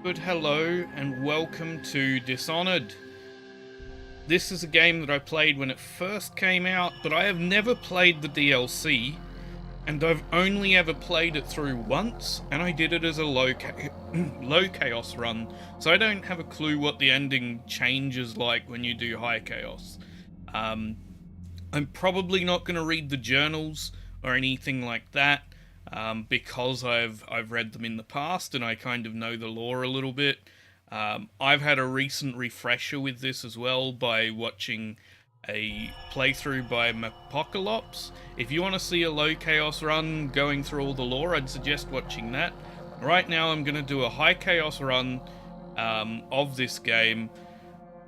Good hello and welcome to Dishonored. This is a game that I played when it first came out, but I have never played the DLC, and I've only ever played it through once, and I did it as a low chaos run, so I don't have a clue what the ending changes like when you do high chaos. I'm probably not going to read the journals or anything like that, because I've read them in the past and I kind of know the lore a little bit. I've had a recent refresher with this as well by watching a playthrough by Apocalypse. If you want to see a low chaos run going through all the lore, I'd suggest watching that. Right now I'm going to do a high chaos run of this game.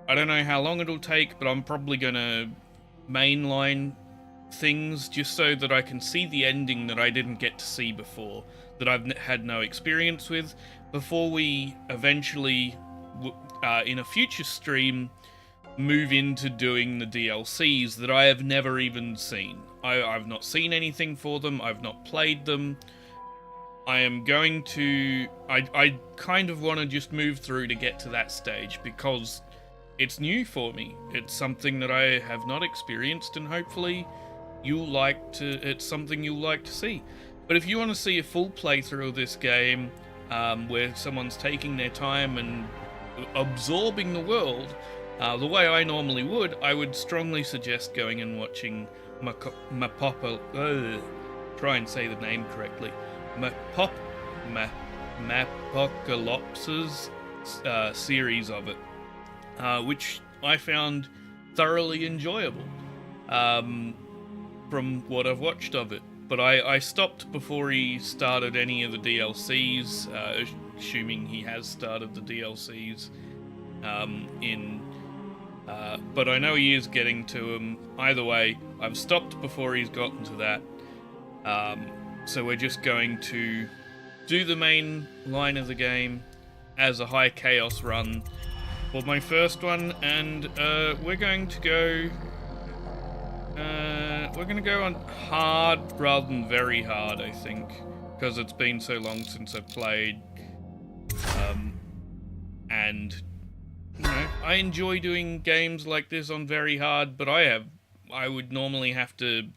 I don't know how long it'll take, but I'm probably going to mainline things just so that I can see the ending that I didn't get to see before, that I've had no experience with, before we eventually, in a future stream, move into doing the DLCs that I have never even seen. I've not seen anything for them, I've not played them. I am going to... I kind of want to just move through to get to that stage, because it's new for me. It's something that I have not experienced, and hopefully it's something you'll like to see. But if you want to see a full playthrough of this game, where someone's taking their time and absorbing the world, the way I normally would, I would strongly suggest going and watching try and say the name correctly. Mapocalypse's series of it, which I found thoroughly enjoyable. From what I've watched of it. But I stopped before he started any of the DLCs, assuming he has started the DLCs but I know he is getting to them. Either way, I've stopped before he's gotten to that. So we're just going to do the main line of the game as a high chaos run for my first one, and we're going to go... we're going to go on hard rather than very hard, I think, because it's been so long since I've played. And, you know, I enjoy doing games like this on very hard, but I would normally have to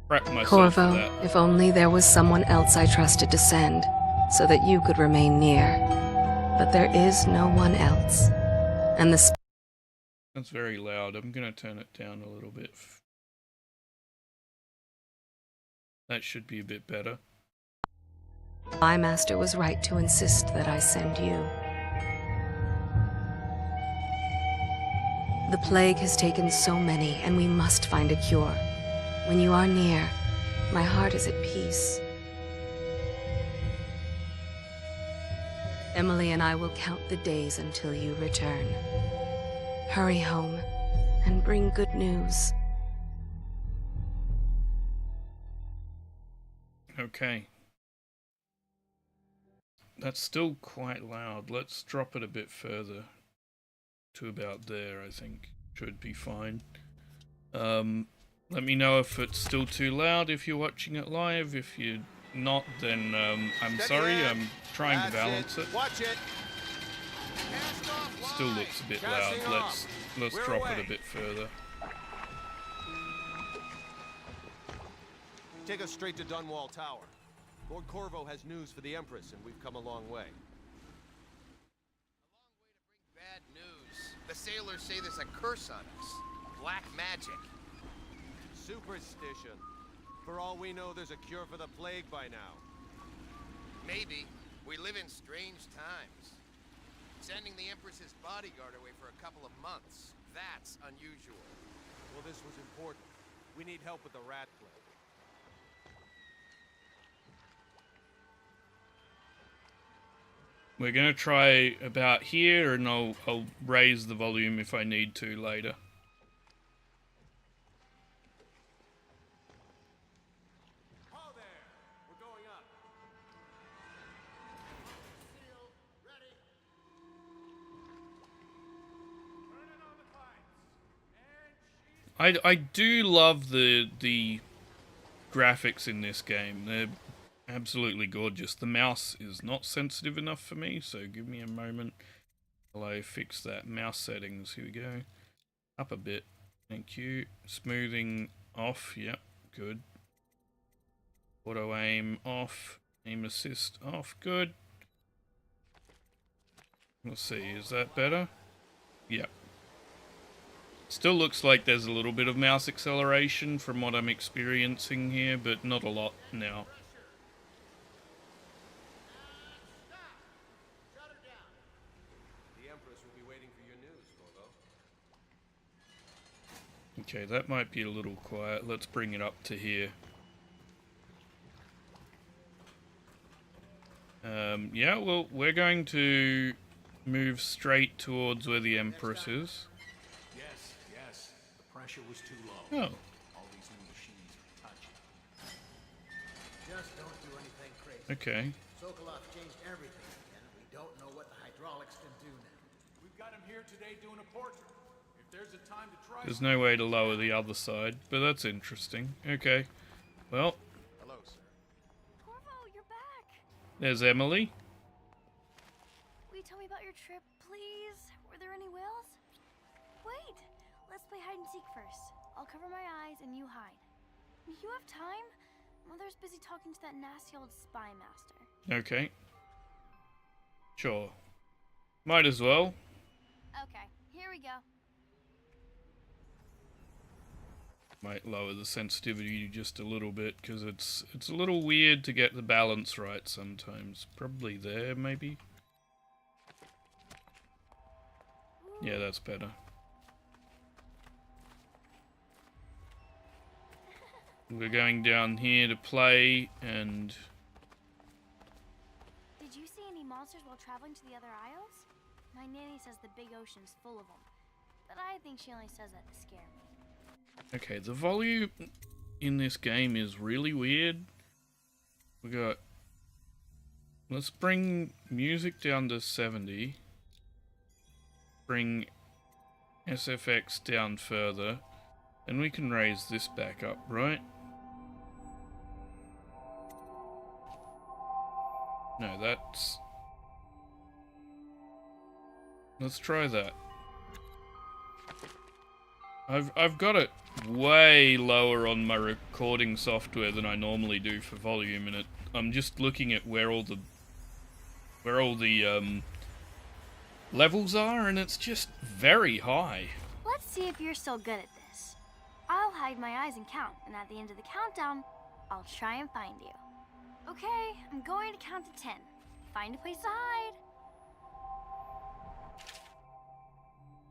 prep myself for that. Corvo, if only there was someone else I trusted to send, so that you could remain near. But there is no one else. And That's very loud. I'm going to turn it down a little bit. That should be a bit better. My master was right to insist that I send you. The plague has taken so many, and we must find a cure. When you are near, my heart is at peace. Emily and I will count the days until you return. Hurry home, and bring good news. Okay. That's still quite loud. Let's drop it a bit further to about there, I think. Should be fine. Let me know if it's still too loud if you're watching it live. If you're not, then I'm sorry. I'm trying to balance it. Watch it. Still looks a bit loud. Let's drop it a bit further. Take us straight to Dunwall Tower. Lord Corvo has news for the Empress, and we've come a long way. Bad news. The sailors say there's a curse on us. Black magic. Superstition. For all we know, there's a cure for the plague by now. Maybe. We live in strange times. Sending the Empress's bodyguard away for a couple of months. That's unusual. Well, this was important. We need help with the rat plague. We're going to try about here, and I'll raise the volume if I need to later. Hold there! We're going up. Seal, ready. Turning on the pipes. I do love the graphics in this game. They're Absolutely gorgeous. The mouse is not sensitive enough for me, so give me a moment while I fix that. Mouse settings, here we go. Up a bit. Thank you. Smoothing off, yep, good. Auto aim off. Aim assist off, good. Let's see, is that better? Yep. Still looks like there's a little bit of mouse acceleration from what I'm experiencing here, but not a lot now. The Empress will be waiting for your news, Corvo. Okay, that might be a little quiet. Let's bring it up to here. Yeah, well, we're going to move straight towards where the Empress is. Yes. The pressure was too low. Oh, All these new machines are touchy. Just don't do anything crazy. okay. Sokolov changed everything again, and we don't know what the hydraulics can do now. We've got him here today doing a portrait. If there's a time to try... There's no way to lower the other side, but that's interesting. Okay, well, Hello, sir. Corvo, you're back. there's Emily. Will you tell me about your trip, please? Were there any whales? Wait, let's play hide and seek first. I'll cover my eyes and you hide. You have time? Mother's busy talking to that nasty old spy master. Okay. Sure. Might as well. Okay, here we go. Might lower the sensitivity just a little bit, because it's a little weird to get the balance right sometimes. Probably there, maybe? Yeah, that's better. We're going down here to play, and Did you see any monsters while traveling to the other isles? My nanny says the big ocean's full of them, but I think she only says that to scare me. okay, the volume in this game is really weird. We got... Let's bring music down to 70. Bring SFX down further. And we can raise this back up, right? No, that's... Let's try that. I've got it way lower on my recording software than I normally do for volume, and I'm just looking at where all the levels are, and it's just very high. Let's see if you're still good at this. I'll hide my eyes and count, and at the end of the countdown, I'll try and find you. Okay, I'm going to count to 10. Find a place to hide.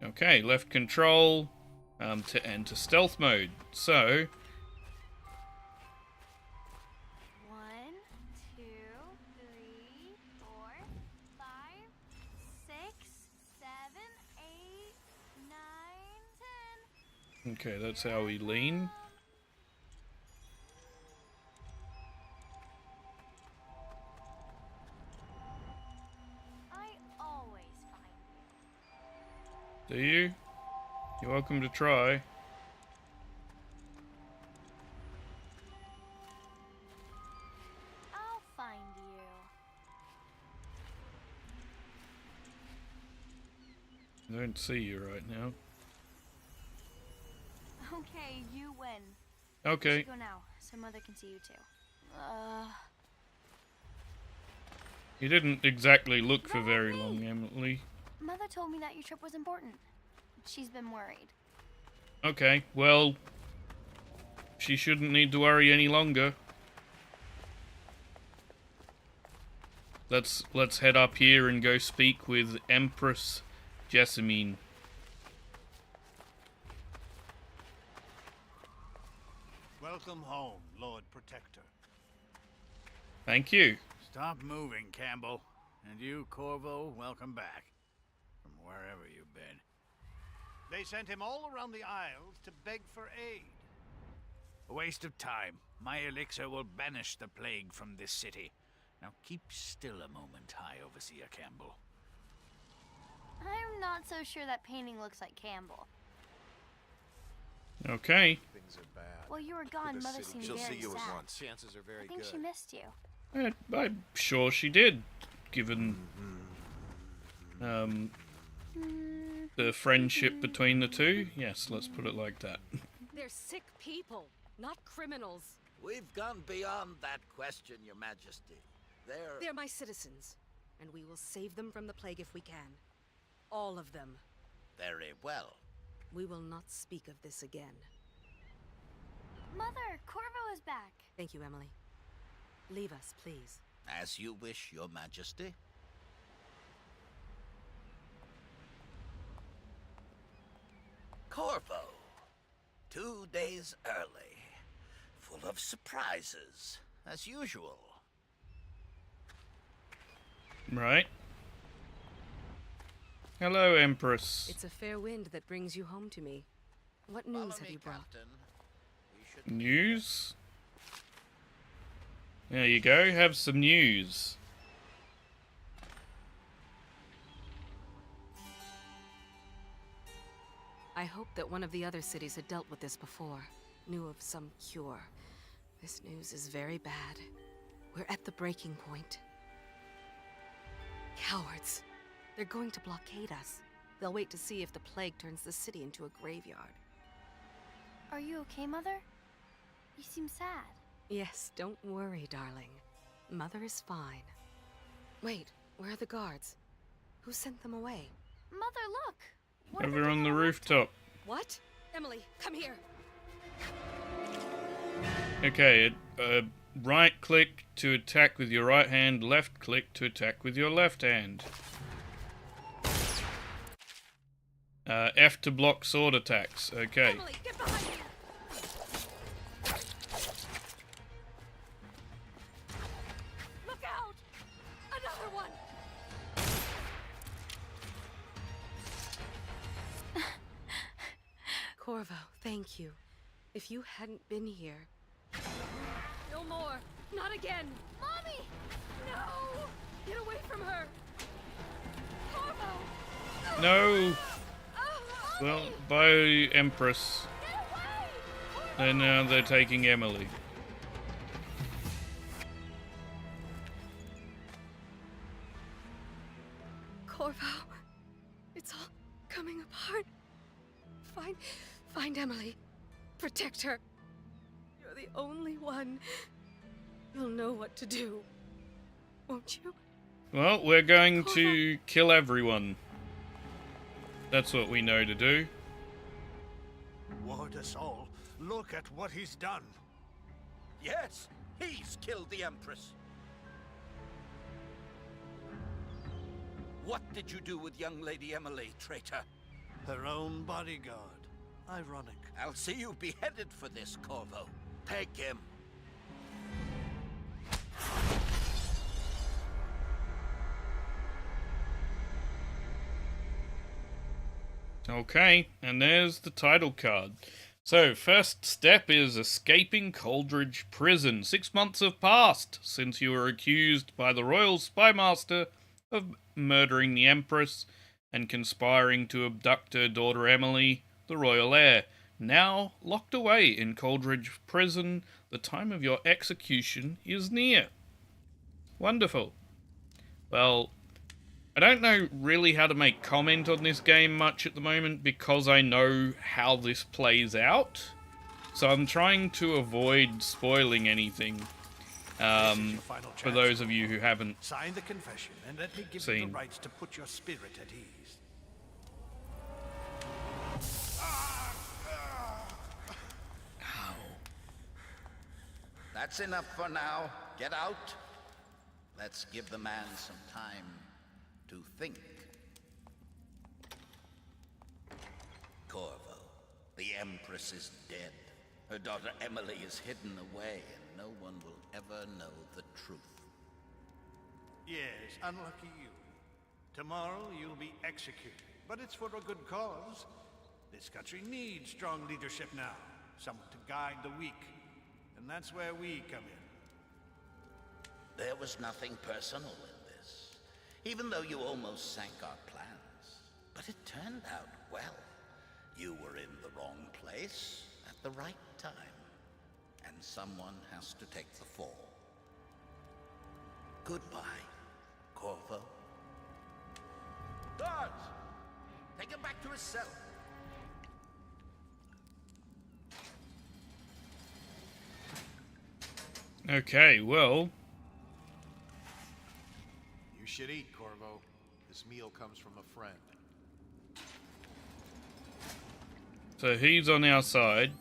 Okay, left control to enter stealth mode. So, 1, 2, 3, 4, 5, 6, 7, 8, 9, 10. okay, that's how we lean. I always find you. Do you? You're welcome to try. I'll find you. I don't see you right now. Okay, you win. Okay. Let's go now, so Mother can see you too. You didn't exactly look for very long, Emily. Mother told me that your trip was important. She's been worried. Okay, well, she shouldn't need to worry any longer. Let's head up here and go speak with Empress Jessamine. Welcome home, Lord Protector. Thank you. Stop moving, Campbell. And you, Corvo, welcome back. From wherever you've been. They sent him all around the Isles to beg for aid. A waste of time. My elixir will banish the plague from this city. Now keep still a moment, High Overseer Campbell. I'm not so sure that painting looks like Campbell. Okay. Things are bad. While you were gone, the Mother city. seemed She'll very see you sad. at once. Chances are I very think good. she missed you. I'm sure she did, given the friendship between the two. Yes, let's put it like that. They're sick people, not criminals. We've gone beyond that question, Your Majesty. They're my citizens, and we will save them from the plague if we can. All of them. Very well. We will not speak of this again. Mother, Corvo is back. Thank you, Emily. Leave us, please. As you wish, Your Majesty. Corvo. 2 days early. Full of surprises, as usual. Right. Hello, Empress. It's a fair wind that brings you home to me. What news Follow have me, you brought? Captain. We should... News? There you go, have some news. I hoped that one of the other cities had dealt with this before, knew of some cure. This news is very bad. We're at the breaking point. Cowards. They're going to blockade us. They'll wait to see if the plague turns the city into a graveyard. Are you okay, Mother? You seem sad. Yes, don't worry, darling. Mother is fine. Wait, where are the guards? Who sent them away? Mother, look! What are they Over on doing the rooftop. What? Emily, come here! Okay, right click to attack with your right hand, left click to attack with your left hand. F to block sword attacks. Okay. Emily, get behind me! Look out! Another one! Corvo, thank you. If you hadn't been here... No more! Not again! Mommy! No! Get away from her! Corvo! No! Well, bye, Empress. And now they're taking Emily. Corvo, it's all coming apart. Find Emily. Protect her. You're the only one. You'll know what to do. Won't you? Well, we're going to kill everyone. That's what we know to do. Ward us all. Look at what he's done. Yes, he's killed the Empress. What did you do with young Lady Emily, traitor? Her own bodyguard. Ironic. I'll see you beheaded for this, Corvo. Take him. Okay, and there's the title card. So, first step is escaping Coldridge Prison. 6 months have passed since you were accused by the Royal Spymaster of murdering the Empress and conspiring to abduct her daughter Emily, the royal heir. Now locked away in Coldridge Prison, the time of your execution is near. Wonderful. Well, I don't know really how to make comment on this game much at the moment because I know how this plays out. So I'm trying to avoid spoiling anything for those of you who haven't Sign the confession and let me give you seen. the rights to put your spirit at ease. That's enough for now. Get out. Let's give the man some time to think. Corvo, the Empress is dead. Her daughter Emily is hidden away, and no one will ever know the truth. Yes, unlucky you. Tomorrow you'll be executed, but it's for a good cause. This country needs strong leadership now, someone to guide the weak. And that's where we come in. There was nothing personal in this, even though you almost sank our plans. But it turned out well. You were in the wrong place at the right time, and someone has to take the fall. Goodbye, Corvo. Guards! Take him back to his cell. Okay, well, You should eat, Corvo. This meal comes from a friend. so he's on our side.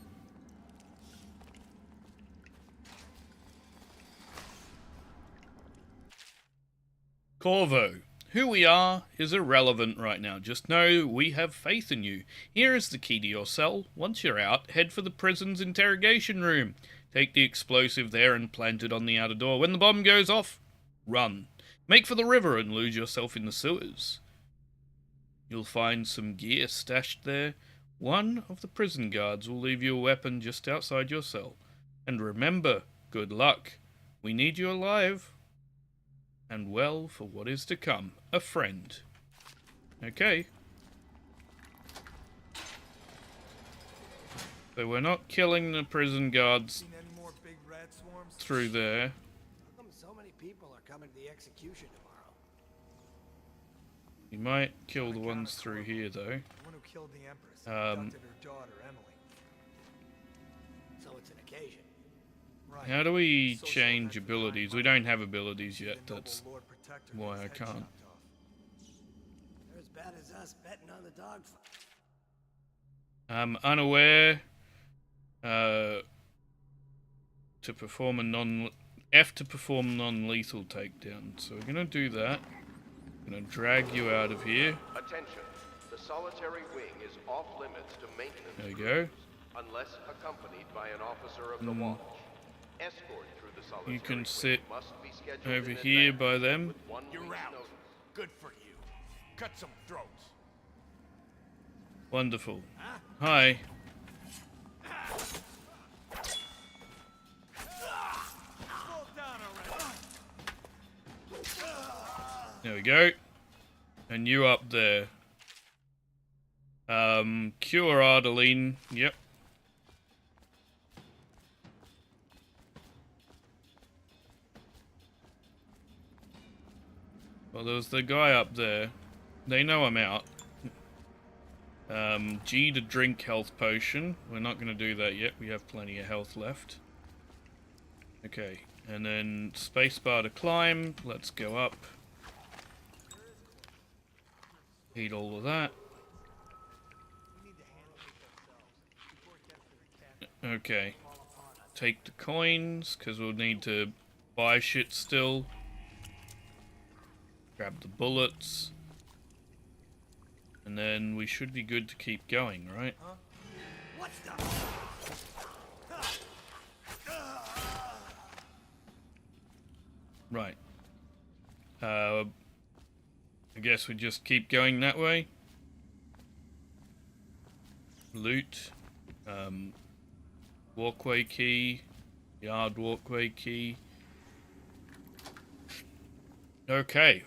Corvo, who we are is irrelevant right now. Just know we have faith in you. Here is the key to your cell. Once you're out, head for the prison's interrogation room. Take the explosive there and plant it on the outer door. When the bomb goes off, run. Make for the river and lose yourself in the sewers. You'll find some gear stashed there. One of the prison guards will leave you a weapon just outside your cell. And remember, good luck. We need you alive. And well for what is to come. A friend. Okay. So we're not killing the prison guards through there. How come so many people are coming to the execution tomorrow? You might kill the ones through here, though. The one who killed the Empress and abducted her daughter, Emily. So it's an occasion. Right. How do we change abilities? We don't have abilities yet. That's why I can't. They're as bad as us betting on the dogfight. Unaware. To perform a F to perform non-lethal takedown. So we're gonna do that. Gonna drag you out of here. Attention. The solitary wing is off limits to maintenance. There you go. Unless accompanied by an officer of the watch. Escort through the solitary You can wing sit must be scheduled over in here advance by them. with 1 You're week's out. notice. Good for you. Cut some throats. Wonderful. Hi. There we go. And you up there. Cure Ardeline. Yep. Well, there's the guy up there. They know I'm out. G to drink health potion. We're not going to do that yet. We have plenty of health left. Okay. And then spacebar to climb. Let's go up. Eat all of that. Okay. Take the coins, because we'll need to buy shit still. Grab the bullets. And then we should be good to keep going, right? What's the... Right. I guess we just keep going that way. Loot. Walkway key. Yard walkway key. Okay.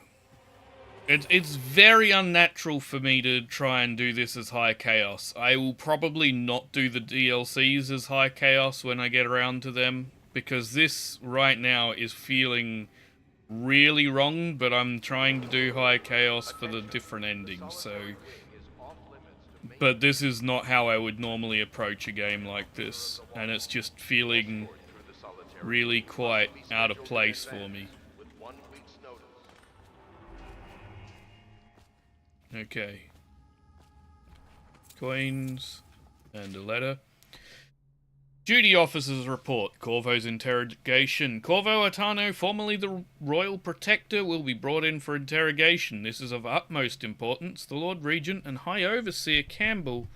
It's very unnatural for me to try and do this as high chaos. I will probably not do the DLCs as high chaos when I get around to them, because this right now is feeling really wrong, but I'm trying to do high chaos for the different endings, so... But this is not how I would normally approach a game like this, and it's just feeling really quite out of place for me. Okay. Coins. And a letter. Duty officer's report. Corvo's interrogation. Corvo Atano, formerly the Royal Protector, will be brought in for interrogation. This is of utmost importance. The Lord Regent and High Overseer Campbell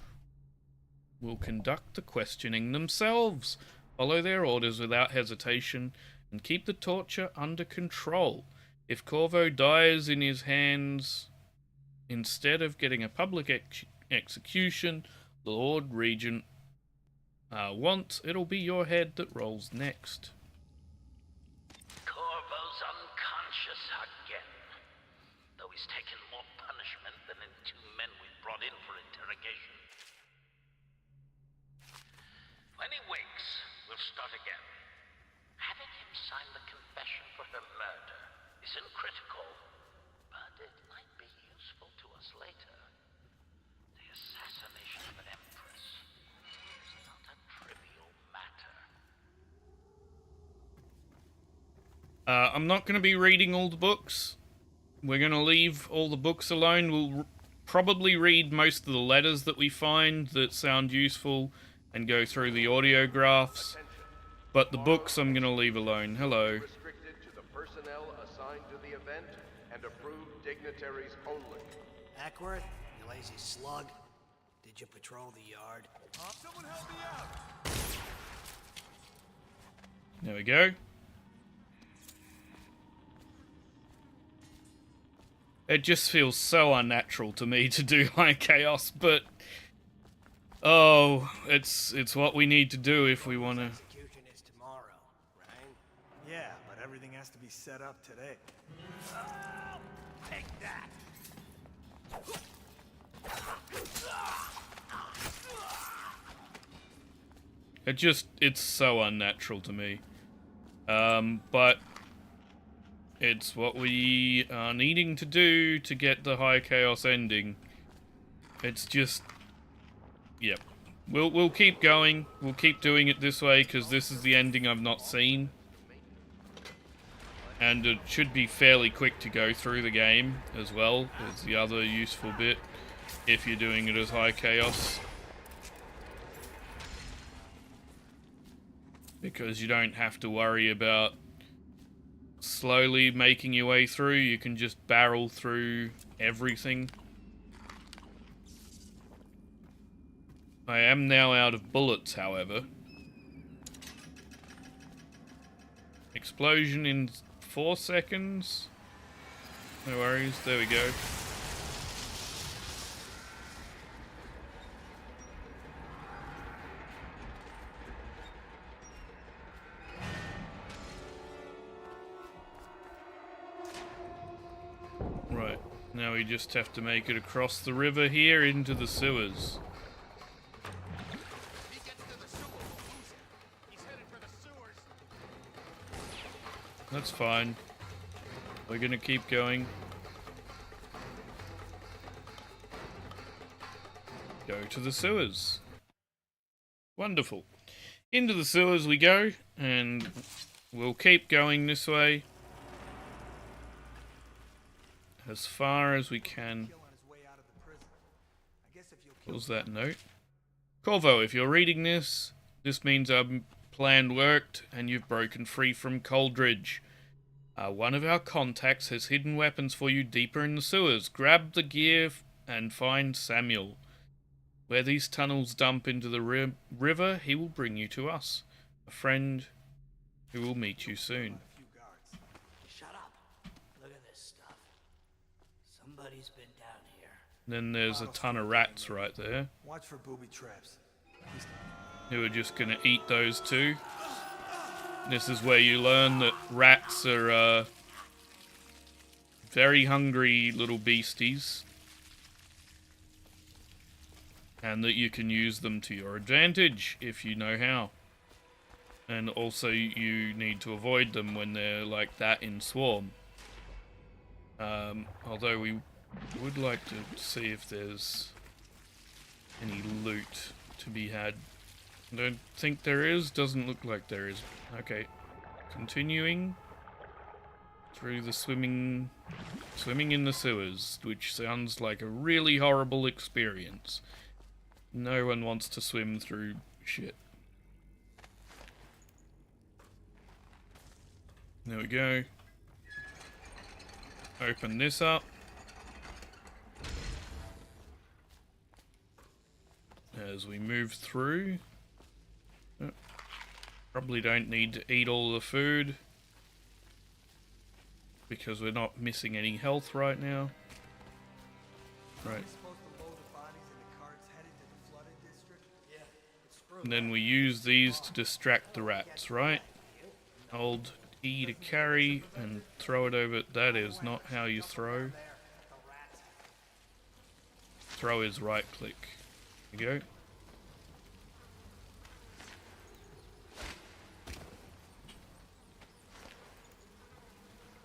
will conduct the questioning themselves. Follow their orders without hesitation and keep the torture under control. If Corvo dies in his hands... Instead of getting a public execution, the Lord Regent wants, it'll be your head that rolls next. Corvo's unconscious again, though he's taken more punishment than the 2 men we brought in for interrogation. When he wakes, we'll start again, having him sign the confession for her murder. isn't critical, but it might be useful to us later. The assassination of an empress is not a trivial matter. I'm not going to be reading all the books. We're going to leave all the books alone. We'll probably read most of the letters that we find that sound useful and go through the audiographs. But the books I'm going to leave alone. Hello. Restricted to the personnel assigned to the event and approved dignitaries only. Ackworth, you lazy slug. Did you patrol the yard? Someone help me out! There we go. It just feels so unnatural to me to do high chaos, but oh, it's what we need to do if we want to. Execution is tomorrow, right? Yeah, but everything has to be set up today. Take that. It's so unnatural to me. But it's what we are needing to do to get the high chaos ending. It's just, yep. We'll keep going. We'll keep doing it this way because this is the ending I've not seen. And it should be fairly quick to go through the game as well. Is the other useful bit if you're doing it as high chaos. Because you don't have to worry about slowly making your way through. You can just barrel through everything. I am now out of bullets, however. Explosion in 4 seconds. No worries, there we go. Right, now we just have to make it across the river here into the sewers. He gets to the sewer, we'll lose him. He's headed for the sewers. That's fine. We're gonna keep going. Go to the sewers. Wonderful. Into the sewers we go, and we'll keep going this way as far as we can. What was that note? Corvo, if you're reading this, this means our plan worked and you've broken free from Coldridge. One of our contacts has hidden weapons for you deeper in the sewers. Grab the gear and find Samuel. Where these tunnels dump into the river, he will bring you to us. A friend who will meet you soon. Shut up. Look at this stuff. Somebody's been down here. Then there's a ton of rats right there. Watch for booby traps. Who are just gonna eat those too. This is where you learn that rats are very hungry little beasties. And that you can use them to your advantage if you know how. And also you need to avoid them when they're like that in Swarm. Although we would like to see if there's any loot to be had. I don't think there is. Doesn't look like there is. Okay. Continuing through the swimming in the sewers, which sounds like a really horrible experience. No one wants to swim through shit. There we go. Open this up. As we move through. Probably don't need to eat all the food. Because we're not missing any health right now. Right. And then we use these to distract the rats, right? Hold E to carry and throw it over. That is not how you throw. Throw is right click. There you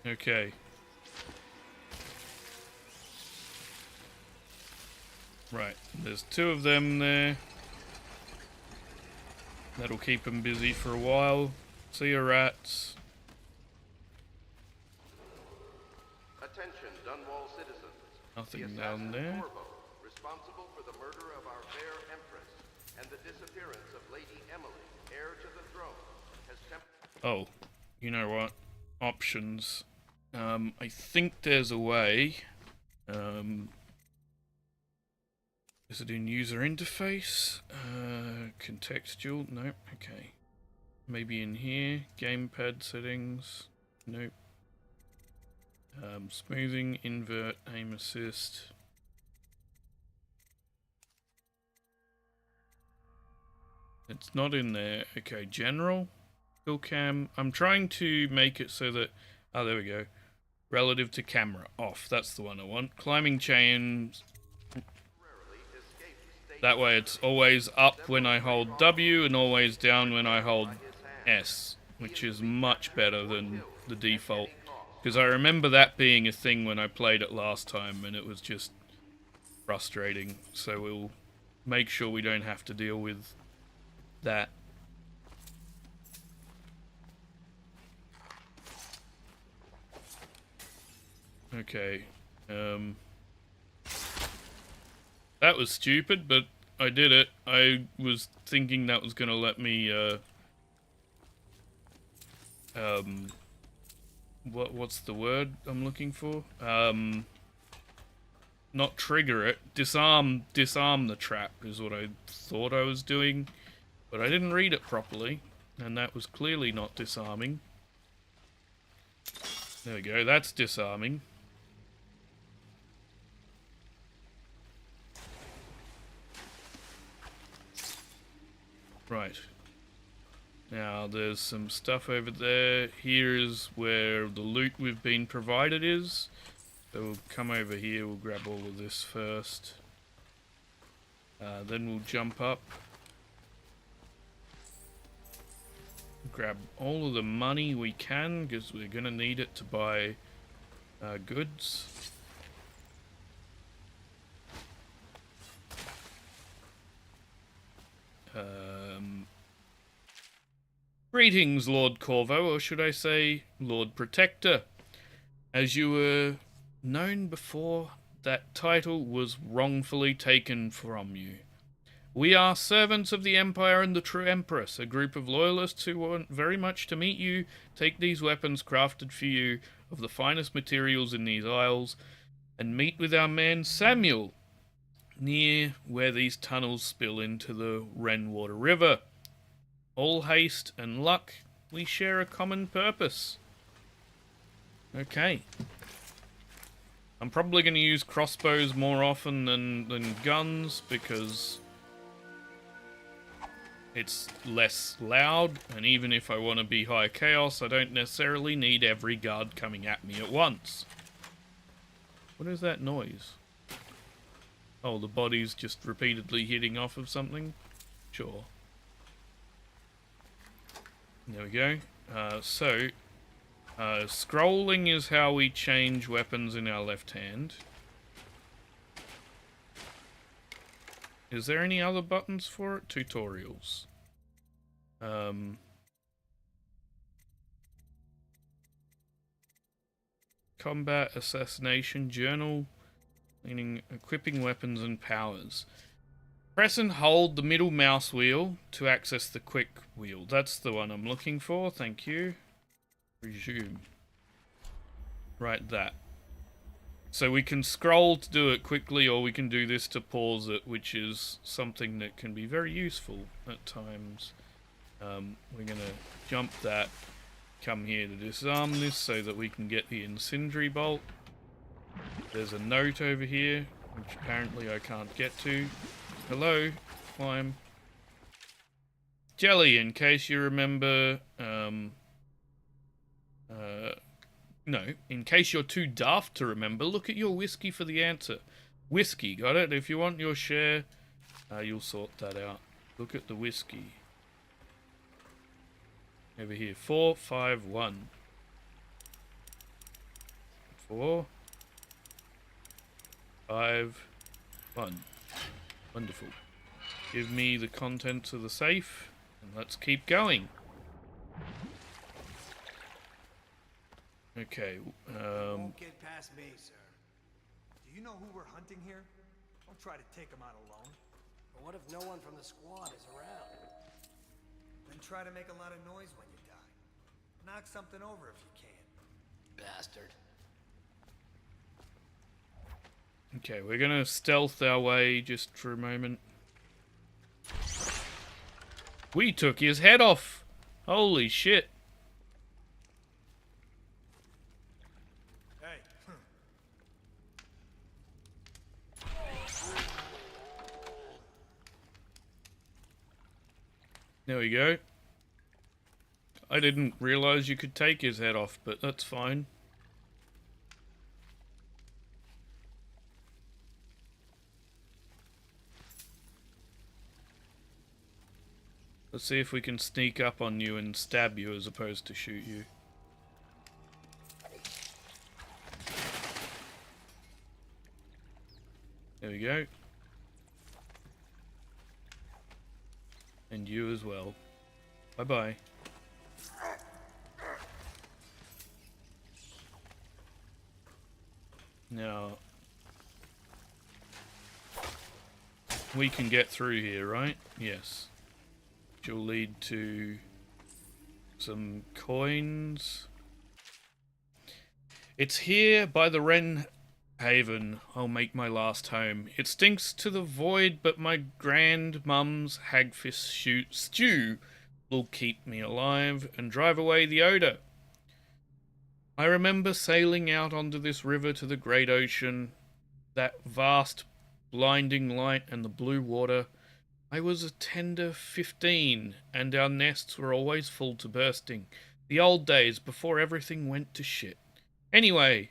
go. Okay. Right, there's 2 of them there. That'll keep them busy for a while. See ya, rats. Attention, Dunwall citizens. Nothing The down assassin there. Corvo, responsible for the murder of our fair empress and the disappearance of Lady Emily, heir to the throne, has Oh, you know what? Options. I think there's a way. Is it in user interface? Contextual? Nope. Okay. Maybe in here. Gamepad settings? Nope. Smoothing, invert, aim assist. It's not in there. Okay, general. Kill cam. I'm trying to make it so that... Oh, there we go. Relative to camera. Off. That's the one I want. Climbing chains. That way it's always up when I hold W and always down when I hold S, which is much better than the default. Because I remember that being a thing when I played it last time and it was just frustrating. So we'll make sure we don't have to deal with that. Okay. That was stupid, but I did it. I was thinking that was gonna let me, what's the word I'm looking for? Not trigger it. Disarm the trap is what I thought I was doing, but I didn't read it properly, and that was clearly not disarming. There we go, that's disarming. Right. Now, there's some stuff over there. Here is where the loot we've been provided is. So we'll come over here, we'll grab all of this first. Then we'll jump up. Grab all of the money we can, because we're going to need it to buy goods. Greetings, Lord Corvo, or should I say, Lord Protector. As you were known before, that title was wrongfully taken from you. We are servants of the Empire and the True Empress, a group of loyalists who want very much to meet you, take these weapons crafted for you of the finest materials in these isles, and meet with our man Samuel, near where these tunnels spill into the Renwater River. All haste and luck, we share a common purpose. Okay. I'm probably going to use crossbows more often than guns, because it's less loud, and even if I want to be high chaos, I don't necessarily need every guard coming at me at once. What is that noise? Oh, the body's just repeatedly hitting off of something? Sure. There we go. Scrolling is how we change weapons in our left hand. Is there any other buttons for it? Tutorials. Combat, assassination, journal, meaning equipping weapons and powers. Press and hold the middle mouse wheel to access the quick wheel. That's the one I'm looking for, thank you. Resume. Right, that. So we can scroll to do it quickly, or we can do this to pause it, which is something that can be very useful at times. We're going to jump that, come here to disarm this so that we can get the incendiary bolt. There's a note over here, which apparently I can't get to. Hello, climb. Jelly, in case you remember, no, in case you're too daft to remember, look at your whiskey for the answer. Whiskey, got it? If you want your share, you'll sort that out. Look at the whiskey. Over here, 4, 5, 1. 4, 5, 1. Wonderful. Give me the contents of the safe, and let's keep going. Okay, Won't get past me, sir. Do you know who we're hunting here? Don't try to take him out alone. But what if no one from the squad is around? Then try to make a lot of noise when you die. Knock something over if you can. Bastard. okay, we're gonna stealth our way just for a moment. We took his head off! Holy shit. Hey. There we go. I didn't realize you could take his head off, but that's fine. Let's see if we can sneak up on you and stab you as opposed to shoot you. There we go. And you as well. Bye-bye. Now, we can get through here, right? Yes. Which will lead to some coins. It's here by the Wren Haven I'll make my last home. It stinks to the void, but my grandmum's hagfish stew will keep me alive and drive away the odour. I remember sailing out onto this river to the great ocean, that vast blinding light and the blue water. I was a tender 15, and our nests were always full to bursting. The old days before everything went to shit. Anyway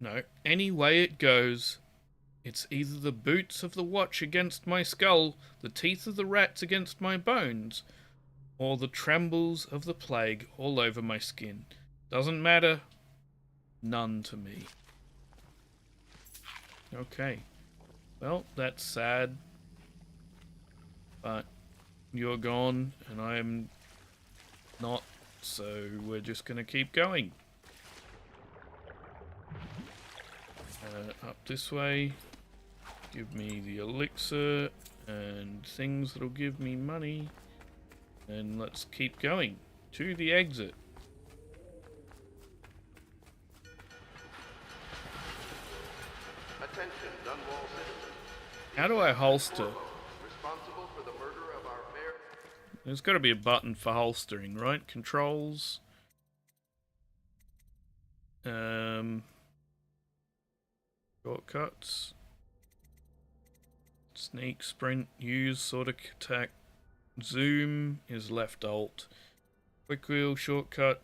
it goes. It's either the boots of the watch against my skull, the teeth of the rats against my bones, or the trembles of the plague all over my skin. Doesn't matter. None to me. Okay. Well, that's sad. But you're gone, and I'm not, so we're just gonna keep going. Up this way. Give me the elixir and things that'll give me money. And let's keep going to the exit. Attention, Dunwall citizens. How do I holster? Responsible for the murder of our fair... There's got to be a button for holstering, right? Controls. Shortcuts. Sneak, sprint, use, sort of attack. Zoom is left alt. Quick wheel, shortcut.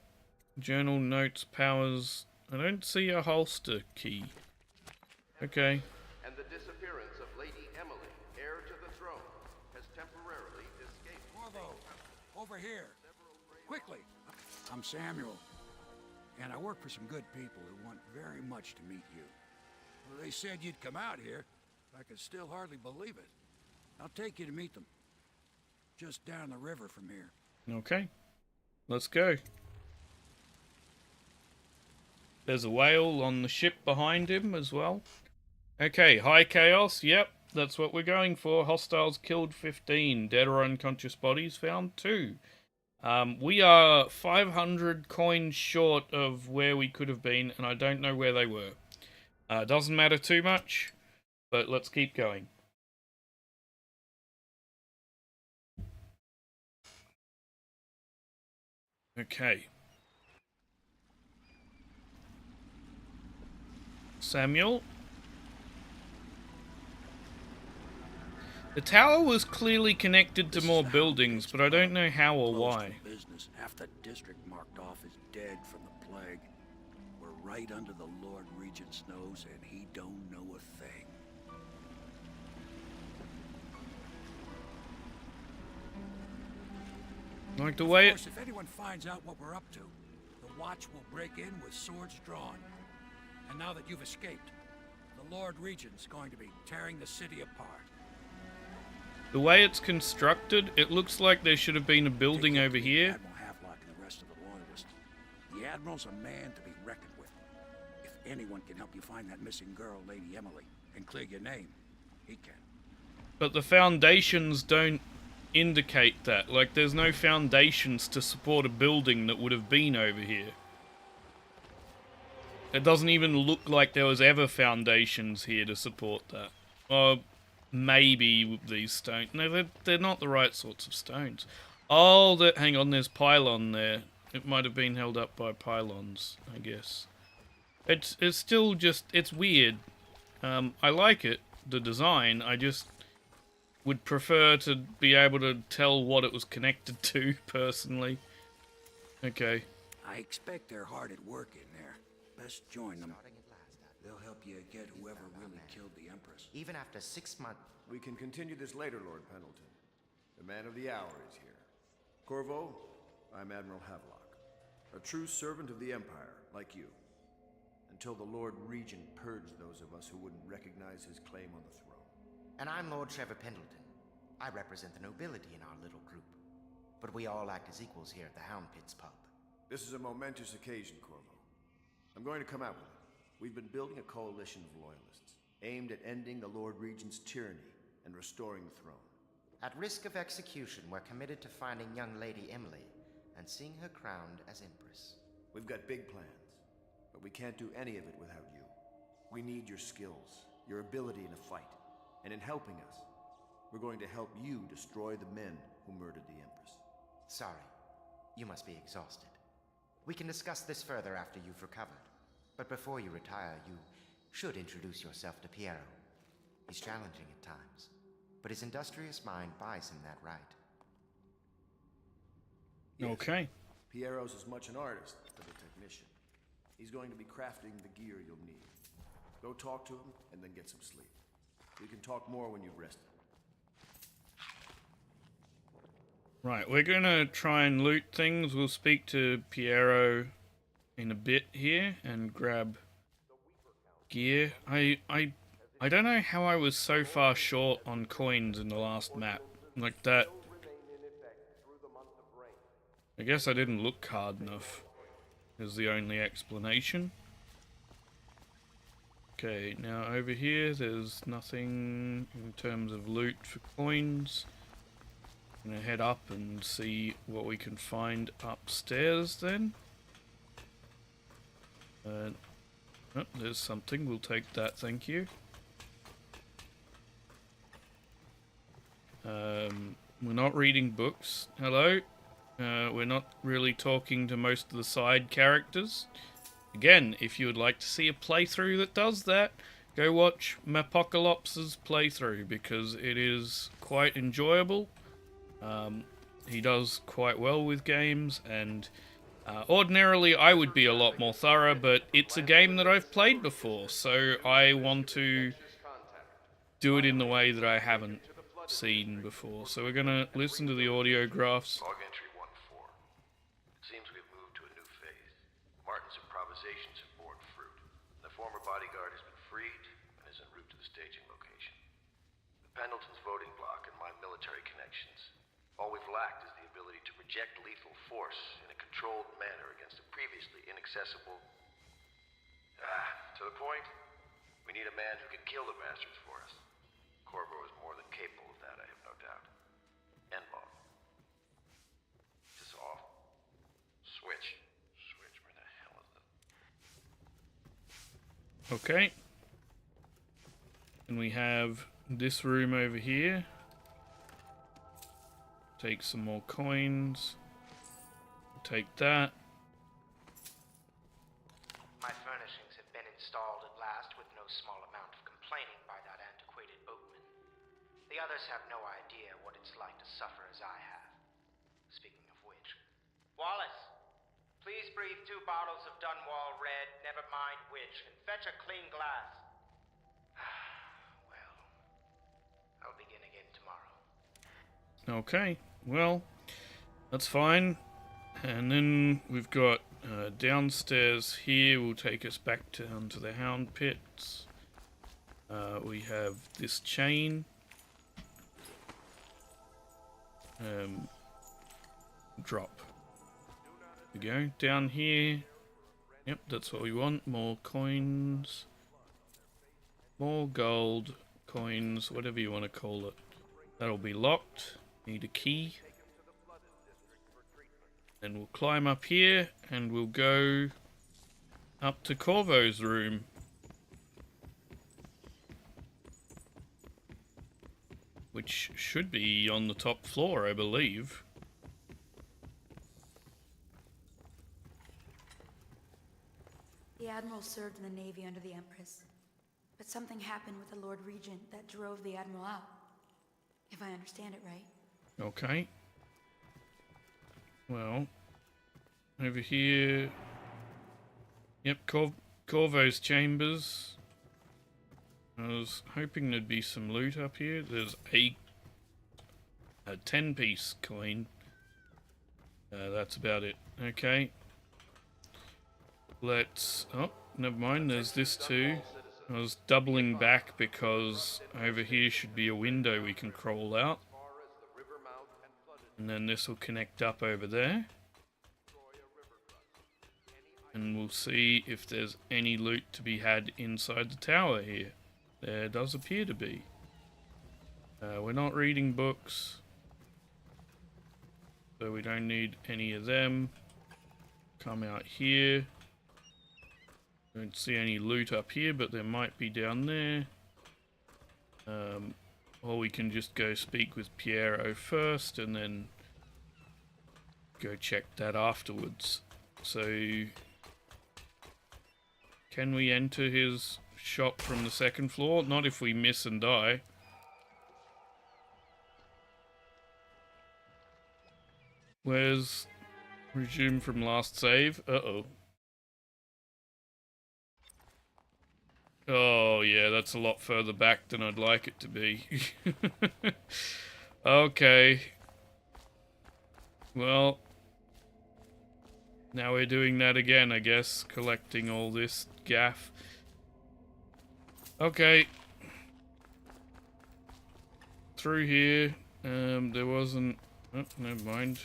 Journal, notes, powers. I don't see a holster key. Okay. And the disappearance of Lady Emily, heir to the throne, has temporarily escaped. Corvo, over here. Quickly. I'm Samuel, and I work for some good people who want very much to meet you. Well, they said you'd come out here. I could still hardly believe it. I'll take you to meet them. Just down the river from here. Okay. Let's go. There's a whale on the ship behind him as well. Okay, high chaos. Yep, that's what we're going for. Hostiles killed 15. Dead or unconscious bodies found 2. We are 500 coins short of where we could have been, and I don't know where they were. Doesn't matter too much, but let's keep going. Okay. Samuel? The tower was clearly connected to more buildings, but I don't know how or why. Business. Half the district marked off is dead from the plague. We're right under the Lord Regent's nose, and he don't know a thing. Like the way Of course, if anyone finds out what we're up to, the Watch will break in with swords drawn. And now that you've escaped, the Lord Regent's going to be tearing the city apart. The way it's constructed, it looks like there should have been a building over here. Admiral Havelock and the rest of the Loyalists. The Admiral's a man to be reckoned with. If anyone can help you find that missing girl, Lady Emily, and clear your name, he can. But the foundations don't indicate that. Like, there's no foundations to support a building that would have been over here. It doesn't even look like there was ever foundations here to support that. Or maybe these stones. No, they're not the right sorts of stones. Oh, hang on, there's pylon there. It might have been held up by pylons, I guess. It's still just, it's weird. I like it, the design. I just would prefer to be able to tell what it was connected to, personally. Okay. I expect they're hard at work in there. Best join them. They'll help you get whoever really killed the Empress. Even after 6 months... We can continue this later, Lord Pendleton. The man of the hour is here. Corvo, I'm Admiral Havelock. A true servant of the Empire, like you. Until the Lord Regent purged those of us who wouldn't recognize his claim on the throne. And I'm Lord Trevor Pendleton. I represent the nobility in our little group. But we all act as equals here at the Hound Pits pub. This is a momentous occasion, Corvo. I'm going to come out with it. We've been building a coalition of loyalists, aimed at ending the Lord Regent's tyranny and restoring the throne. At risk of execution, we're committed to finding young Lady Emily and seeing her crowned as Empress. We've got big plans, but we can't do any of it without you. We need your skills, your ability in a fight, and in helping us, we're going to help you destroy the men who murdered the Empress. Sorry, you must be exhausted. We can discuss this further after you've recovered. But before you retire, you should introduce yourself to Piero. He's challenging at times, but his industrious mind buys him that right. Yes. Okay. Piero's as much an artist as a technician. He's going to be crafting the gear you'll need. Go talk to him, and then get some sleep. We can talk more when you've rested. Right, we're gonna try and loot things. We'll speak to Piero in a bit here and grab gear. I don't know how I was so far short on coins in the last map. Like that. I guess I didn't look hard enough, is the only explanation. Okay, now over here there's nothing in terms of loot for coins. I'm gonna head up and see what we can find upstairs then. Oh, there's something. We'll take that, thank you. We're not reading books. Hello? We're not really talking to most of the side characters. Again, if you would like to see a playthrough that does that, go watch Mapocalypse's playthrough, because it is quite enjoyable. He does quite well with games, and ordinarily I would be a lot more thorough, but it's a game that I've played before, so I want to do it in the way that I haven't seen before. So we're going to listen to the audiographs. Log entry 1-4. It seems we've moved to a new phase. Martin's improvisations have borne fruit. The former bodyguard has been freed and is en route to the staging location. With Pendleton's voting block and my military connections, all we've lacked is the ability to project lethal force in a controlled manner against a previously inaccessible... to the point, we need a man who can kill the bastards for us. Corvo is more than capable of that, I have no doubt. N-bomb. Is this off? Switch. Switch, where the hell is it? Okay. And we have this room over here. Take some more coins. Take that. My furnishings have been installed at last with no small amount of complaining by that antiquated boatman. The others have no idea what it's like to suffer as I have. Speaking of which... Wallace, please breathe 2 bottles of Dunwall Red, never mind which, and fetch a clean glass. Well, I'll begin again tomorrow. Okay, well, that's fine. And then we've got downstairs here will take us back down to the Hound Pits. We have this chain. drop. There we go. Down here. Yep, that's what we want. More coins. More gold. Coins. Whatever you want to call it. That'll be locked. Need a key. Then we'll climb up here and we'll go up to Corvo's room. Which should be on the top floor, I believe. The Admiral served in the Navy under the Empress. But something happened with the Lord Regent that drove the Admiral out. If I understand it right. Okay. Well, over here. Yep, Corvo's chambers. I was hoping there'd be some loot up here. There's a 10-piece coin. That's about it. Okay. Let's... Oh, never mind. There's this too. I was doubling back because over here should be a window we can crawl out. And then this will connect up over there. And we'll see if there's any loot to be had inside the tower here. There does appear to be. We're not reading books, so we don't need any of them. Come out here. Don't see any loot up here, but there might be down there. Or we can just go speak with Piero first and then go check that afterwards. So, can we enter his shop from the second floor? Not if we miss and die. Where's resume from last save? Uh-oh. Oh, yeah, that's a lot further back than I'd like it to be. Okay. Well, now we're doing that again, I guess. Collecting all this gaff. Okay. Through here. There wasn't... Oh, never mind.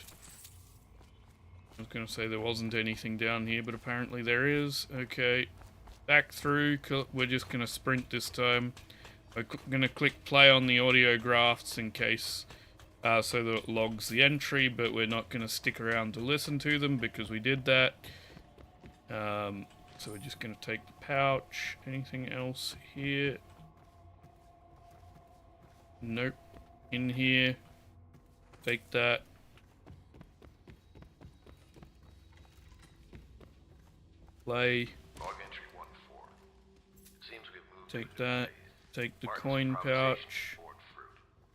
I was going to say there wasn't anything down here, but apparently there is. Okay. Back through. We're just going to sprint this time. I'm going to click play on the audio graphs in case... so that it logs the entry, but we're not going to stick around to listen to them because we did that. So we're just going to take the pouch. Anything else here? Nope. In here. Take that. Play. Log entry 1-4. Seems we've moved Take that. Take the coin pouch.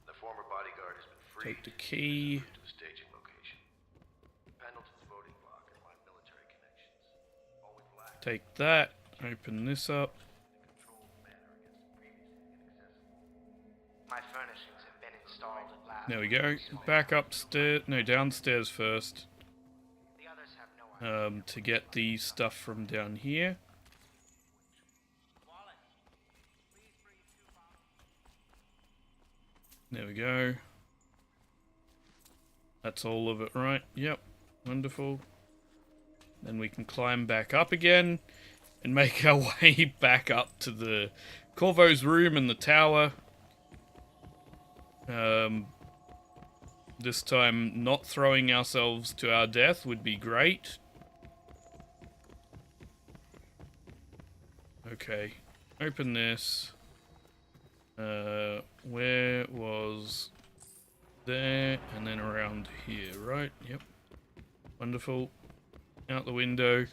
The former bodyguard has been freed. Take the key. To the staging location. Pendleton's voting block and my military connections. All we've lacked. Take that. Open this up. My furnishings have been installed at last. There we go. Back upstairs. No, downstairs first. The others have no idea. To get the stuff from down here. There we go. That's all of it, right? Yep. Wonderful. Then we can climb back up again and make our way back up to the Corvo's room in the tower. This time not throwing ourselves to our death would be great. Okay. Open this. Where was there and then around here, right? Yep. Wonderful. Out the window.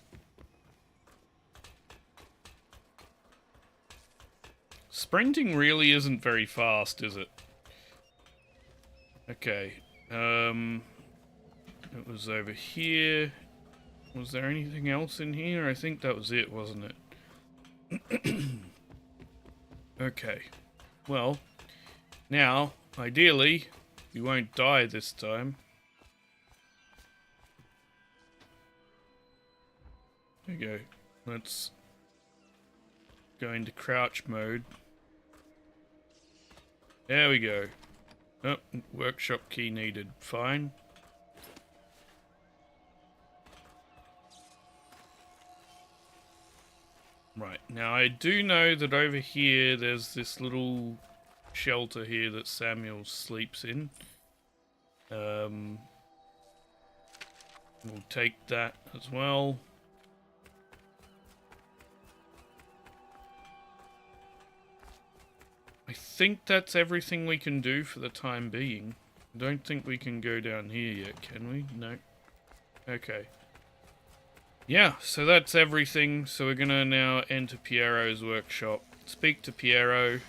Sprinting really isn't very fast, is it? Okay. It was over here. Was there anything else in here? I think that was it, wasn't it? Okay. Well, now, ideally, we won't die this time. There we go. Let's go into crouch mode. There we go. Oh, workshop key needed. Fine. Right, now I do know that over here there's this little shelter here that Samuel sleeps in. We'll take that as well. I think that's everything we can do for the time being. I don't think we can go down here yet, can we? No. Okay. Yeah, so that's everything. So we're gonna now enter Piero's workshop. Speak to Piero.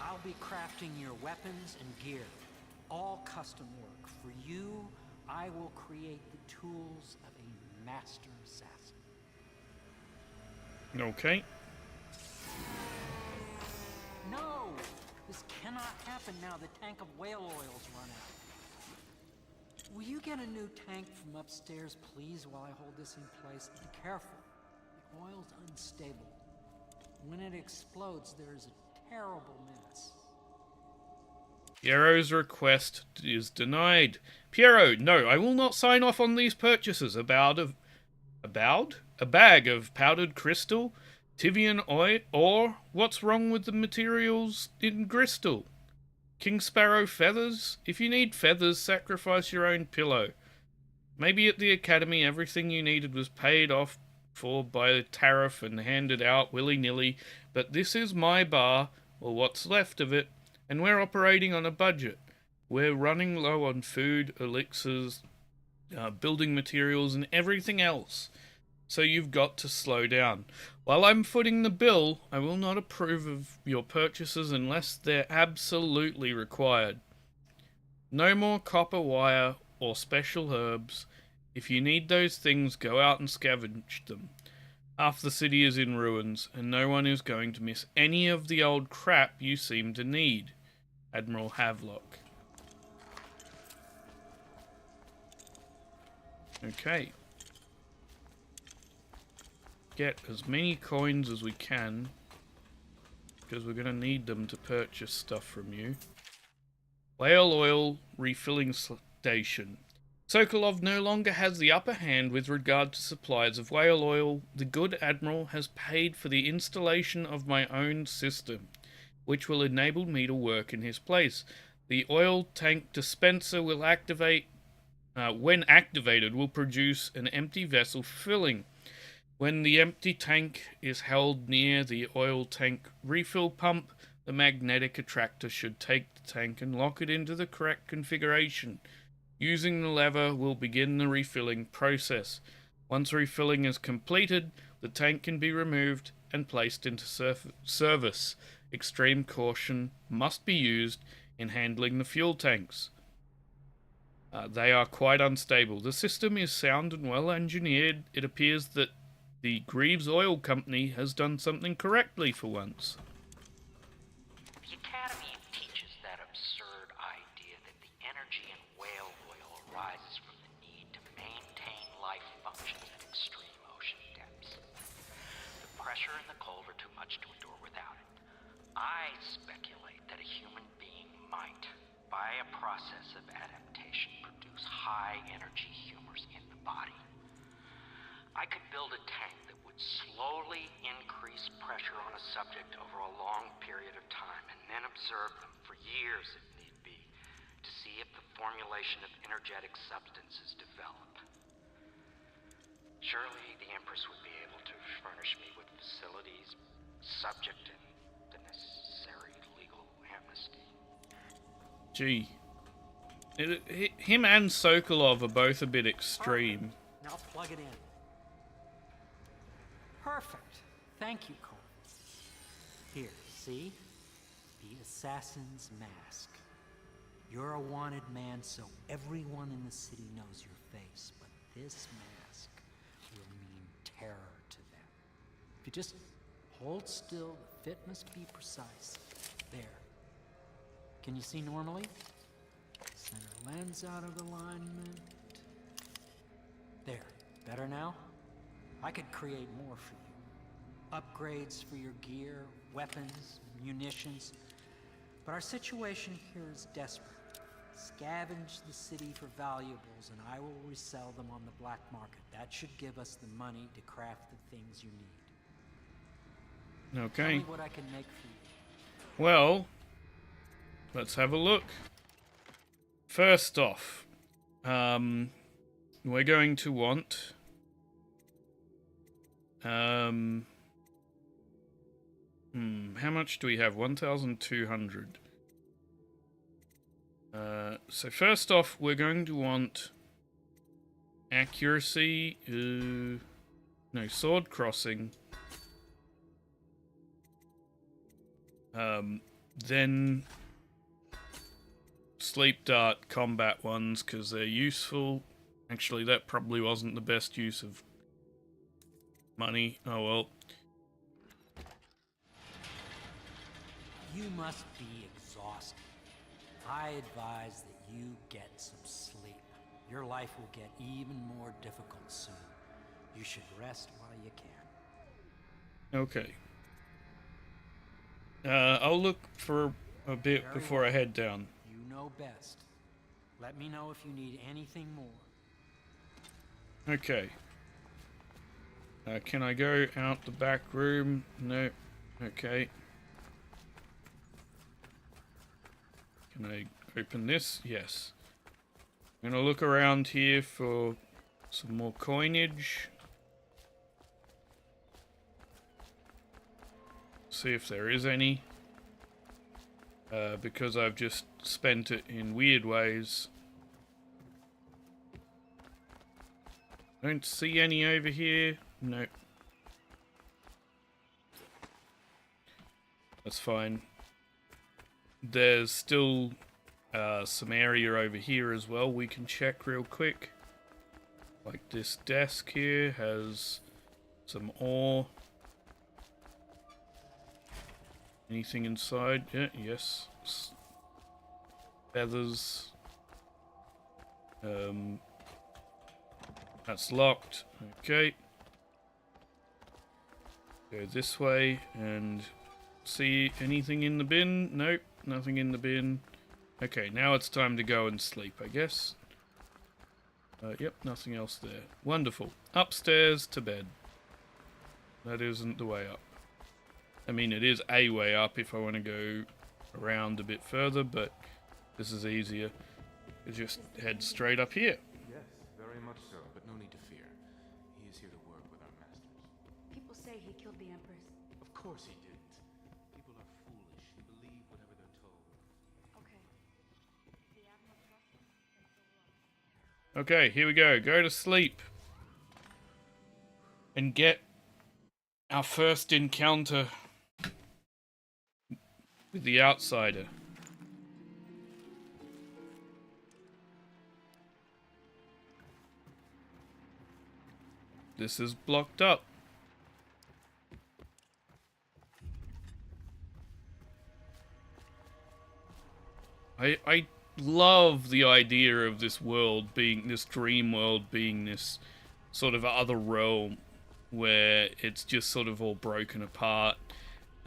I'll be crafting your weapons and gear. All custom work. For you, I will create the tools of a master assassin. Okay. No! This cannot happen now. The tank of whale oil's run out. Will you get a new tank from upstairs, please, while I hold this in place? Be careful. The oil's unstable. When it explodes, there is a terrible mess. Piero's request is denied. Piero, no, I will not sign off on these purchases. A bag of powdered crystal? Tivian oil? Or what's wrong with the materials in crystal? King Sparrow feathers? If you need feathers, sacrifice your own pillow. Maybe at the academy everything you needed was paid off for by the tariff and handed out willy-nilly, but this is my bar, or what's left of it, and we're operating on a budget. We're running low on food, elixirs, building materials, and everything else. So you've got to slow down. While I'm footing the bill, I will not approve of your purchases unless they're absolutely required. No more copper wire or special herbs. If you need those things, go out and scavenge them. Half the city is in ruins, and no one is going to miss any of the old crap you seem to need. Admiral Havelock. Okay. Get as many coins as we can, because we're going to need them to purchase stuff from you. Whale oil refilling station. Sokolov no longer has the upper hand with regard to supplies of whale oil. The good admiral has paid for the installation of my own system, which will enable me to work in his place. The oil tank dispenser will activate, when activated, will produce an empty vessel filling. When the empty tank is held near the oil tank refill pump, the magnetic attractor should take the tank and lock it into the correct configuration. Using the lever will begin the refilling process. Once refilling is completed, the tank can be removed and placed into service. Extreme caution must be used in handling the fuel tanks. They are quite unstable. The system is sound and well engineered. It appears that the Greaves Oil Company has done something correctly for once. The Academy teaches that absurd idea that the energy in whale oil arises from the need to maintain life functions at extreme ocean depths. The pressure and the cold are too much to endure without it. I speculate that a human being might, by a process of adaptation, produce high-energy humors in the body. I could build a tank that would slowly increase pressure on a subject over a long period of time and then observe them for years if need be to see if the formulation of energetic substances develop. Surely the Empress would be able to furnish me with facilities subject to the necessary legal amnesty. Gee. Him and Sokolov are both a bit extreme. Now plug it in. Perfect. Thank you, Cole. Here, see? The assassin's mask. You're a wanted man, so everyone in the city knows your face, but this mask will mean terror to them. If you just hold still, the fit must be precise. There. Can you see normally? Center lens out of alignment. There. Better now? I could create more for you. Upgrades for your gear, weapons, munitions. But our situation here is desperate. Scavenge the city for valuables, and I will resell them on the black market. That should give us the money to craft the things you need. Okay. Tell me what I can make for you. Well, let's have a look. First off, we're going to want how much do we have? 1,200. So first off, we're going to want accuracy. No, sword crossing. Then sleep dart combat ones because they're useful. Actually, that probably wasn't the best use of money. Oh well. You must be exhausted. I advise that you get some sleep. Your life will get even more difficult soon. You should rest while you can. Okay. I'll look for a bit Very before I head down. You know best. Let me know if you need anything more. Okay. Can I go out the back room? No. Okay. Can I open this? Yes. I'm gonna look around here for some more coinage. See if there is any. Because I've just spent it in weird ways. Don't see any over here. Nope. That's fine. There's still some area over here as well we can check real quick. Like this desk here has some ore. Anything inside? Yeah, yes. Feathers. That's locked. Okay. Go this way and see anything in the bin? Nope, nothing in the bin. Okay, now it's time to go and sleep, I guess. Yep, nothing else there. Wonderful. Upstairs to bed. That isn't the way up. I mean, it is a way up if I want to go around a bit further, but this is easier. You just head straight up here. Yes, very much so, but no need to fear. He is here to work with our masters. People say he killed the Empress. Of course he didn't. People are foolish and believe whatever they're told. Okay. The Admiral trusts him, and so will I. Okay, here we go. Go to sleep. And get our first encounter with the outsider. This is blocked up. I love the idea of this world being, this dream world being this sort of other realm where it's just sort of all broken apart,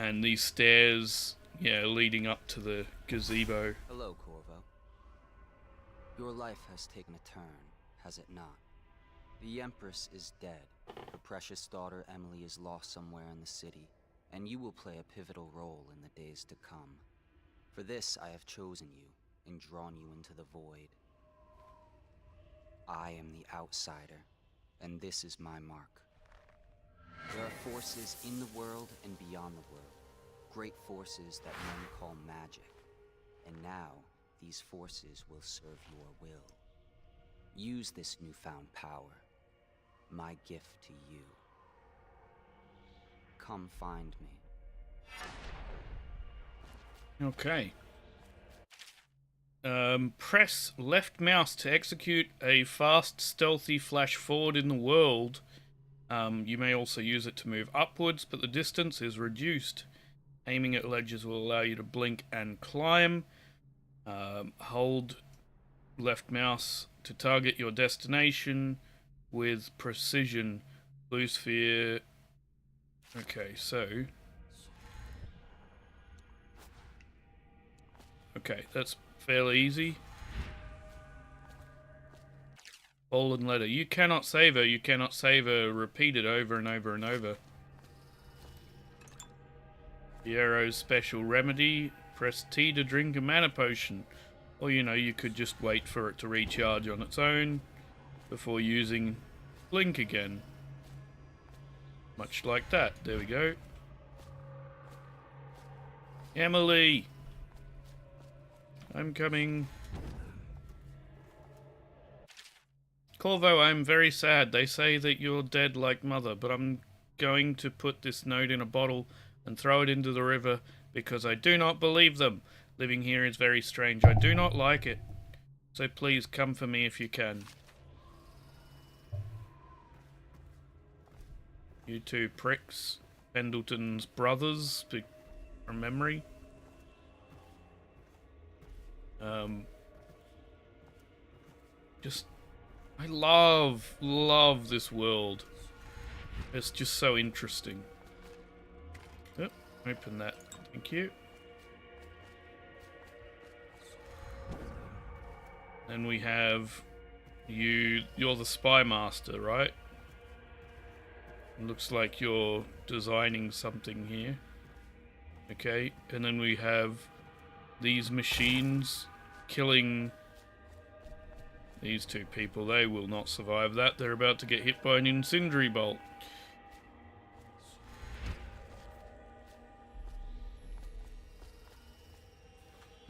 and these stairs, yeah, leading up to the gazebo. Hello, Corvo. Your life has taken a turn, has it not? The Empress is dead. Her precious daughter Emily is lost somewhere in the city, and you will play a pivotal role in the days to come. For this, I have chosen you and drawn you into the void. I am the outsider, and this is my mark. There are forces in the world and beyond the world, great forces that men call magic. And now, these forces will serve your will. Use this newfound power, my gift to you. Come find me. Okay. Press left mouse to execute a fast, stealthy flash forward in the world. You may also use it to move upwards, but the distance is reduced. Aiming at ledges will allow you to blink and climb. Hold left mouse to target your destination with precision. Blue sphere. Okay, so... Okay, that's fairly easy. Fallen letter. You cannot save her. You cannot save her. Repeated over and over and over. Fiero's special remedy. Press T to drink a mana potion. Or, you know, you could just wait for it to recharge on its own before using Blink again. Much like that. There we go. Emily! I'm coming. Corvo, I'm very sad. They say that you're dead like mother, but I'm going to put this note in a bottle and throw it into the river because I do not believe them. Living here is very strange. I do not like it. So please come for me if you can. You two pricks. Pendleton's brothers, from memory. I love this world. It's just so interesting. Oh, open that. Thank you. Then we have you. You're the spy master, right? It looks like you're designing something here. Okay, and then we have these machines killing these two people. They will not survive that. They're about to get hit by an incendiary bolt.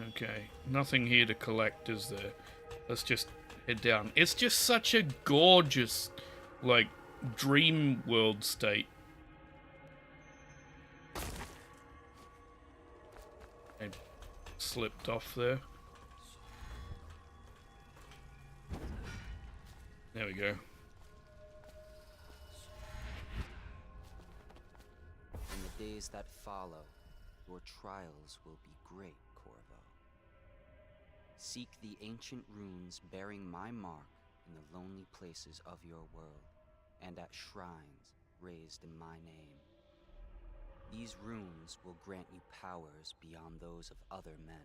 Okay, nothing here to collect, is there? Let's just head down. It's just such a gorgeous, like, dream world state. I slipped off there. There we go. In the days that follow, your trials will be great, Corvo. Seek the ancient runes bearing my mark in the lonely places of your world, and at shrines raised in my name. These runes will grant you powers beyond those of other men.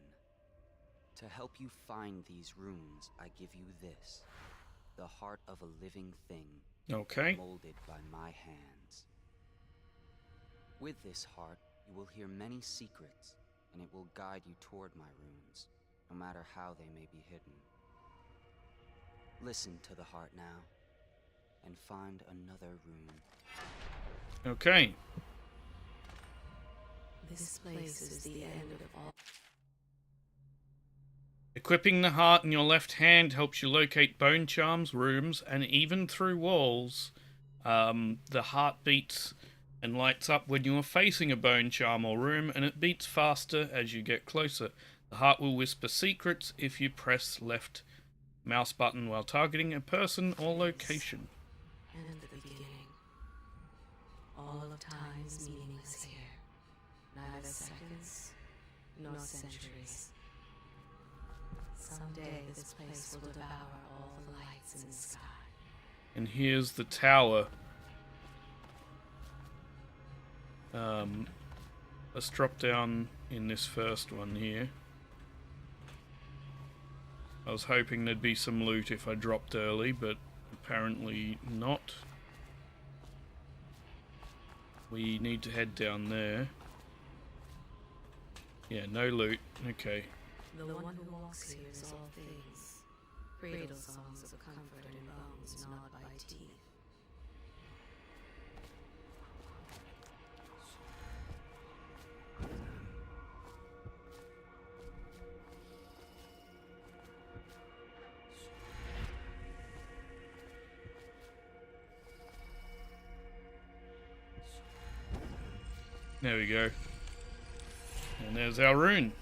To help you find these runes, I give you this. The heart of a living thing, okay, molded by my hands. With this heart, you will hear many secrets, and it will guide you toward my runes, no matter how they may be hidden. Listen to the heart now, and find another rune. Okay. This place is the end of all. Equipping the heart in your left hand helps you locate bone charms, rooms, and even through walls. The heart beats and lights up when you are facing a bone charm or room, and it beats faster as you get closer. The heart will whisper secrets if you press left mouse button while targeting a person or location. And the beginning. All of time is meaningless here. Neither seconds, nor centuries. Someday this place will devour all the lights in the sky. And here's the tower. Let's drop down in this first one here. I was hoping there'd be some loot if I dropped early, but apparently not. We need to head down there. Yeah, no loot. Okay. The one who walks here is all things. Cradle songs of comfort and bones gnawed by teeth. There we go. And there's our rune.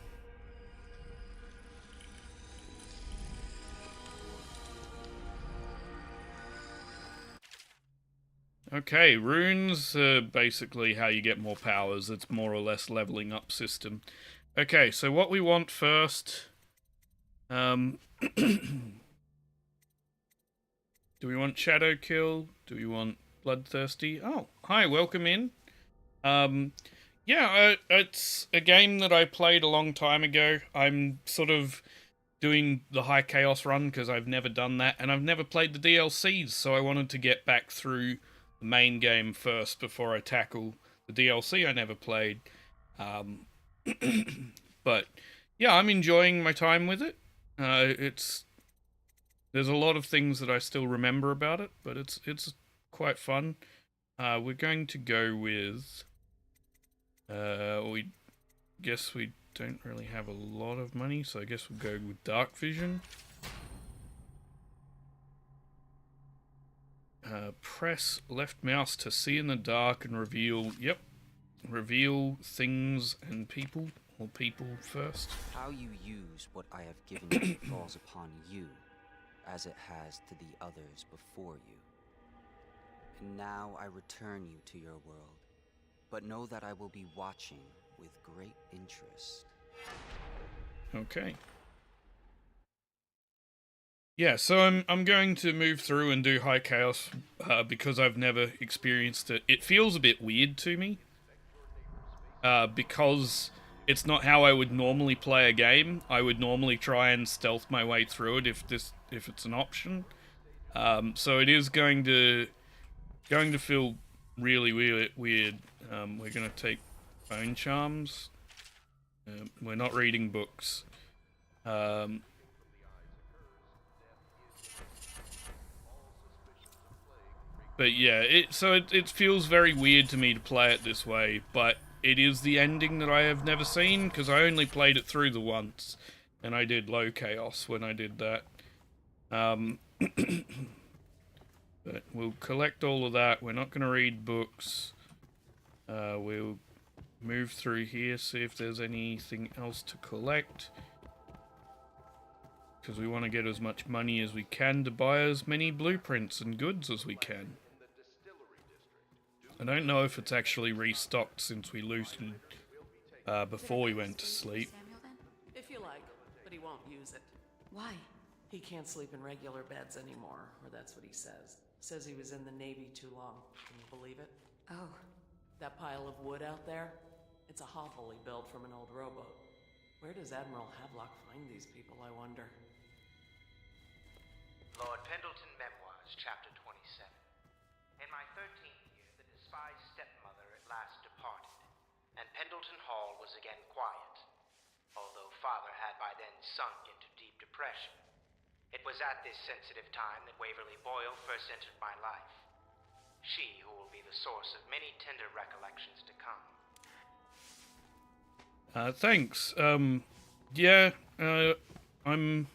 Okay, runes are basically how you get more powers. It's more or less leveling up system. Okay, so what we want first... do we want Shadow Kill? Do we want Bloodthirsty? Oh, hi, welcome in. Yeah, it's a game that I played a long time ago. I'm sort of doing the High Chaos run because I've never done that, and I've never played the DLCs, so I wanted to get back through the main game first before I tackle the DLC I never played. But yeah, I'm enjoying my time with it. There's a lot of things that I still remember about it, but it's quite fun. We're going to go with. We guess we don't really have a lot of money, so I guess we'll go with Dark Vision. Press left mouse to see in the dark and reveal. Yep, reveal things and people, or people first. How you use what I have given you falls upon you, as it has to the others before you. And now I return you to your world, but know that I will be watching with great interest. Okay. Yeah, so I'm going to move through and do High Chaos because I've never experienced it. It feels a bit weird to me because it's not how I would normally play a game. I would normally try and stealth my way through it if it's an option. So it is going to feel really weird. We're going to take Bone Charms. We're not reading books. But yeah, it feels very weird to me to play it this way, but it is the ending that I have never seen, because I only played it through the once, and I did Low Chaos when I did that. But we'll collect all of that. We're not going to read books. We'll move through here, see if there's anything else to collect. Because we want to get as much money as we can to buy as many blueprints and goods as we can. I don't know if it's actually restocked since we looted before we went to sleep. If you like, but he won't use it. Why? He can't sleep in regular beds anymore, or that's what he says. Says he was in the Navy too long. Can you believe it? Oh. That pile of wood out there? It's a hovel he built from an old rowboat. Where does Admiral Havelock find these people, I wonder? Lord Pendleton Memoirs, Chapter 27. In my 13th year, the despised stepmother at last departed, and Pendleton Hall was again quiet, although Father had by then sunk into deep depression. It was at this sensitive time that Waverly Boyle first entered my life. She who will be the source of many tender recollections to come. Thanks. Yeah, I'm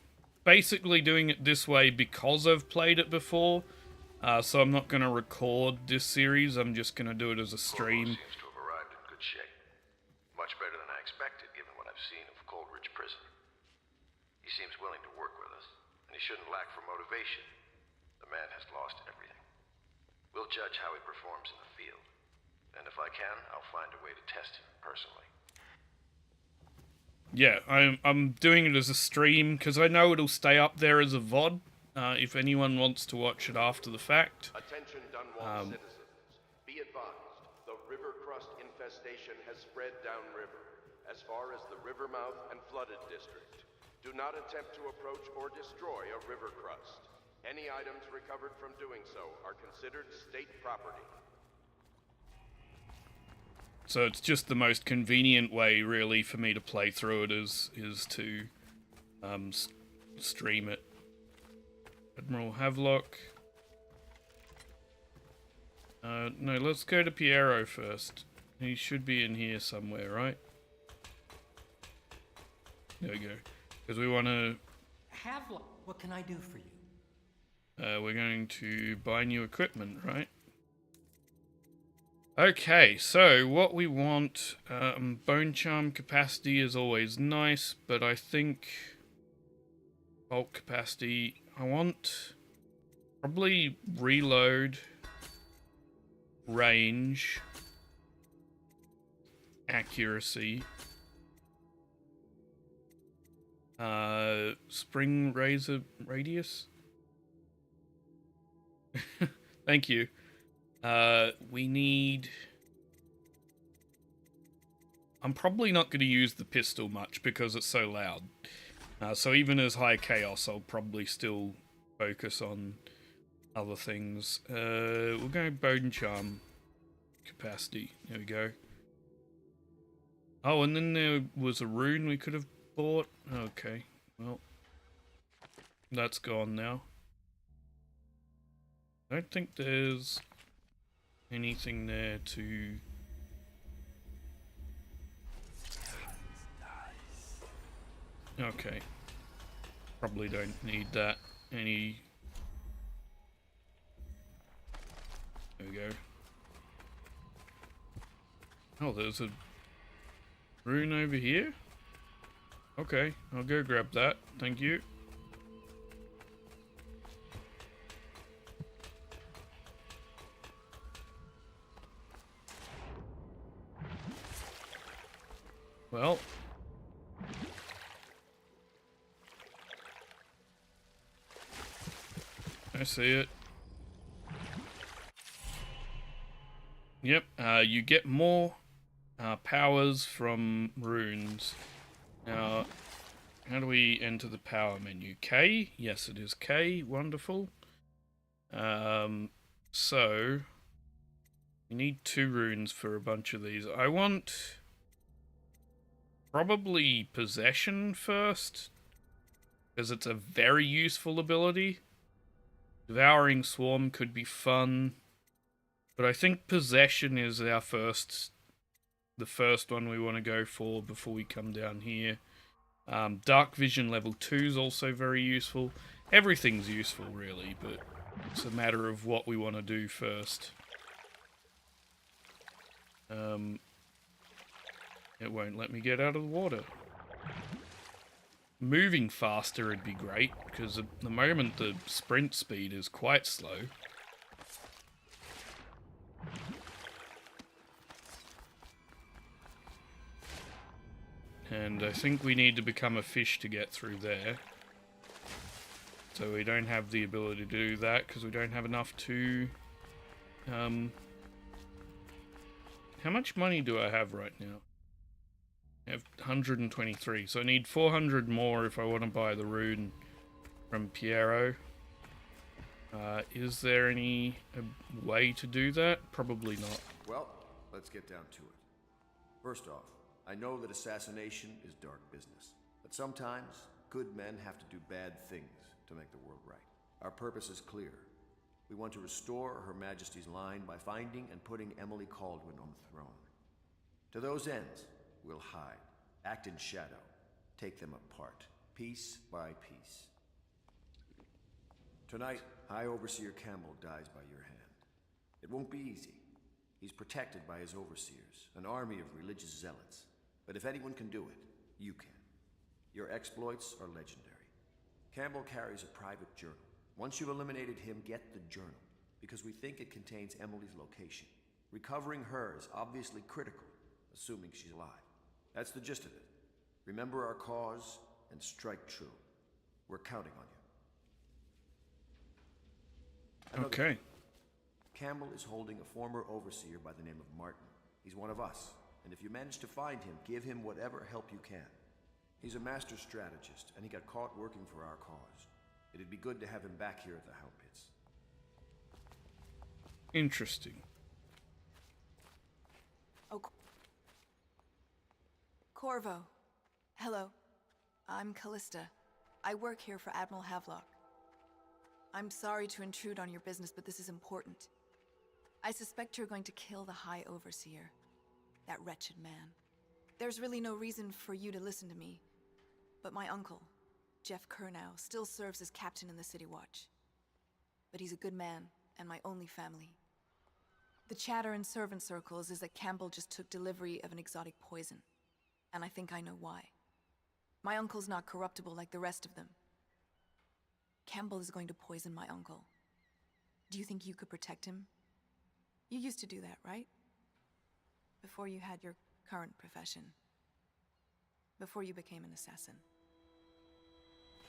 basically doing it this way because I've played it before, so I'm not going to record this series. I'm just going to do it as a stream. Seems to have arrived in good shape. Much better than I expected, given what I've seen of Coldridge Prison. He seems willing to work with us, and he shouldn't lack for motivation. The man has lost everything. We'll judge how he performs in the field, and if I can, I'll find a way to test him personally. Yeah, I'm doing it as a stream because I know it'll stay up there as a VOD if anyone wants to watch it after the fact. Attention Dunwall citizens. Be advised, the river crust infestation has spread downriver, as far as the river mouth and flooded district. Do not attempt to approach or destroy a river crust. Any items recovered from doing so are considered state property. So it's just the most convenient way, really, for me to play through it is to stream it. Admiral Havelock. No, let's go to Piero first. He should be in here somewhere, right? There we go. Because we want to... Havelock, what can I do for you? We're going to buy new equipment, right? Okay, so what we want, bone charm capacity is always nice, but I think bulk capacity, I want probably reload, range, accuracy, spring razor radius. Thank you. We need... I'm probably not going to use the pistol much because it's so loud. So even as High Chaos, I'll probably still focus on other things. We'll go Bone Charm capacity. There we go. Oh, and then there was a rune we could have bought. Okay, well, that's gone now. I don't think there's anything there to... Okay. Probably don't need that. Any... There we go. Oh, there's a rune over here? Okay, I'll go grab that. Thank you. Well, I see it. Yep, you get more powers from runes. Now, how do we enter the power menu? K? Yes, it is K. Wonderful. So, you need 2 runes for a bunch of these. I want... probably Possession first, because it's a very useful ability. Devouring Swarm could be fun, but I think Possession is the first one we want to go for before we come down here. Dark Vision level 2 is also very useful. Everything's useful really, but it's a matter of what we want to do first. It won't let me get out of the water. Moving faster would be great, because at the moment the sprint speed is quite slow. And I think we need to become a fish to get through there. So we don't have the ability to do that, because we don't have enough to... How much money do I have right now? I have 123, so I need 400 more if I want to buy the rune from Piero. Is there any way to do that? Probably not. Well, let's get down to it. First off, I know that assassination is dark business, but sometimes good men have to do bad things to make the world right. Our purpose is clear. We want to restore Her Majesty's line by finding and putting Emily Kaldwin on the throne. To those ends, we'll hide, act in shadow, take them apart, piece by piece. Tonight, High Overseer Campbell dies by your hand. It won't be easy. He's protected by his overseers, an army of religious zealots. But if anyone can do it, you can. Your exploits are legendary. Campbell carries a private journal. Once you've eliminated him, get the journal, because we think it contains Emily's location. Recovering her is obviously critical, assuming she's alive. That's the gist of it. Remember our cause and strike true. We're counting on you. Okay. Campbell is holding a former overseer by the name of Martin. He's one of us, and if you manage to find him, give him whatever help you can. He's a master strategist, and he got caught working for our cause. It'd be good to have him back here at the Howl Pits. Interesting. Oh, Corvo. Hello. I'm Callista. I work here for Admiral Havelock. I'm sorry to intrude on your business, but this is important. I suspect you're going to kill the High Overseer. That wretched man. There's really no reason for you to listen to me. But my uncle, Jeff Kernow, still serves as captain in the City Watch. But he's a good man, and my only family. The chatter in servant circles is that Campbell just took delivery of an exotic poison. And I think I know why. My uncle's not corruptible like the rest of them. Campbell is going to poison my uncle. Do you think you could protect him? You used to do that, right? Before you had your current profession. Before you became an assassin.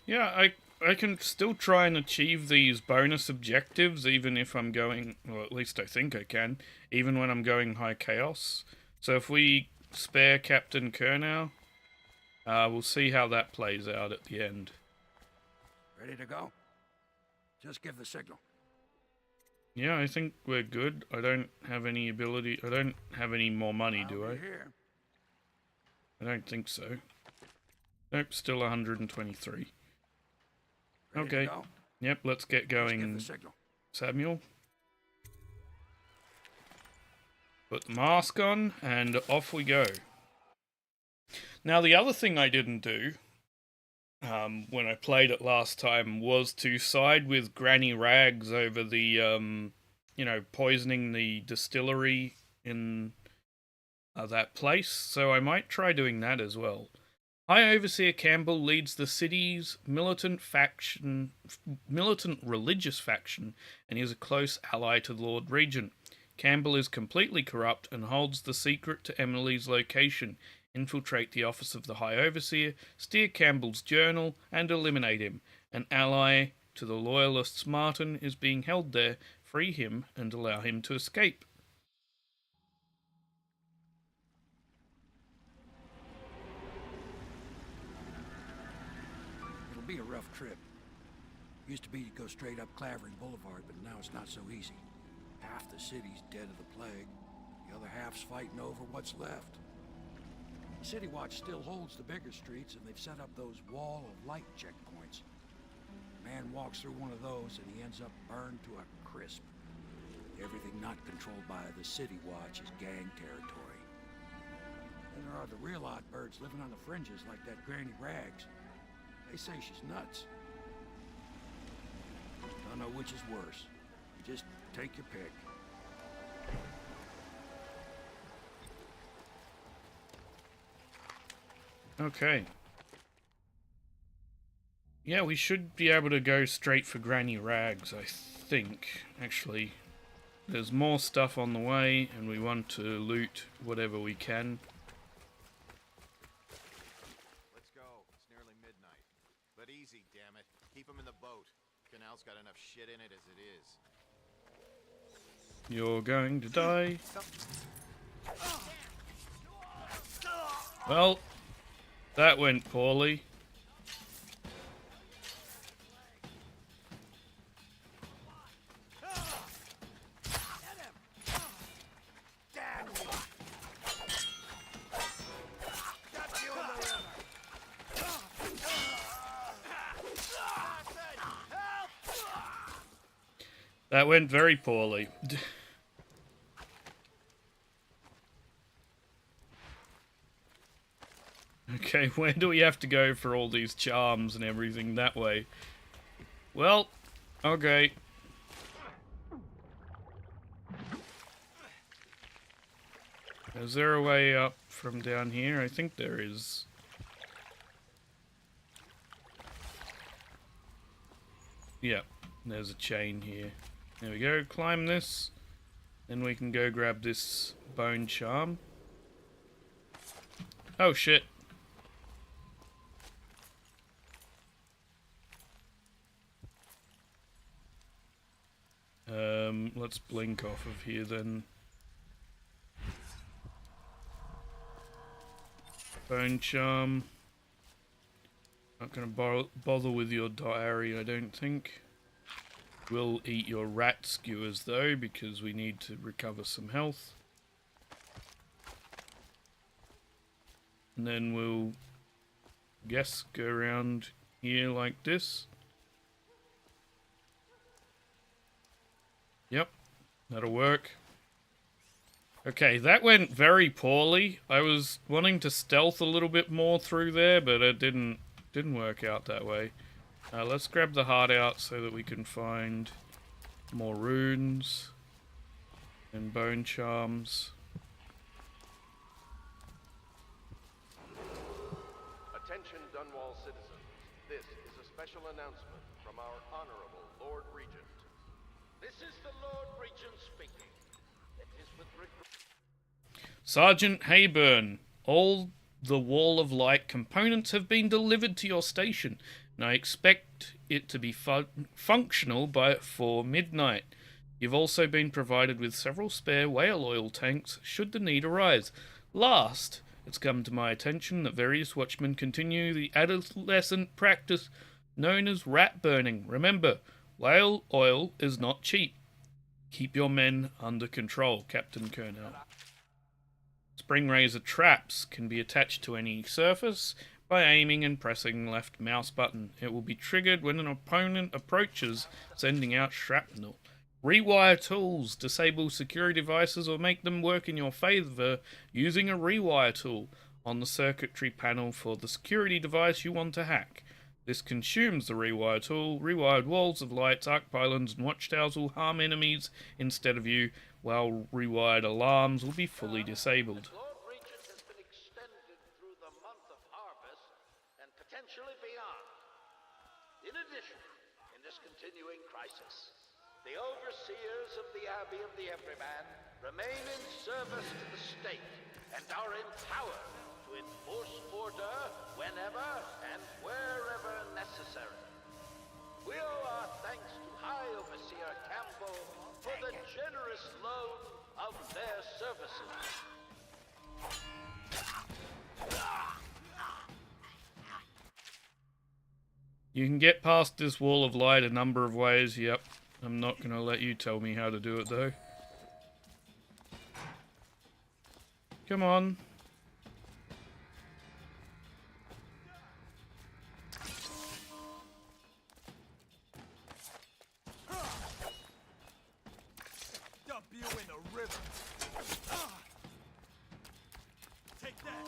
Yeah, I can still try and achieve these bonus objectives even if I'm going, well at least I think I can, even when I'm going High Chaos. So if we spare Captain Kernow, We'll see how that plays out at the end. Ready to go? Just give the signal. Yeah, I think we're good. I don't have any ability. I don't have any more money, do I? Here. I don't think so. Nope, still 123. Ready Okay. to go? Yep, let's get going. Give the signal. Samuel. Put the mask on, and off we go. Now, the other thing I didn't do when I played it last time was to side with Granny Rags over the, poisoning the distillery in that place, so I might try doing that as well. High Overseer Campbell leads the city's militant religious faction, and is a close ally to the Lord Regent. Campbell is completely corrupt and holds the secret to Emily's location. Infiltrate the office of the High Overseer, steal Campbell's journal, and eliminate him. An ally to the Loyalists, Martin, is being held there. Free him and allow him to escape. It'll be a rough trip. Used to be to go straight up Clavering Boulevard, but now it's not so easy. Half the city's dead of the plague. The other half's fighting over what's left. City Watch still holds the bigger streets, and they've set up those wall of light checkpoints. A man walks through one of those, and he ends up burned to a crisp. Everything not controlled by the City Watch is gang territory. Then there are the real odd birds living on the fringes like that Granny Rags. They say she's nuts. Don't know which is worse. You just take your pick. Okay. Yeah, we should be able to go straight for Granny Rags, I think. Actually, there's more stuff on the way, and we want to loot whatever we can. Let's go. It's nearly midnight. But easy, damn it. Keep them in the boat. Canal's got enough shit in it as it is. You're going to die. Well, that went poorly. That went very poorly. Okay, where do we have to go for all these charms and everything that way? Well, okay. Is there a way up from down here? I think there is. Yeah, there's a chain here. There we go, climb this. Then we can go grab this bone charm. Oh shit. Let's blink off of here then. Bone charm. Not gonna bother with your diary, I don't think. We'll eat your rat skewers though, because we need to recover some health. And then we'll, guess, go around here like this. Yep, that'll work. Okay, that went very poorly. I was wanting to stealth a little bit more through there, but it didn't work out that way. Let's grab the heart out so that we can find more runes and bone charms. Attention Dunwall citizens. This is a special announcement from our Honorable Lord Regent. This is the Lord Regent speaking. It is with regret. Sergeant Hayburn, all the Wall of Light components have been delivered to your station, and I expect it to be functional for midnight. You've also been provided with several spare whale oil tanks should the need arise. Last, It's come to my attention that various watchmen continue the adolescent practice known as rat burning. Remember, whale oil is not cheap. Keep your men under control, Captain Colonel. Spring razor traps can be attached to any surface by aiming and pressing left mouse button. It will be triggered when an opponent approaches, sending out shrapnel. Rewire tools. Disable security devices or make them work in your favor using a rewire tool on the circuitry panel for the security device you want to hack. This consumes the rewire tool. Rewired walls of lights, arc pylons, and watchtowers will harm enemies instead of you, while rewired alarms will be fully disabled. Potentially beyond. In addition, in this continuing crisis, the overseers of the Abbey of the Everyman remain in service to the state and are empowered to enforce order whenever and wherever necessary. We owe our thanks to High Overseer Campbell for the generous loan of their services. You can get past this wall of light a number of ways, yep. I'm not going to let you tell me how to do it, though. Come on. Dump you in the river. Take that.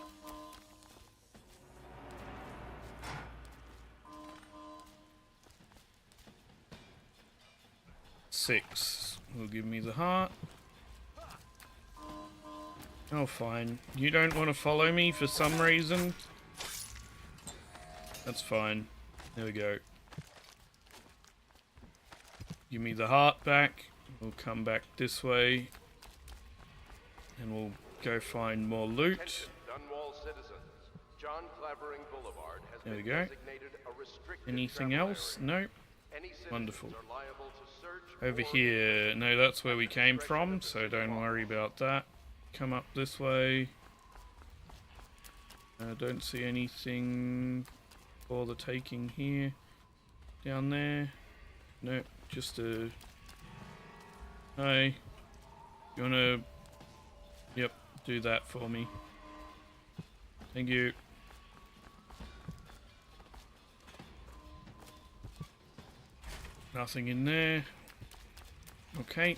6 will give me the heart. Oh, fine. You don't want to follow me for some reason? That's fine. There we go. Give me the heart back. We'll come back this way. And we'll go find more loot. Dunwall citizens. John Clavering Boulevard has There we been go. designated a restricted Anything travel else? area. Nope. Any citizens Wonderful. are liable to search Over or here. No, that's where we came from, so don't worry about that. Come up this way. Don't see anything for the taking here. Down there. Nope, just a... Hi. You wanna... Yep, do that for me. Thank you. Nothing in there. Okay.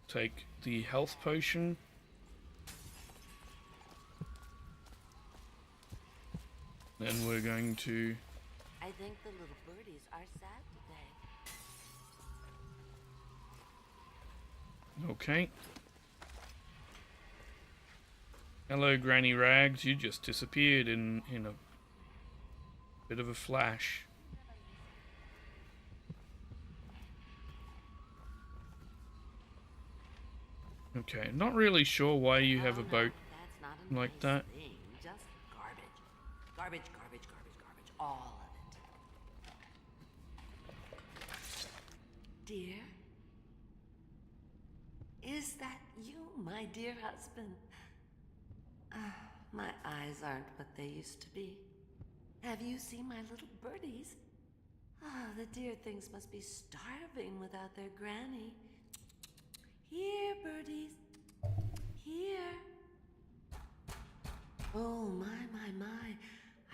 Take the health potion. Then we're going to... I think the little birdies are sad today. Okay. Hello, Granny Rags. You just disappeared in a bit of a flash. Okay, not really sure why you have a boat like that. Just garbage. Garbage, garbage, garbage, garbage. All of it. Dear? Is that you, my dear husband? My eyes aren't what they used to be. Have you seen my little birdies? The dear things must be starving without their granny. Here, birdies. Here. Oh, my.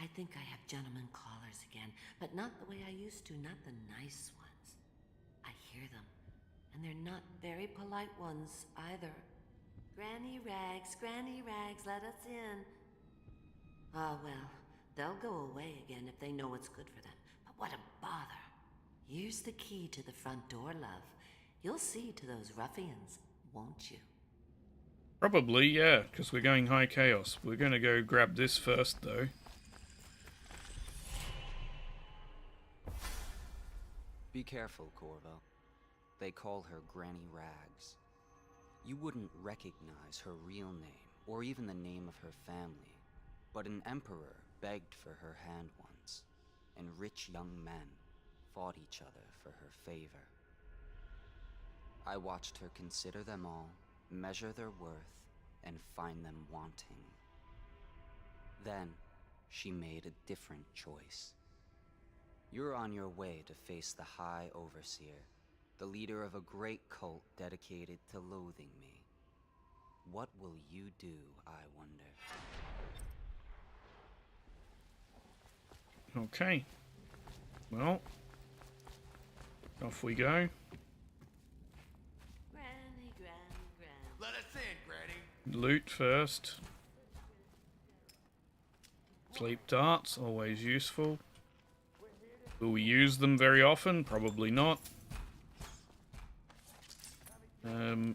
I think I have gentlemen callers again, but not the way I used to, not the nice ones. I hear them, and they're not very polite ones either. Granny Rags, let us in. Ah, well, they'll go away again if they know what's good for them. But what a bother. Here's the key to the front door, love. You'll see to those ruffians, won't you? Probably, yeah, because we're going high chaos. We're going to go grab this first, though. Be careful, Corvo. They call her Granny Rags. You wouldn't recognize her real name, or even the name of her family, but an emperor begged for her hand once, and rich young men fought each other for her favor. I watched her consider them all, measure their worth, and find them wanting. Then, she made a different choice. You're on your way to face the High Overseer, the leader of a great cult dedicated to loathing me. What will you do, I wonder? Okay. Well, off we go. Granny, Granny, Granny. Let us in, Granny. Loot first. Sleep darts, always useful. Will we use them very often? Probably not. We're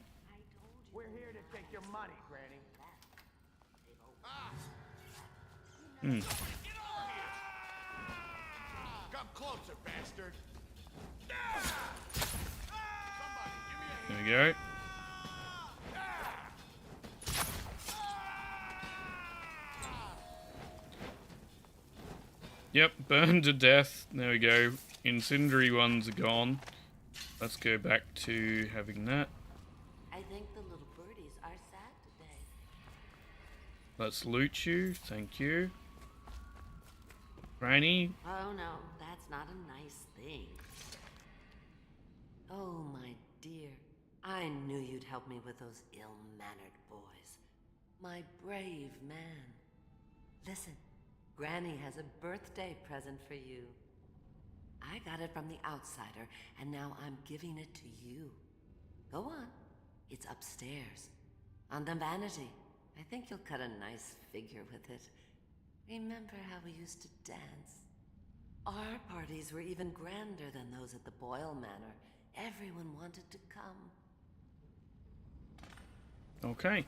here to take your money, Granny. Come closer, bastard. There we go. Yep, burned to death. There we go. Incendiary ones are gone. Let's go back to having that. I think the little birdies are sad today. Let's loot you. Thank you. Granny. Oh no, that's not a nice thing. Oh, my dear. I knew you'd help me with those ill-mannered boys. My brave man. Listen, Granny has a birthday present for you. I got it from the outsider, and now I'm giving it to you. Go on. It's upstairs. On the vanity. I think you'll cut a nice figure with it. Remember how we used to dance? Our parties were even grander than those at the Boyle Manor. Everyone wanted to come. Okay.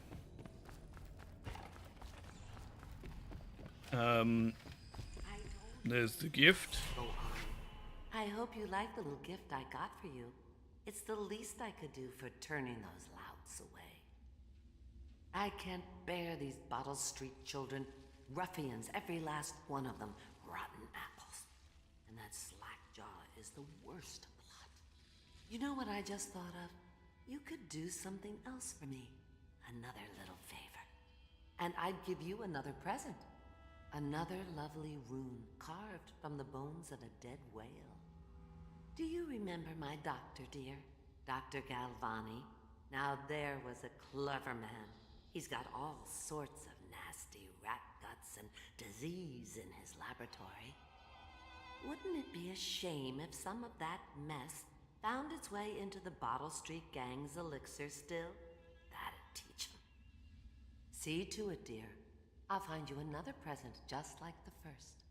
There's the gift. Go on. I hope you like the little gift I got for you. It's the least I could do for turning those louts away. I can't bear these Bottle Street children. Ruffians, every last one of them. Rotten apples. And that slack-jaw is the worst lot. You know what I just thought of? You could do something else for me. Another little favor. And I'd give you another present. Another lovely rune carved from the bones of a dead whale. Do you remember my doctor, dear? Dr. Galvani? Now there was a clever man. He's got all sorts of nasty rat guts and disease in his laboratory. Wouldn't it be a shame if some of that mess found its way into the Bottle Street Gang's elixir still? That'd teach them. See to it, dear. I'll find you another present just like the first.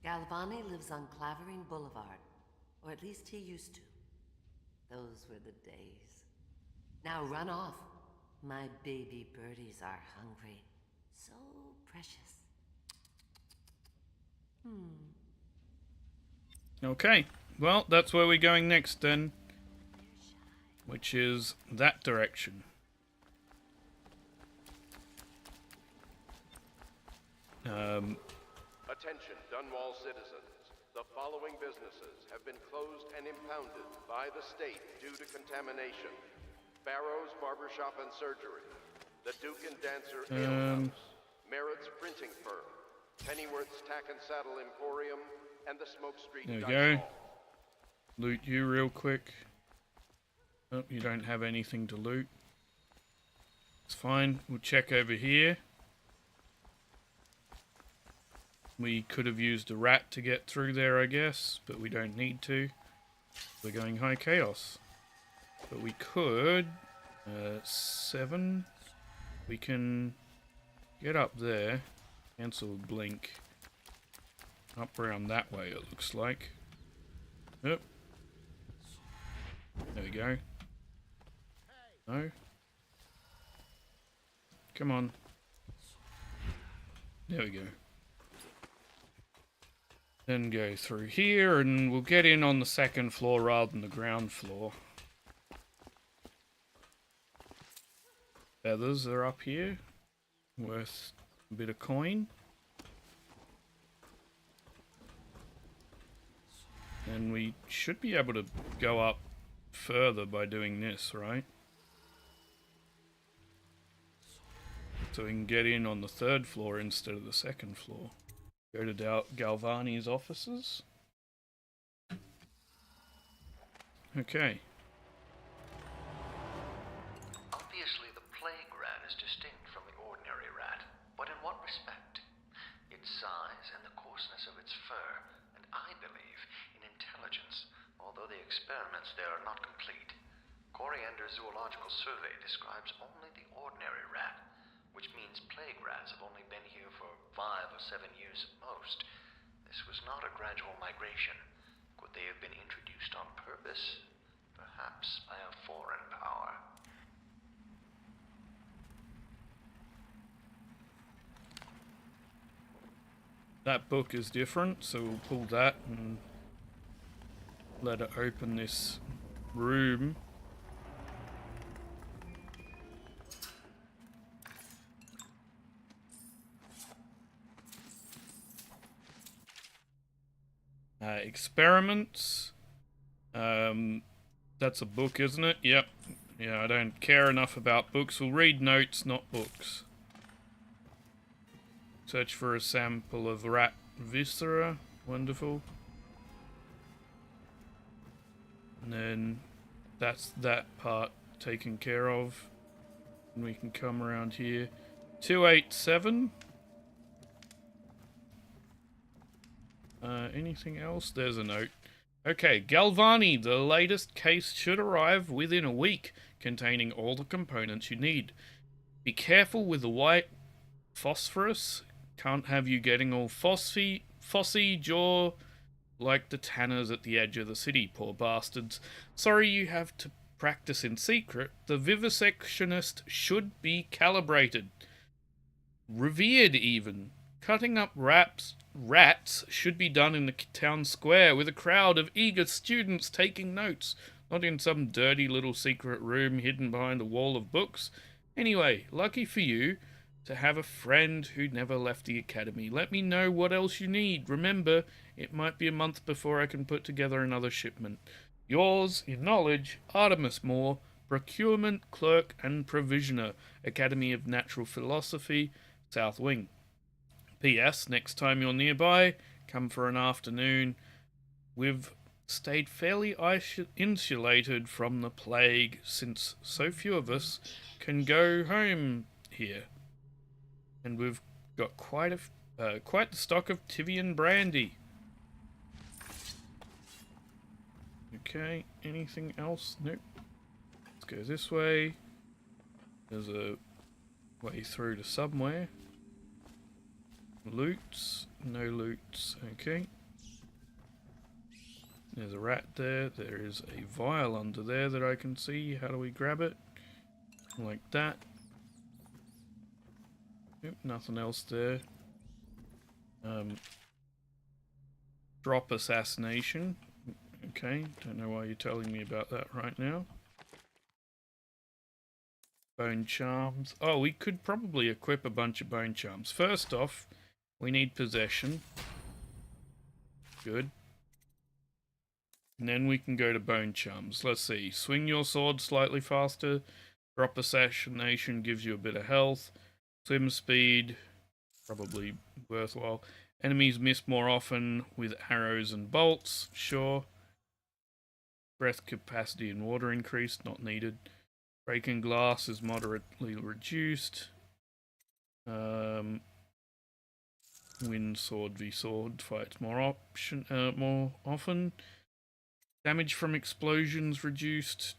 Galvani lives on Clavering Boulevard, or at least he used to. Those were the days. Now run off. My baby birdies are hungry. So precious. Okay. Well, that's where we're going next then. Which is that direction. Attention, Dunwall citizens. The following businesses have been closed and impounded by the state due to contamination. Barrow's Barbershop and Surgery, the Duke and Dancer Ale House, Merritt's Printing Firm, Pennyworth's Tack and Saddle Emporium, and the Smoke Street There we Dice go. Hall. Loot you real quick. Oh, you don't have anything to loot. It's fine. We'll check over here. We could have used a rat to get through there, I guess, but we don't need to. We're going high chaos. But we could... 7. We can get up there. Cancel blink. Up around that way, it looks like. Yep. There we go. No. Come on. There we go. Then go through here, and we'll get in on the second floor rather than the ground floor. Feathers are up here. Worth a bit of coin. And we should be able to go up further by doing this, right? So we can get in on the 3rd floor instead of the 2nd floor. Go to Galvani's offices. Okay. Obviously, the plague rat is distinct from the ordinary rat, but in what respect? Its size and the coarseness of its fur, and I believe in intelligence, although the experiments there are not complete. Coriander Zoological Survey describes only the ordinary rat, which means plague rats have only been here for 5 or 7 years at most. This was not a gradual migration. Could they have been introduced on purpose? Perhaps by a foreign power. That book is different, so we'll pull that and let it open this room. Experiments. That's a book, isn't it? Yep. Yeah, I don't care enough about books. We'll read notes, not books. Search for a sample of rat viscera. Wonderful. And then that's that part taken care of. And we can come around here. 287. Anything else? There's a note. Okay, Galvani, the latest case should arrive within a week, containing all the components you need. Be careful with the white phosphorus. Can't have you getting all fossy jaw like the tanners at the edge of the city, poor bastards. Sorry you have to practice in secret. The vivisectionist should be calibrated. Revered even. Cutting up rats should be done in the town square with a crowd of eager students taking notes, not in some dirty little secret room hidden behind a wall of books. Anyway, lucky for you to have a friend who never left the academy. Let me know what else you need. Remember, it might be a month before I can put together another shipment. Yours, in knowledge, Artemis Moore, Procurement Clerk and Provisioner, Academy of Natural Philosophy, South Wing. P.S. Next time you're nearby, come for an afternoon. We've stayed fairly insulated from the plague since so few of us can go home here. And we've got quite the stock of Tivian brandy. Okay, anything else? Nope. Let's go this way. There's a way through to somewhere. Loots. No loots. Okay. There's a rat there. There is a vial under there that I can see. How do we grab it? Like that. Yep, nothing else there. Drop assassination. Okay, don't know why you're telling me about that right now. Bone charms. Oh, we could probably equip a bunch of bone charms. First off, we need possession. Good. And then we can go to bone charms. Let's see. Swing your sword slightly faster. Drop assassination gives you a bit of health. Swim speed, probably worthwhile. Enemies miss more often with arrows and bolts. Sure. Breath capacity and water increased. Not needed. Breaking glass is moderately reduced. Wind sword v sword fights more often. Damage from explosions reduced.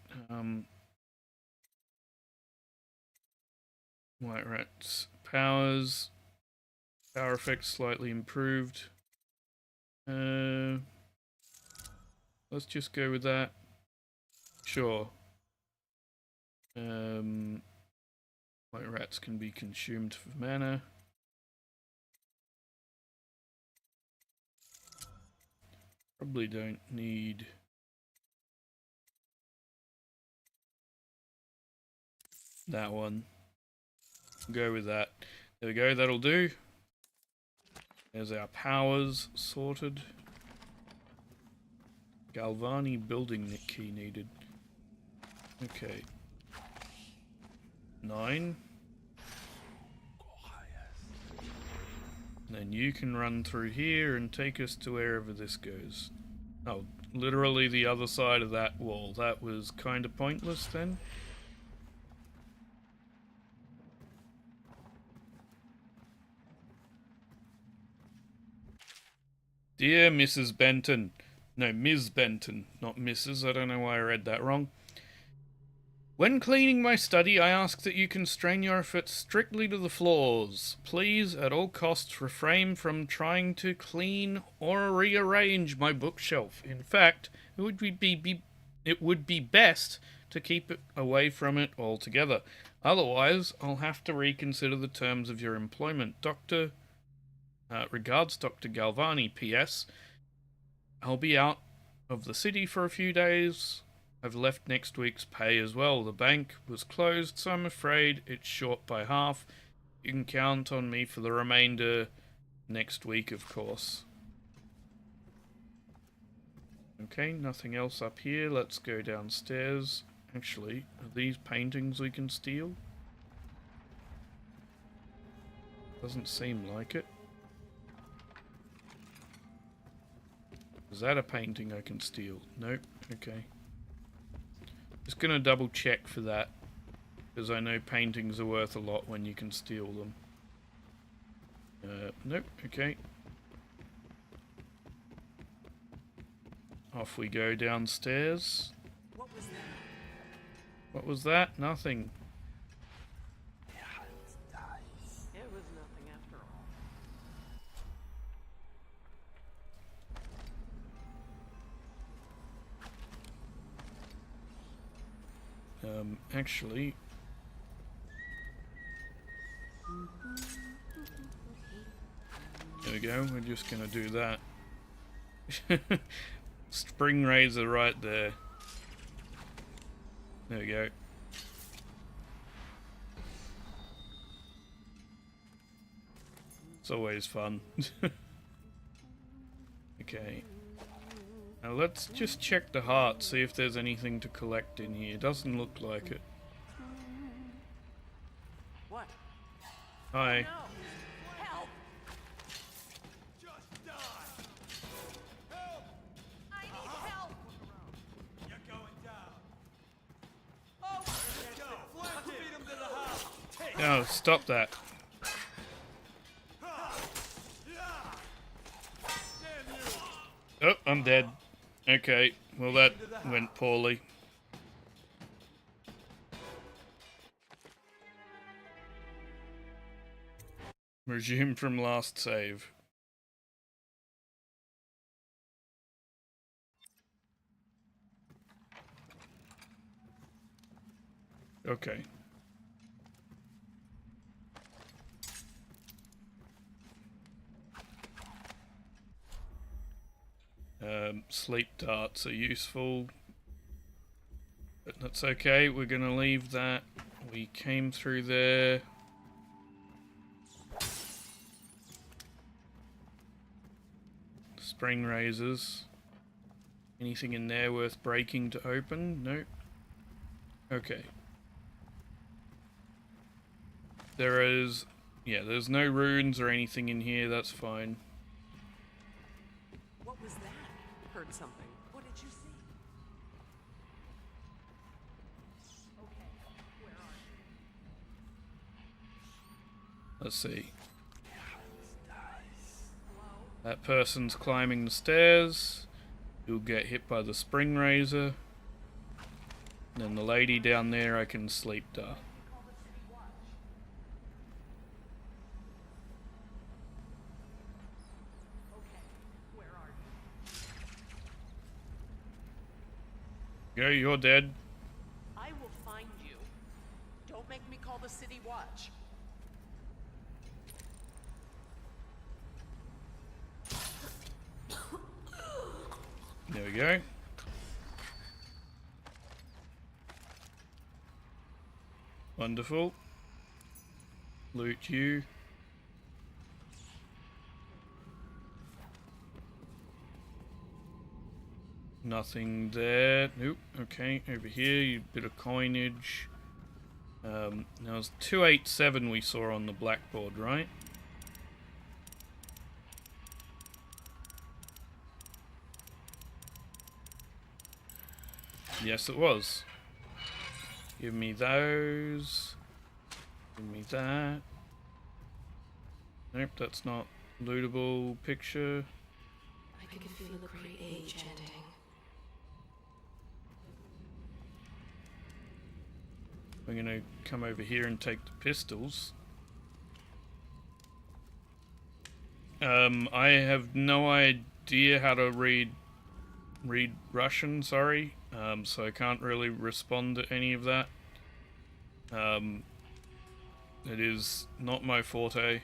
White rats powers. Power effects slightly improved. Let's just go with that. Sure. White rats can be consumed for mana. Probably don't need that one. Go with that. There we go, that'll do. There's our powers sorted. Galvani building key needed. Okay. 9. Then you can run through here and take us to wherever this goes. Oh, literally the other side of that wall. That was kind of pointless then. Dear Mrs. Benton. No, Ms. Benton, not Mrs. I don't know why I read that wrong. When cleaning my study, I ask that you constrain your efforts strictly to the floors. Please, at all costs, refrain from trying to clean or rearrange my bookshelf. In fact, it would be best to keep it away from it altogether. Otherwise, I'll have to reconsider the terms of your employment. Regards, Dr. Galvani. P.S. I'll be out of the city for a few days. I've left next week's pay as well. The bank was closed, so I'm afraid it's short by half. You can count on me for the remainder next week, of course. Okay, nothing else up here. Let's go downstairs. Actually, are these paintings we can steal? Doesn't seem like it. Is that a painting I can steal? Nope. Okay. Just gonna double check for that, because I know paintings are worth a lot when you can steal them. Nope. Okay. Off we go downstairs. What was that? What was that? Nothing. It was nothing after all. Actually... There we go, we're just gonna do that. Spring razor right there. There we go. It's always fun. Okay. Now let's just check the heart, see if there's anything to collect in here. Doesn't look like it. What? Hi. No! Help! Just die! Help! I need help! You're going down. Oh, let's go! Flank feed him to the house! Take No, stop that. Oh, I'm dead. Okay, well that went poorly. Resume from last save. Okay. Sleep darts are useful, but that's okay. We're gonna leave that. We came through there. Spring razors. Anything in there worth breaking to open? Nope. Okay. There's no runes or anything in here. That's fine. What was that? Heard something. What did you see? Okay, where are you? Let's see. That person's climbing the stairs. You'll get hit by the spring razor. And then the lady down there I can sleep dart. Go, you're dead. I will find you. Don't make me call the city watch. There we go. Wonderful. Loot you. Nothing there. Nope. Okay, over here, you bit of coinage. Now it's 287 we saw on the blackboard, right? Yes, it was. Give me those. Give me that. Nope, that's not lootable picture. I can feel the great age ending. We're gonna come over here and take the pistols. I have no idea how to read Russian, sorry. So I can't really respond to any of that. It is not my forte.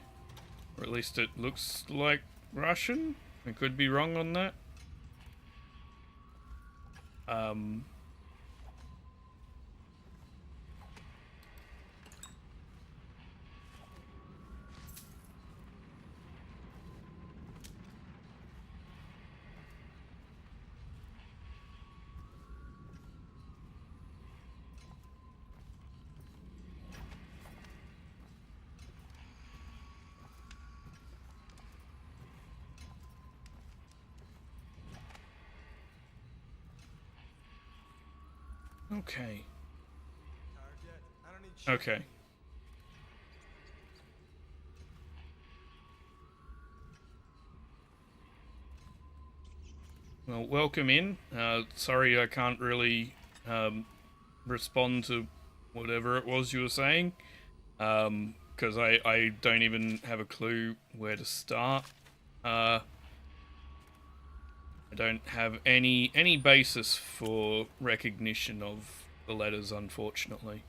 Or at least it looks like Russian. I could be wrong on that. Okay. Okay. Well, welcome in. Sorry I can't really respond to whatever it was you were saying. Because I don't even have a clue where to start. I don't have any basis for recognition of the letters, unfortunately.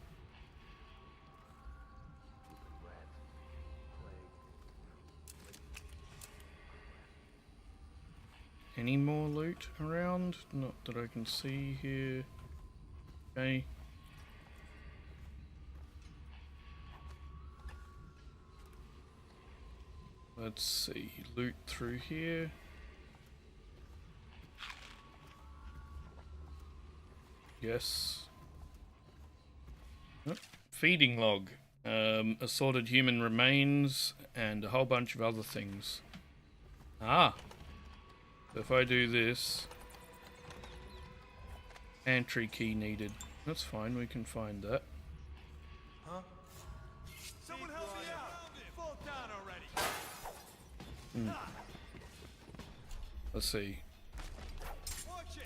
Any more loot around? Not that I can see here. Okay. Let's see. Loot through here. Yes. Oh, feeding log. Assorted human remains and a whole bunch of other things. Ah. So if I do this, entry key needed. That's fine, we can find that. Huh? Someone help me out! Fall down already! Let's see. Watch it!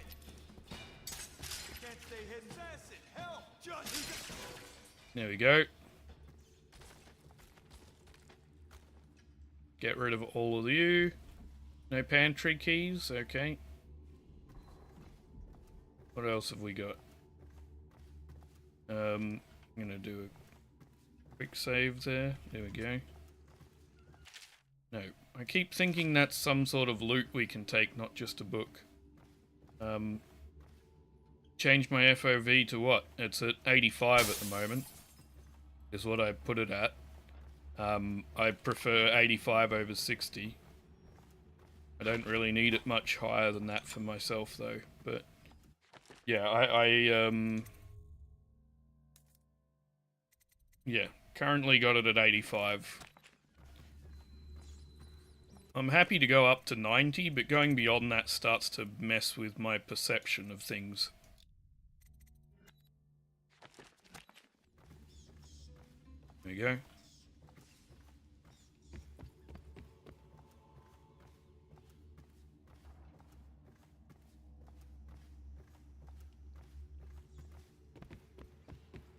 Can't stay hidden. Assassin, help! Just... There we go. Get rid of all of you. No pantry keys, okay. What else have we got? I'm gonna do a quick save there. There we go. No, I keep thinking that's some sort of loot we can take, not just a book. Change my FOV to what? It's at 85 at the moment. Is what I put it at. I prefer 85 over 60. I don't really need it much higher than that for myself though, but yeah, yeah, currently got it at 85. I'm happy to go up to 90, but going beyond that starts to mess with my perception of things. There we go.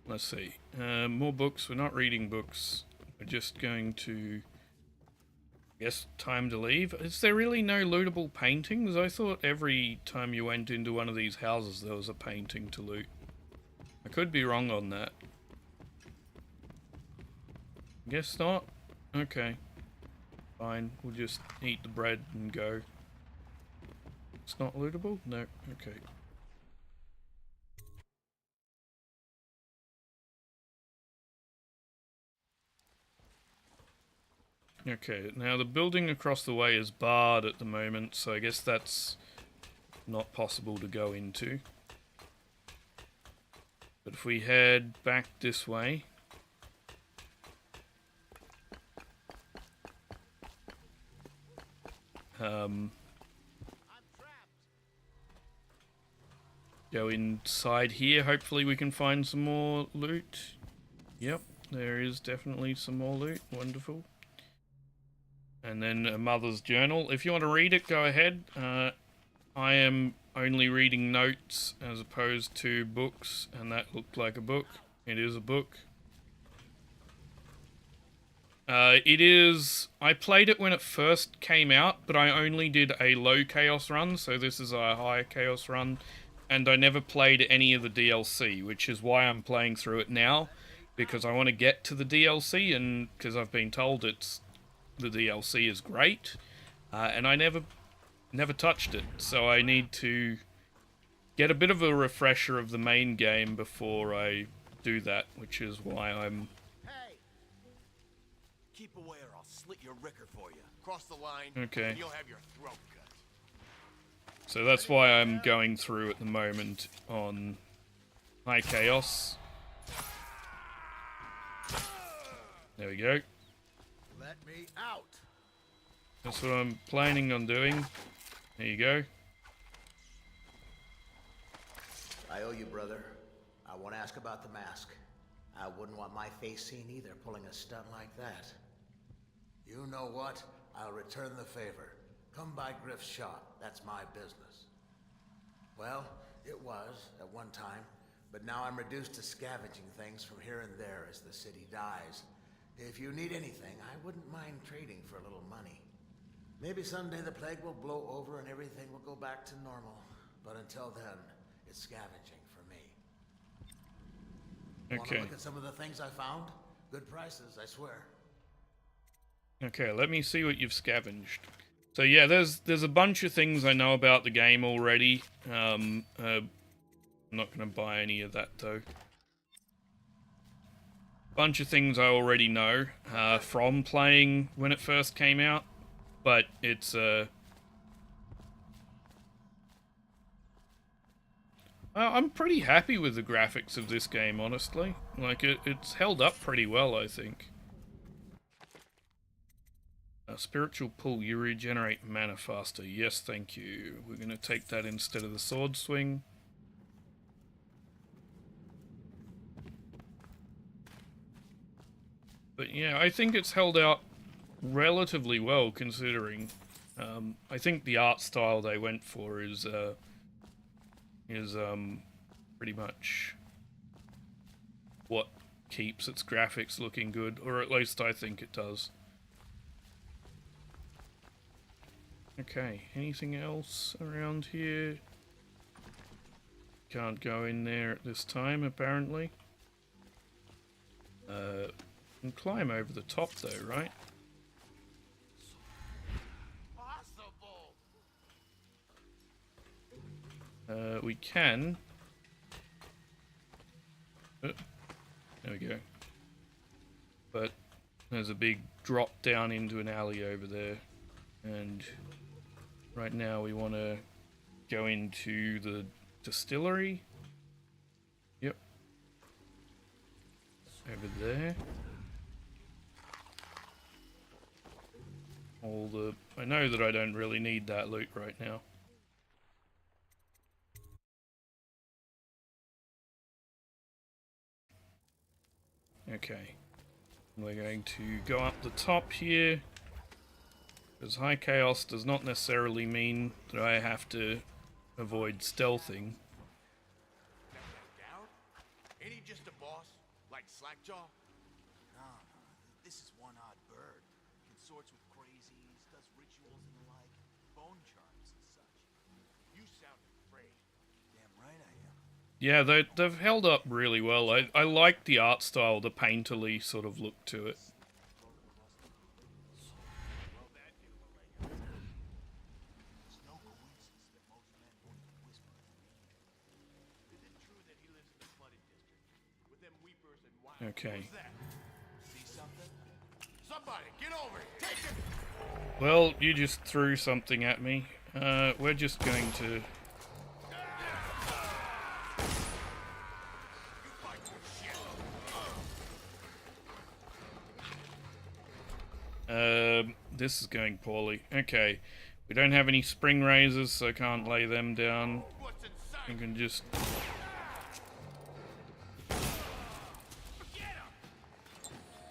Let's see. More books. We're not reading books. We're just going to... I guess time to leave. Is there really no lootable paintings? I thought every time you went into one of these houses there was a painting to loot. I could be wrong on that. Guess not? Okay. Fine. We'll just eat the bread and go. It's not lootable? No. Okay. Okay, now the building across the way is barred at the moment, so I guess that's not possible to go into. But if we head back this way... go inside here. Hopefully we can find some more loot. Yep, there is definitely some more loot. Wonderful. And then a mother's journal. If you want to read it, go ahead. I am only reading notes as opposed to books, and that looked like a book. It is a book. It is... I played it when it first came out, but I only did a low chaos run, so this is a high chaos run, and I never played any of the DLC, which is why I'm playing through it now, because I want to get to the DLC, and because I've been told the DLC is great, and I never touched it, so I need to get a bit of a refresher of the main game before I do that, which is why I'm... Keep away or I'll slit your ricker for you. Cross the line, Okay. and you'll have your throat cut. So that's why I'm going through at the moment on High Chaos. There we go. Let me out. That's what I'm planning on doing. There you go. I owe you, brother. I won't ask about the mask. I wouldn't want my face seen either, pulling a stunt like that. You know what? I'll return the favor. Come by Griff's shop. That's my business. Well, it was at one time, but now I'm reduced to scavenging things from here and there as the city dies. If you need anything, I wouldn't mind trading for a little money. Maybe someday the plague will blow over and everything will go back to normal. But until then, it's scavenging for me. Okay. Want to look at some of the things I found? Good prices, I swear. Okay, let me see what you've scavenged. So yeah, there's a bunch of things I know about the game already. I'm not going to buy any of that though. Bunch of things I already know from playing when it first came out, but it's I'm pretty happy with the graphics of this game, honestly. Like it's held up pretty well, I think. Spiritual pull, you regenerate mana faster. Yes, thank you. We're going to take that instead of the sword swing. But yeah, I think it's held out relatively well considering. I think the art style they went for is pretty much what keeps its graphics looking good, or at least I think it does. Okay, anything else around here? Can't go in there at this time, apparently. Can climb over the top though, right? We can. Oh, there we go. But there's a big drop down into an alley over there, and right now we want to go into the distillery. Yep. Over there. I know that I don't really need that loot right now. Okay. We're going to go up the top here. Because high chaos does not necessarily mean that I have to avoid stealthing. Ain't he just a boss? Like Slackjaw? No, this is one odd bird. Consorts with crazies, does rituals and the like, bone charms and such. You sound afraid. Damn right I am. Yeah, they've held up really well. I like the art style, the painterly sort of look to it. Okay. Somebody, get over here. Take it. Well, you just threw something at me. We're just going to... This is going poorly. Okay. We don't have any spring razors, so I can't lay them down. You can just...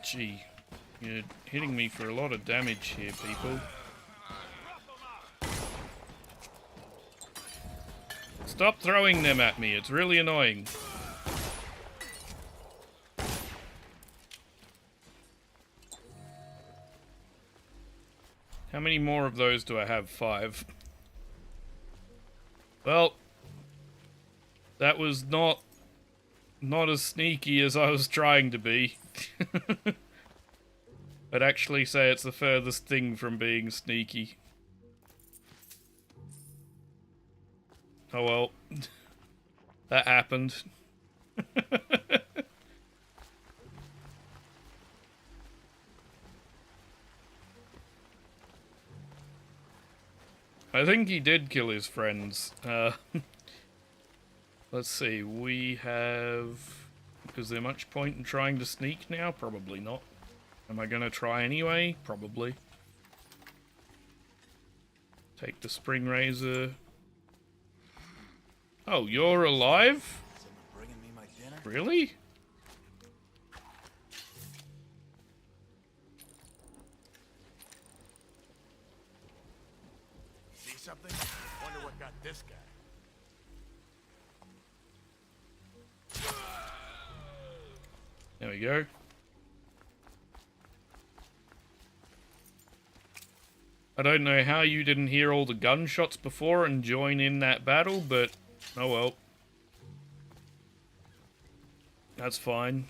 Gee, you're hitting me for a lot of damage here, people. Stop throwing them at me, it's really annoying. How many more of those do I have? 5. Well, that was not as sneaky as I was trying to be. I'd actually say it's the furthest thing from being sneaky. Oh well. That happened. I think he did kill his friends. Let's see, we have... Is there much point in trying to sneak now? Probably not. Am I gonna try anyway? Probably. Take the spring razor. Oh, you're alive? Bringing me my dinner? Really? See something? Wonder what got this guy. There we go. I don't know how you didn't hear all the gunshots before and join in that battle, but oh well. That's fine.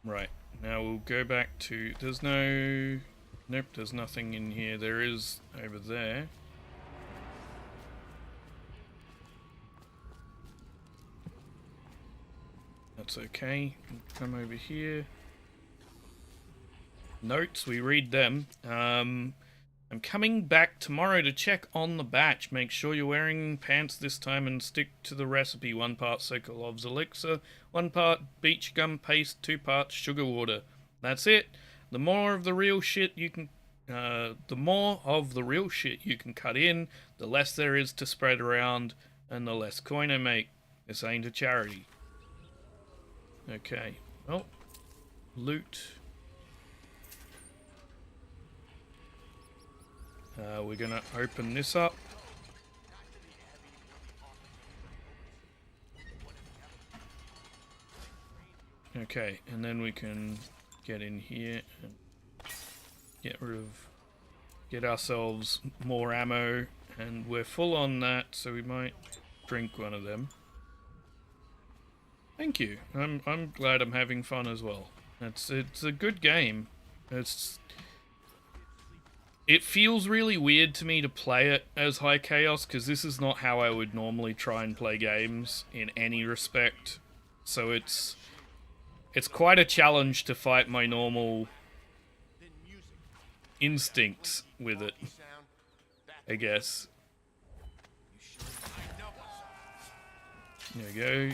Right, now we'll go back to... There's no... Nope, there's nothing in here. There is over there. That's okay. Come over here. Notes, we read them. I'm coming back tomorrow to check on the batch. Make sure you're wearing pants this time and stick to the recipe. 1 part Sokolov's elixir, 1 part beach gum paste, 2 parts sugar water. That's it. The more of the real shit you can cut in, the less there is to spread around, and the less coin I make. This ain't a charity. Okay. Oh. Loot. We're gonna open this up. Okay, and then we can get in here and get ourselves more ammo, and we're full on that, so we might drink one of them. Thank you. I'm glad I'm having fun as well. It's a good game. It feels really weird to me to play it as High Chaos, because this is not how I would normally try and play games in any respect. So it's quite a challenge to fight my normal instincts with it, I guess. There we go.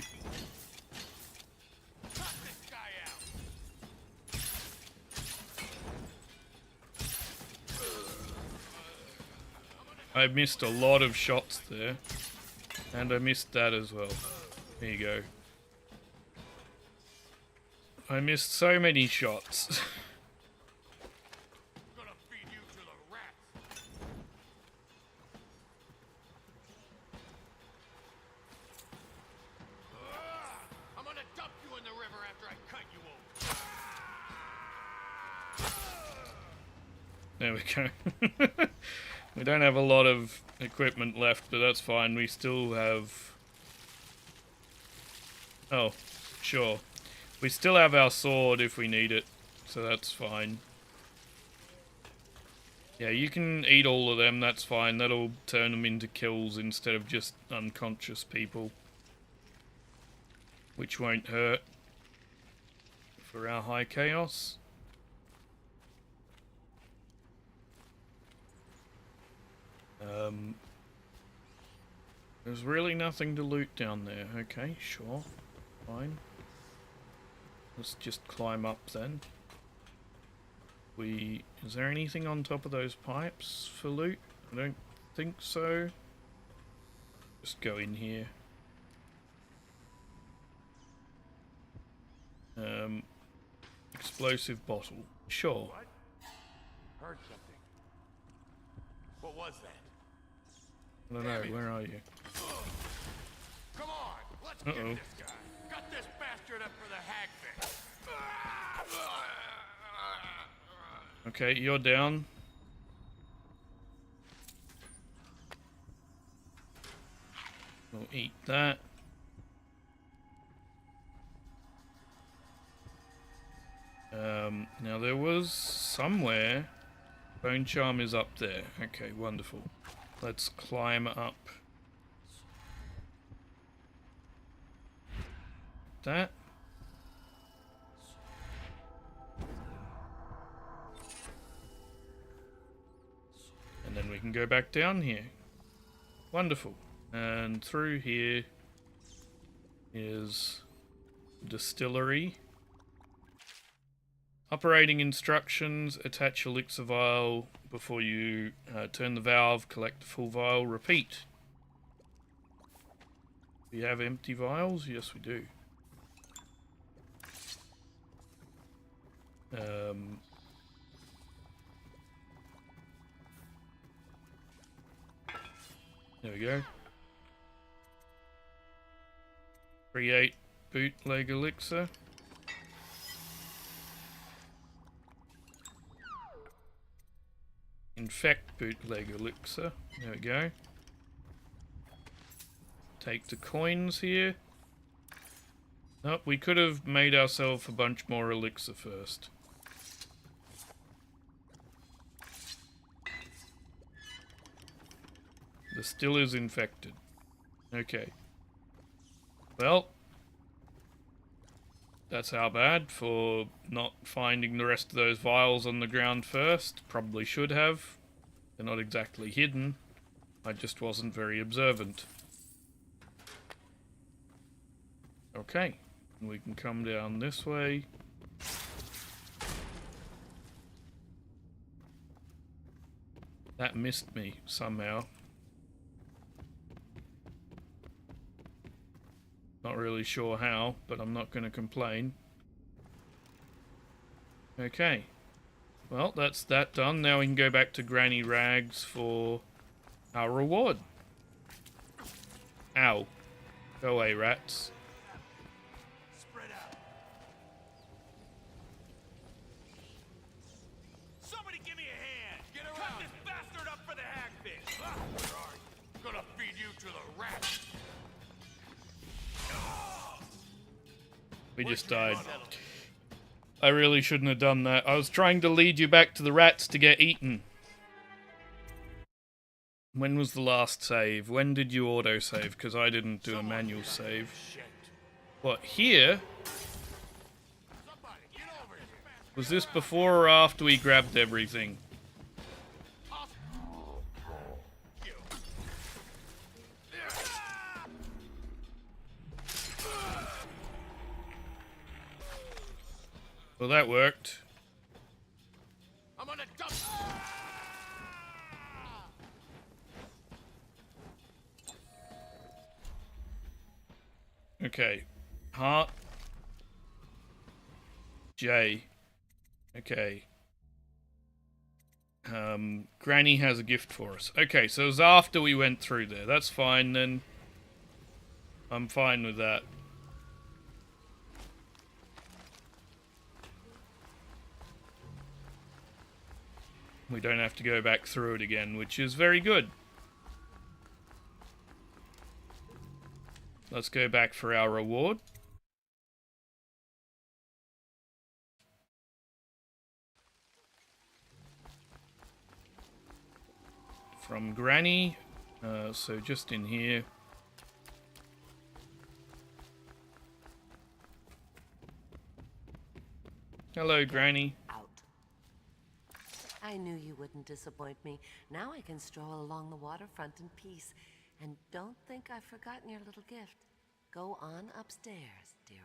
I missed a lot of shots there, and I missed that as well. There you go. I missed so many shots. I'm gonna dump you in the river after I cut you open. There we go. We don't have a lot of equipment left, but that's fine. We still have... Oh, sure. We still have our sword if we need it, so that's fine. Yeah, you can eat all of them, that's fine. That'll turn them into kills instead of just unconscious people. Which won't hurt for our High Chaos. There's really nothing to loot down there. Okay, sure. Fine. Let's just climb up then. Is there anything on top of those pipes for loot? I don't think so. Just go in here. Explosive bottle. Sure. What? Heard something. What was that? I don't know. Where are you? Come on, let's get this guy. Cut this bastard up for the hagfish. Okay, you're down. We'll eat that. Now there was somewhere. Bone charm is up there. Okay, wonderful. Let's climb up. That. And then we can go back down here. Wonderful. And through here is distillery. Operating instructions: attach elixir vial before you turn the valve, collect the full vial, repeat. Do you have empty vials? Yes, we do. There we go. Create bootleg elixir. Infect bootleg elixir. There we go. Take the coins here. Nope, we could have made ourselves a bunch more elixir first. The still is infected. Okay. Well, that's how bad for not finding the rest of those vials on the ground first. Probably should have. They're not exactly hidden. I just wasn't very observant. Okay. We can come down this way. That missed me somehow. Not really sure how, but I'm not going to complain. Okay. Well, that's that done. Now we can go back to Granny Rags for our reward. Ow. Go away, rats. Spread out. Somebody give me a hand. Get around. Cut this bastard up for the hagfish. Where are you? Gonna feed you to the rats. We just died. I really shouldn't have done that. I was trying to lead you back to the rats to get eaten. When was the last save? When did you auto-save? Because I didn't do a manual save. What, here? Was this before or after we grabbed everything? Well, that worked. I'm gonna dump. Okay. Heart. J. Okay. Granny has a gift for us. Okay, so it was after we went through there. That's fine then. I'm fine with that. We don't have to go back through it again, which is very good. Let's go back for our reward. From Granny. So just in here. Hello, Granny. I knew you wouldn't disappoint me. Now I can stroll along the waterfront in peace. And don't think I've forgotten your little gift. Go on upstairs, dear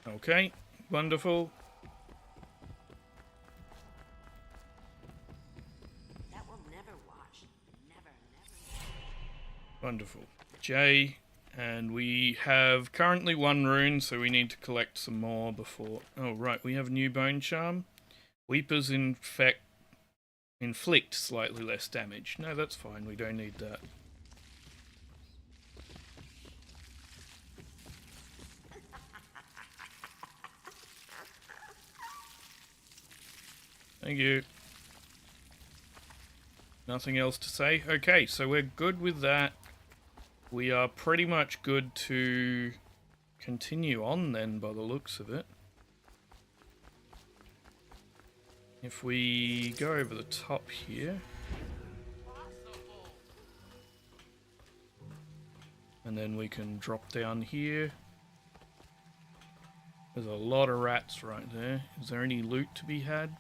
one. Okay, wonderful. Wonderful. J, and we have currently 1 rune, so we need to collect some more before... Oh, right, we have new bone charm. Weepers inflict slightly less damage. No, that's fine, we don't need that. Thank you. Nothing else to say? Okay, so we're good with that. We are pretty much good to continue on then, by the looks of it. If we go over the top here. And then we can drop down here. There's a lot of rats right there. Is there any loot to be had?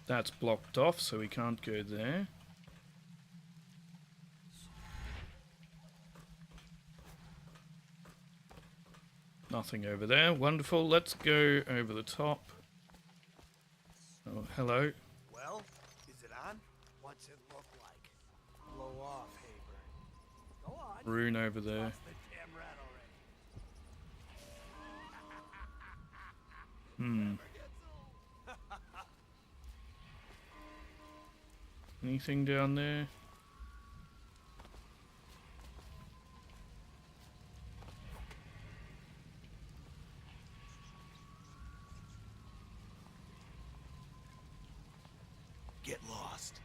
That's blocked off, so we can't go there. Nothing over there. Wonderful. Let's go over the top. Oh, hello. Well, is it on? What's it look like? Blow off, Haber. Go on. Rune over there. Damn rat already. Hmm. Anything down there? Get lost.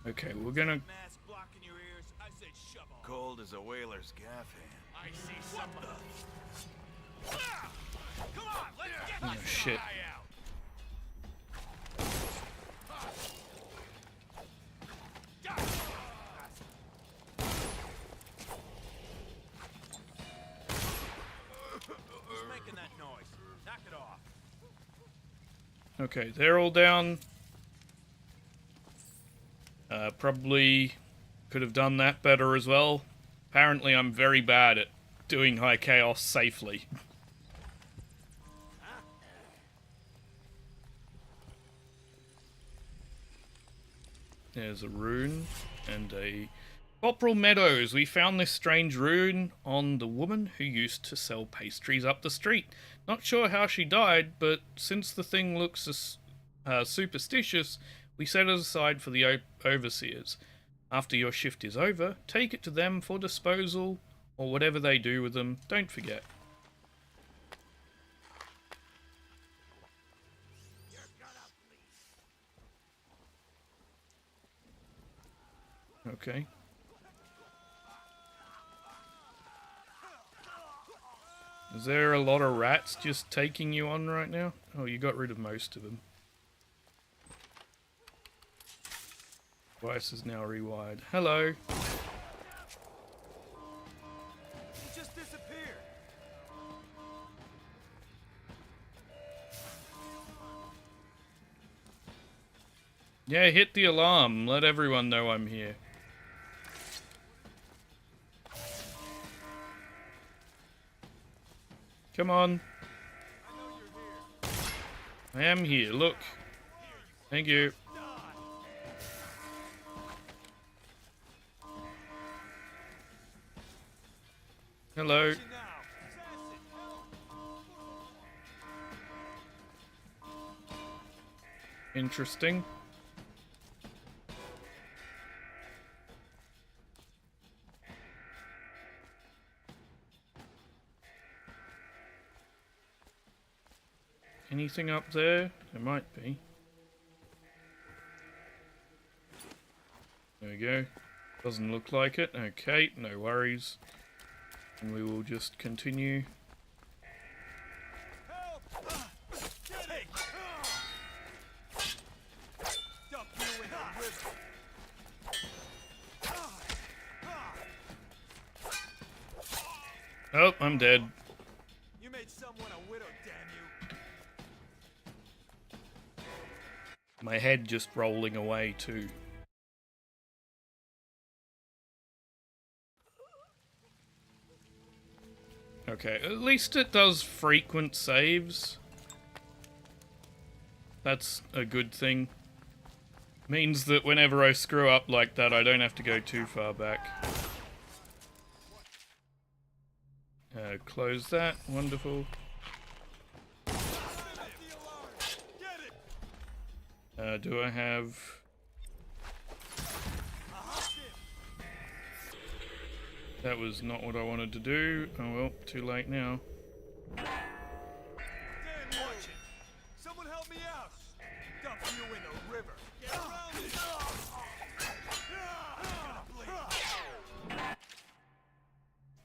Okay, we're gonna... Mask blocking your ears. I said shove off. Cold as a whaler's gaff hand. I see somebody. Come on, let's get Oh, this shit. guy out. Who's making that noise? Knock it off. Okay, they're all down. Probably could have done that better as well. Apparently I'm very bad at doing high chaos safely. There's a rune and a... Corporal Meadows, we found this strange rune on the woman who used to sell pastries up the street. Not sure how she died, but since the thing looks superstitious, we set it aside for the overseers. After your shift is over, take it to them for disposal, or whatever they do with them, don't forget. Okay. Is there a lot of rats just taking you on right now? Oh, you got rid of most of them. Device is now rewired. Hello. He just disappeared. Yeah, hit the alarm. Let everyone know I'm here. Come on. I am here, look. Thank you. Hello. Interesting. Anything up there? There might be. There we go. Doesn't look like it. Okay, no worries. And we will just continue. Oh, I'm dead. You made someone a widow, damn you. My head just rolling away too. Okay, at least it does frequent saves. That's a good thing. Means that whenever I screw up like that, I don't have to go too far back. Close that. Wonderful. Do I have... That was not what I wanted to do. Oh well, too late now. Damn, watch it. Someone help me out. Dump you in the river. Get around it.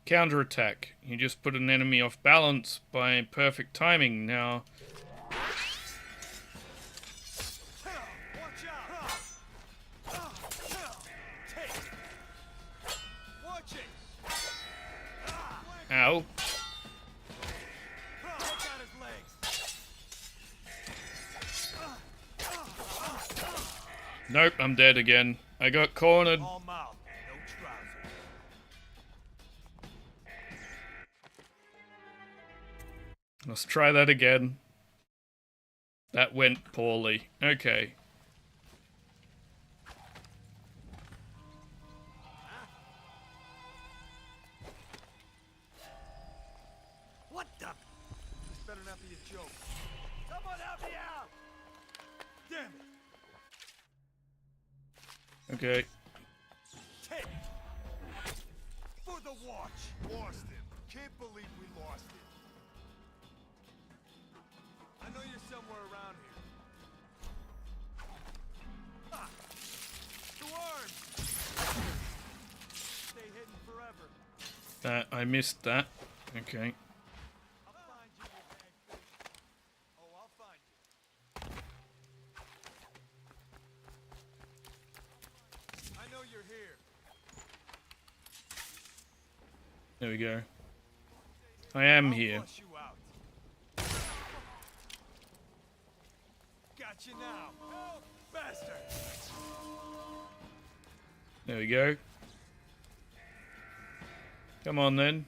Counterattack. You just put an enemy off balance by perfect timing. Now... Ow. Nope, I'm dead again. I got cornered. Let's try that again. That went poorly. Okay. What the? This better not be a joke. Someone help me out! Damn it! Okay. Take for the watch. Lost him. Can't believe we lost him. I know you're somewhere around here. Ah! To arms! Stay hidden forever. I missed that. Okay. There we go. I am here. Got you now. Help, bastard. There we go. Come on then.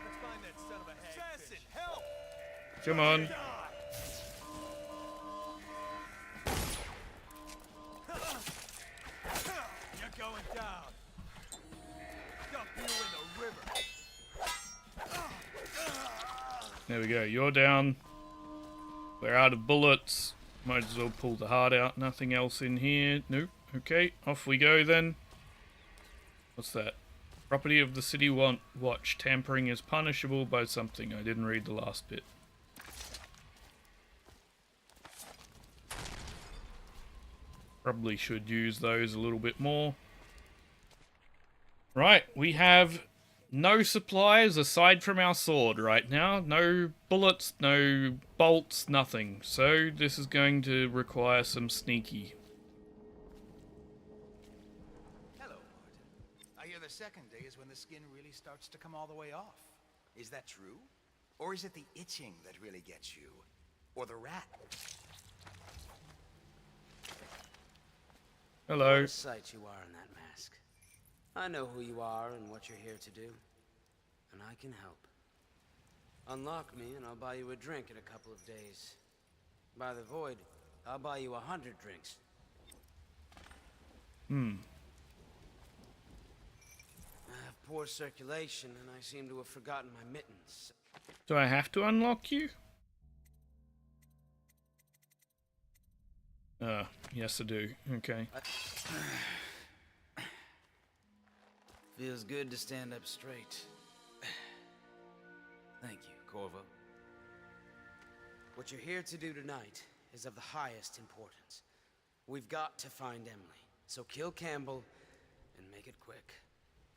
Let's find that son of a hagfish. Help! Come on. You're going down. Dump you in the river. There we go. You're down. We're out of bullets. Might as well pull the heart out. Nothing else in here. Nope. Okay, off we go then. What's that? Property of the city watch. Tampering is punishable by something. I didn't read the last bit. Probably should use those a little bit more. Right, we have no supplies aside from our sword right now. No bullets, no bolts, nothing. So this is going to require some sneaky. Hello, Martin. I hear the second day is when the skin really starts to come all the way off. Is that true? Or is it the itching that really gets you? Or the rat? Hello. What a sight you are in that mask. I know who you are and what you're here to do. And I can help. Unlock me and I'll buy you a drink in a couple of days. By the void, I'll buy you 100 drinks. I have poor circulation and I seem to have forgotten my mittens. Do I have to unlock you? Yes I do. Okay. Feels good to stand up straight. Thank you, Corvo. What you're here to do tonight is of the highest importance. We've got to find Emily, so kill Campbell and make it quick.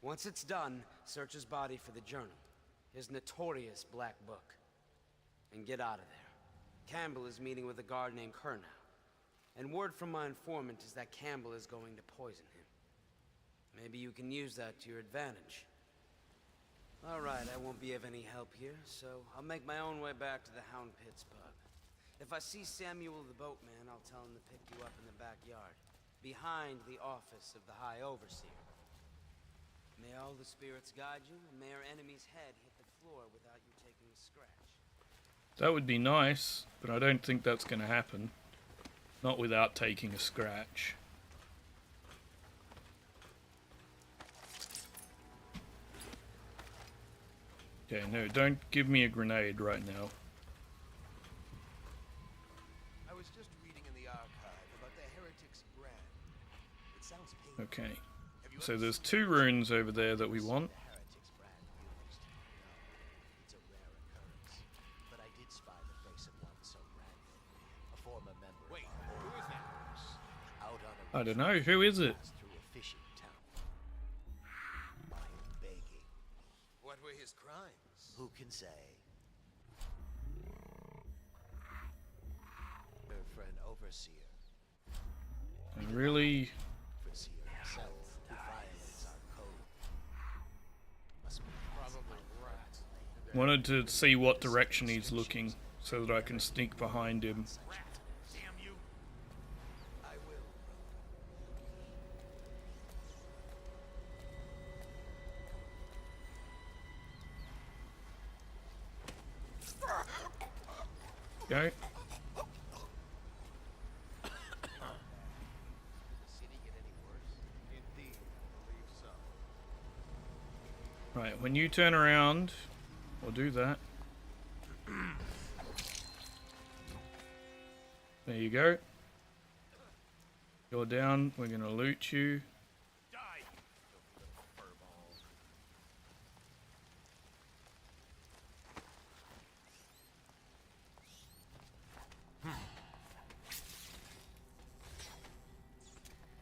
Once it's done, search his body for the journal, his notorious black book, and get out of there. Campbell is meeting with a guard named Kernow, and word from my informant is that Campbell is going to poison him. Maybe you can use that to your advantage. All right, I won't be of any help here, so I'll make my own way back to the Hound Pits pub. If I see Samuel the boatman, I'll tell him to pick you up in the backyard. behind the office of the High Overseer. May all the spirits guide you, and may our enemy's head hit the floor without you taking a scratch. That would be nice, but I don't think that's going to happen. Not without taking a scratch. Okay, no, don't give me a grenade right now. I was just reading in the archive about the Heretic's brand. It sounds painful. Okay, so there's 2 runes over there that we want. Heretic's brand used. No, it's a rare occurrence. But I did spy the face of one so branded. A former member. Wait, who is that? Out on a I don't know, who is it? through a fishing town. I am begging. What were his crimes? Who can say? For an overseer. I really Overseer himself who violates our code. Must be probably right. wanted to see what direction he's looking so that I can sneak behind him. Damn you! I will. Go. Right, when you turn around, we'll do that. There you go. You're down, we're gonna loot you.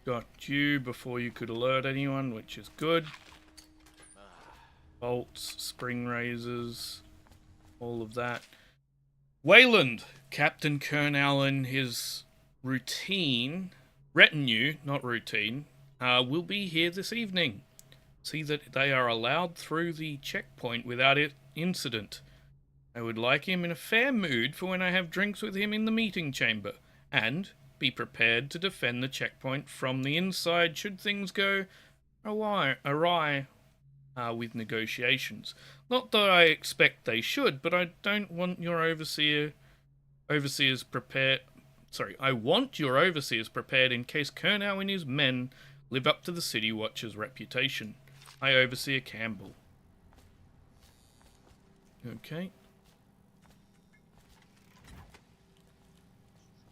Got you before you could alert anyone, which is good. Bolts, spring razors, all of that. Wayland, Captain Kernell and his retinue, not routine, will be here this evening. See that they are allowed through the checkpoint without incident. I would like him in a fair mood for when I have drinks with him in the meeting chamber, and be prepared to defend the checkpoint from the inside should things go awry with negotiations. Not that I expect they should, but I don't want your overseers prepared. Sorry, I want your overseers prepared in case Kernell and his men live up to the City Watcher's reputation. I Overseer Campbell. Okay.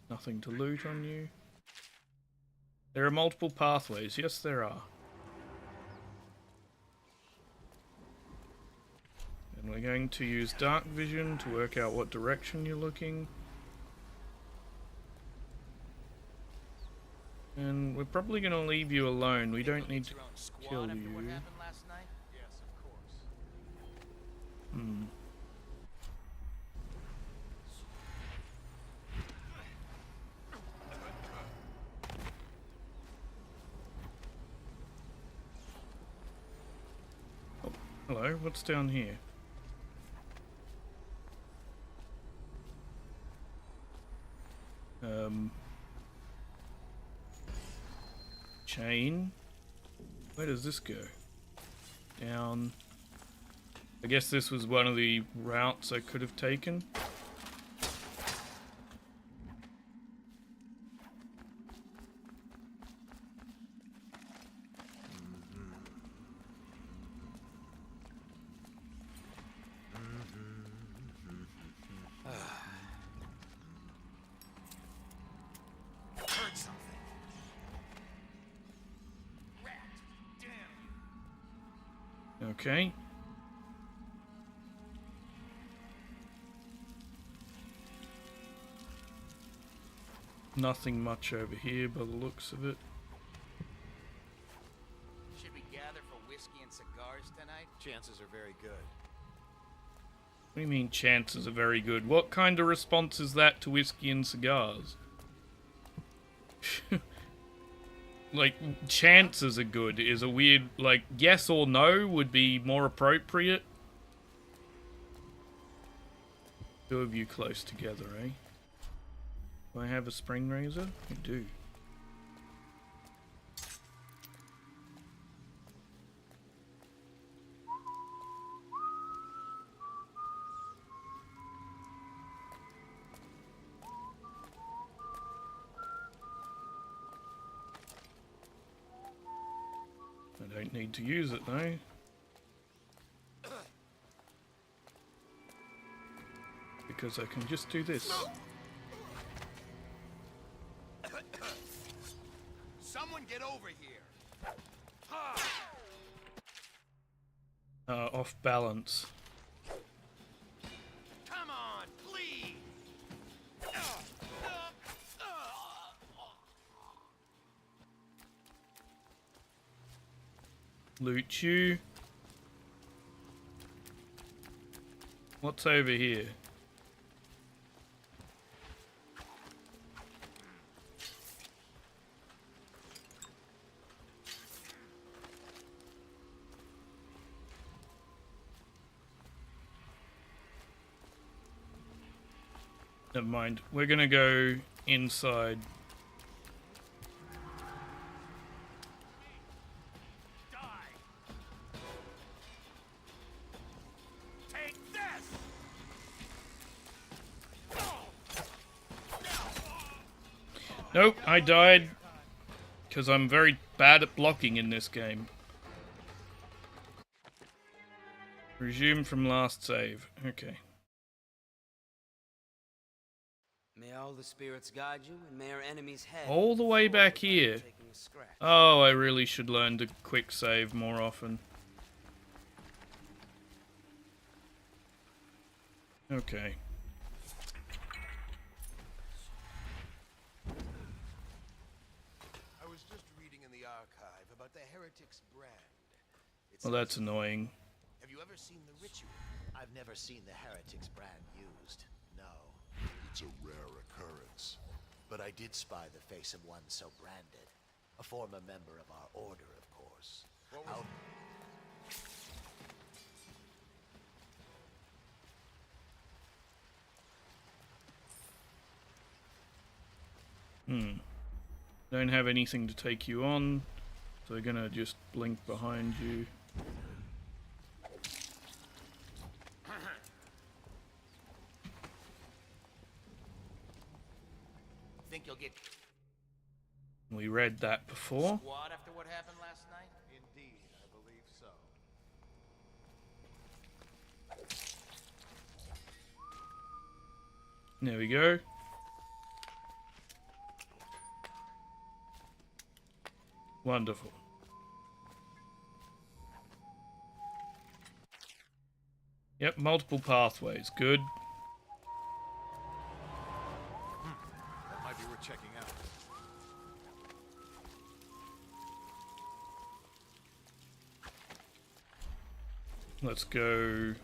Nothing to loot on you. There are multiple pathways. Yes, there are. And we're going to use dark vision to work out what direction you're looking. And we're probably going to leave you alone. We don't need to kill you. Hmm. Oh, hello, what's down here? Chain. Where does this go? Down. I guess this was one of the routes I could have taken. Okay. Nothing much over here by the looks of it. Should we gather for whiskey and cigars tonight? Chances are very good. What do you mean chances are very good? What kind of response is that to whiskey and cigars? Like, chances are good is a weird, like, yes or no would be more appropriate. Two of you close together, eh? Do I have a spring razor? I do. I don't need to use it though. Because I can just do this. Someone get over here. Off balance. Come on, please. Loot you. What's over here? Never mind. We're gonna go inside. Take this. Nope, I died because I'm very bad at blocking in this game. Resume from last save. Okay. May all the spirits guide you, and may our enemies head All the way back here. Oh, I really should learn to quick save more often. Okay. I was just reading in the archive about the Heretic's brand. Well, that's annoying. Have you ever seen the ritual? I've never seen the Heretic's brand used. No. It's a rare occurrence. But I did spy the face of one so branded. A former member of our order, of course. What was Don't have anything to take you on, so they're gonna just blink behind you. Think you'll get We read that before. squad after what happened last night? Indeed, I believe so. There we go. Wonderful. Yep, multiple pathways. Good. That might be worth checking out. Let's go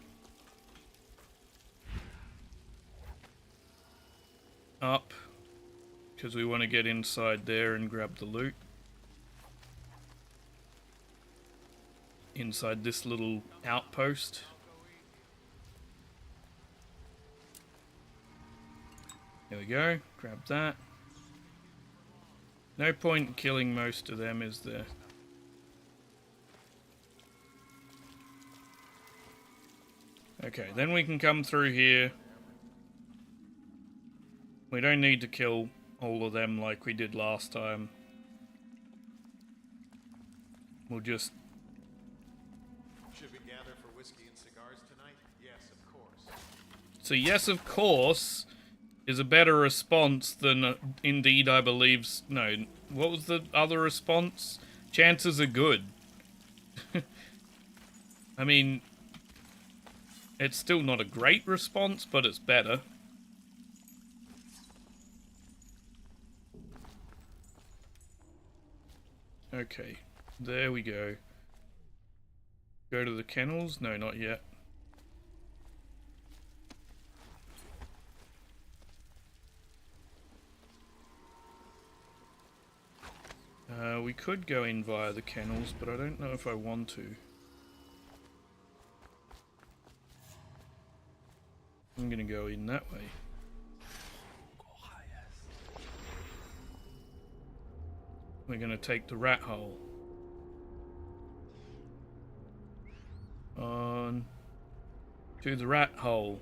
up, because we want to get inside there and grab the loot. Inside this little outpost. There we go, grab that. No point in killing most of them, is there? Okay, then we can come through here. We don't need to kill all of them like we did last time. We'll just... Should we gather for whiskey and cigars tonight? Yes, of course. So yes, of course, is a better response than indeed I believe... No, what was the other response? Chances are good. I mean... It's still not a great response, but it's better. Okay, there we go. Go to the kennels? No, not yet. We could go in via the kennels, but I don't know if I want to. I'm gonna go in that way. We're gonna take the rat hole. On to the rat hole.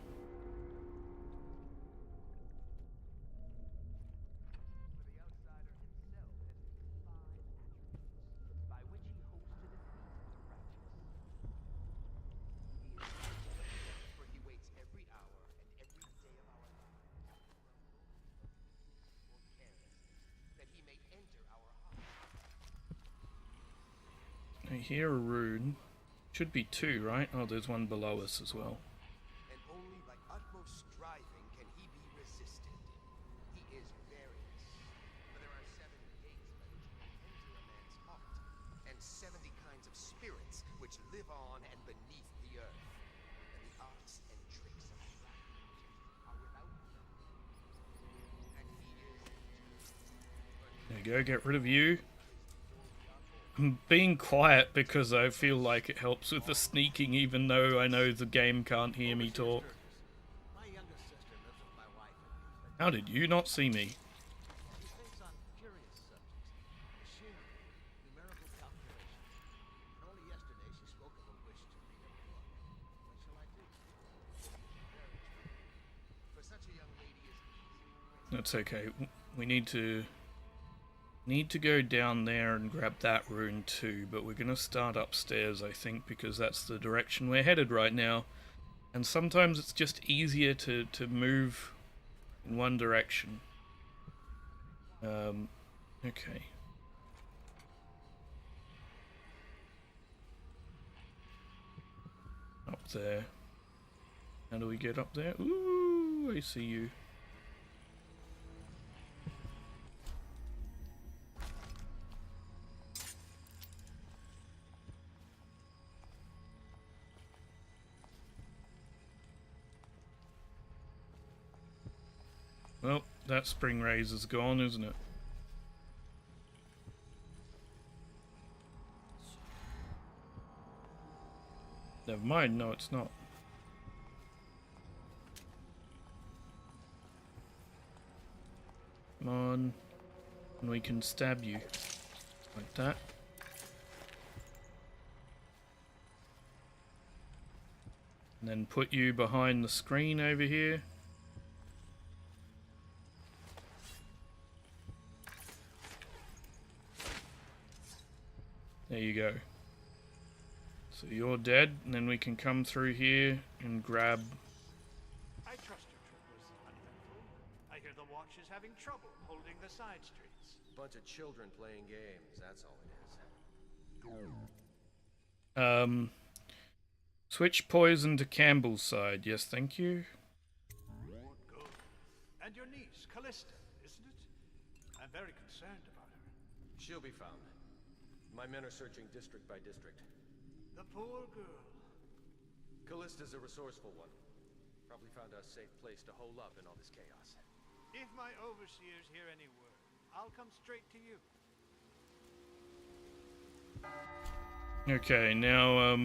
I hear a rune. Should be 2, right? Oh, there's one below us as well. And only by utmost striving can he be resisted. He is various, but there are 7 gates by which you can enter a man's heart, and 70 kinds of spirits which live on and beneath the earth. And the arts and tricks of the black magic are without number. And he is... There you go, get rid of you. I'm being quiet because I feel like it helps with the sneaking, even though I know the game can't hear me talk. My younger sister lives with my wife and me, but How did you not see me? she thinks on curious subjects. Machinery, numerical calculations. And only yesterday she spoke of a wish to read a book. What shall I do? Very troubling. For such a young lady as easy. That's okay. We need to go down there and grab that rune too, but we're going to start upstairs, I think, because that's the direction we're headed right now. And sometimes it's just easier to move in one direction. Okay. Up there. How do we get up there? Ooh, I see you. Well, that spring razor's gone, isn't it? Never mind, no it's not. Come on. And we can stab you. Like that. And then put you behind the screen over here. There you go. So you're dead, and then we can come through here and grab... I trust your troopers, uneventful. I hear the watch is having trouble holding the side streets. Bunch of children playing games, that's all it is. Switch poison to Campbell's side. Yes, thank you. Good. And your niece, Callista, isn't it? I'm very concerned about her. She'll be found. My men are searching district by district. The poor girl. Callista's a resourceful one. Probably found a safe place to hole up in all this chaos. If my overseers hear any word, I'll come straight to you. Okay, now,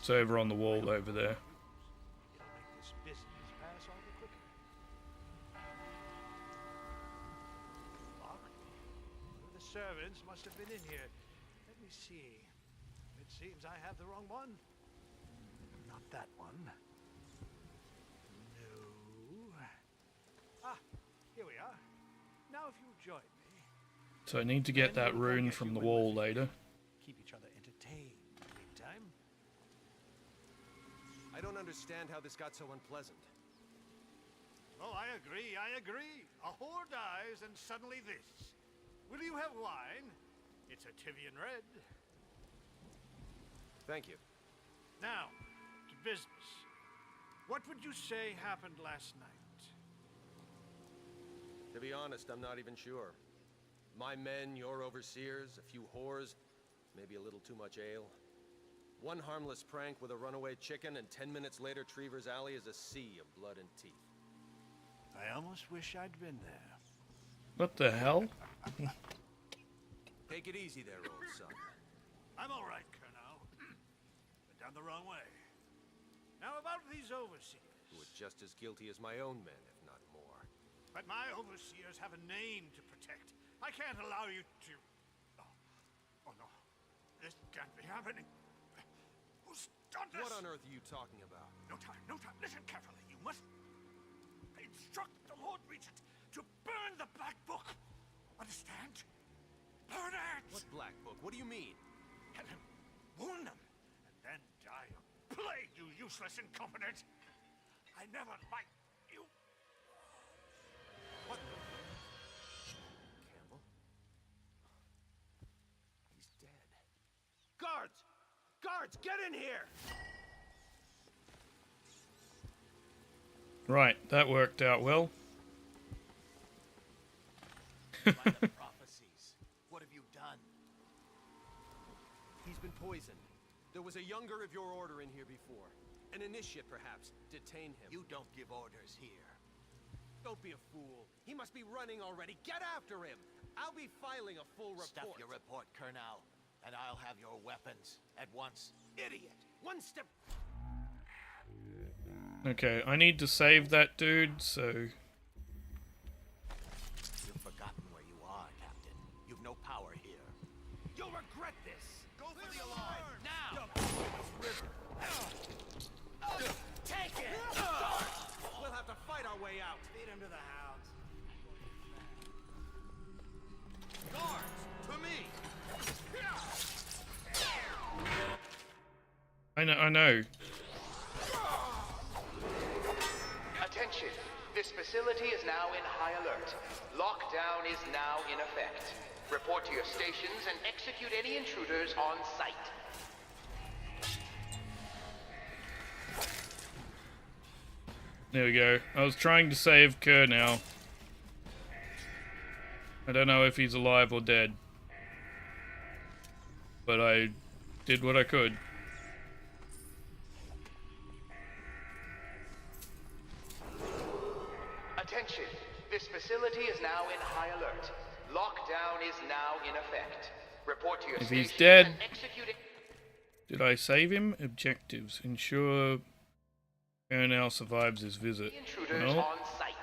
it's over on the wall over there. It'll make this business pass all the quicker. Locked? One of the servants must have been in here. Let me see. It seems I have the wrong one. Not that one. No. Ah, here we are. Now if you'll join me. So I need to get that rune from the wall later. Keep each other entertained, big time. I don't understand how this got so unpleasant. Oh, I agree, I agree. A whore dies and suddenly this. Will you have wine? It's a Tivian red. Thank you. Now, to business. What would you say happened last night? To be honest, I'm not even sure. My men, your overseers, a few whores, maybe a little too much ale. One harmless prank with a runaway chicken, and 10 minutes later, Trevor's Alley is a sea of blood and teeth. I almost wish I'd been there. What the hell? Take it easy there, old son. I'm all right, Colonel. Went down the wrong way. Now about these overseers. Who are just as guilty as my own men, if not more. But my overseers have a name to protect. I can't allow you to... Oh no. This can't be happening. Who's done this? What on earth are you talking about? No time, no time. Listen carefully. You must instruct the Lord Regent to burn the Black Book. Understand? Burn it! What Black Book? What do you mean? Tell him. Warn them. And then die of plague, you useless incompetent. I never liked you. What the... Campbell? He's dead. Guards, get in here! Right, that worked out well. By the prophecies, what have you done? He's been poisoned. There was a younger of your order in here before. An initiate, perhaps. Detain him. You don't give orders here. Don't be a fool. He must be running already. Get after him! I'll be filing a full report. Stuff your report, Colonel, and I'll have your weapons at once. Idiot! One step... Okay, I need to save that dude, so... You've forgotten where you are, Captain. You've no power here. You'll regret this! Go for the alarm! Now! Take it! We'll have to fight our way out. Feed him to the hounds. Guards, to me! I know. Attention! This facility is now in high alert. Lockdown is now in effect. Report to your stations and execute any intruders on site. There we go. I was trying to save Kerr now. I don't know if he's alive or dead. But I did what I could. Attention! This facility is now in high alert. Lockdown is now in effect. Report to your If stations he's dead... and execute it. Did I save him? Objectives. Ensure Ernau survives his visit. Intruders No. on site.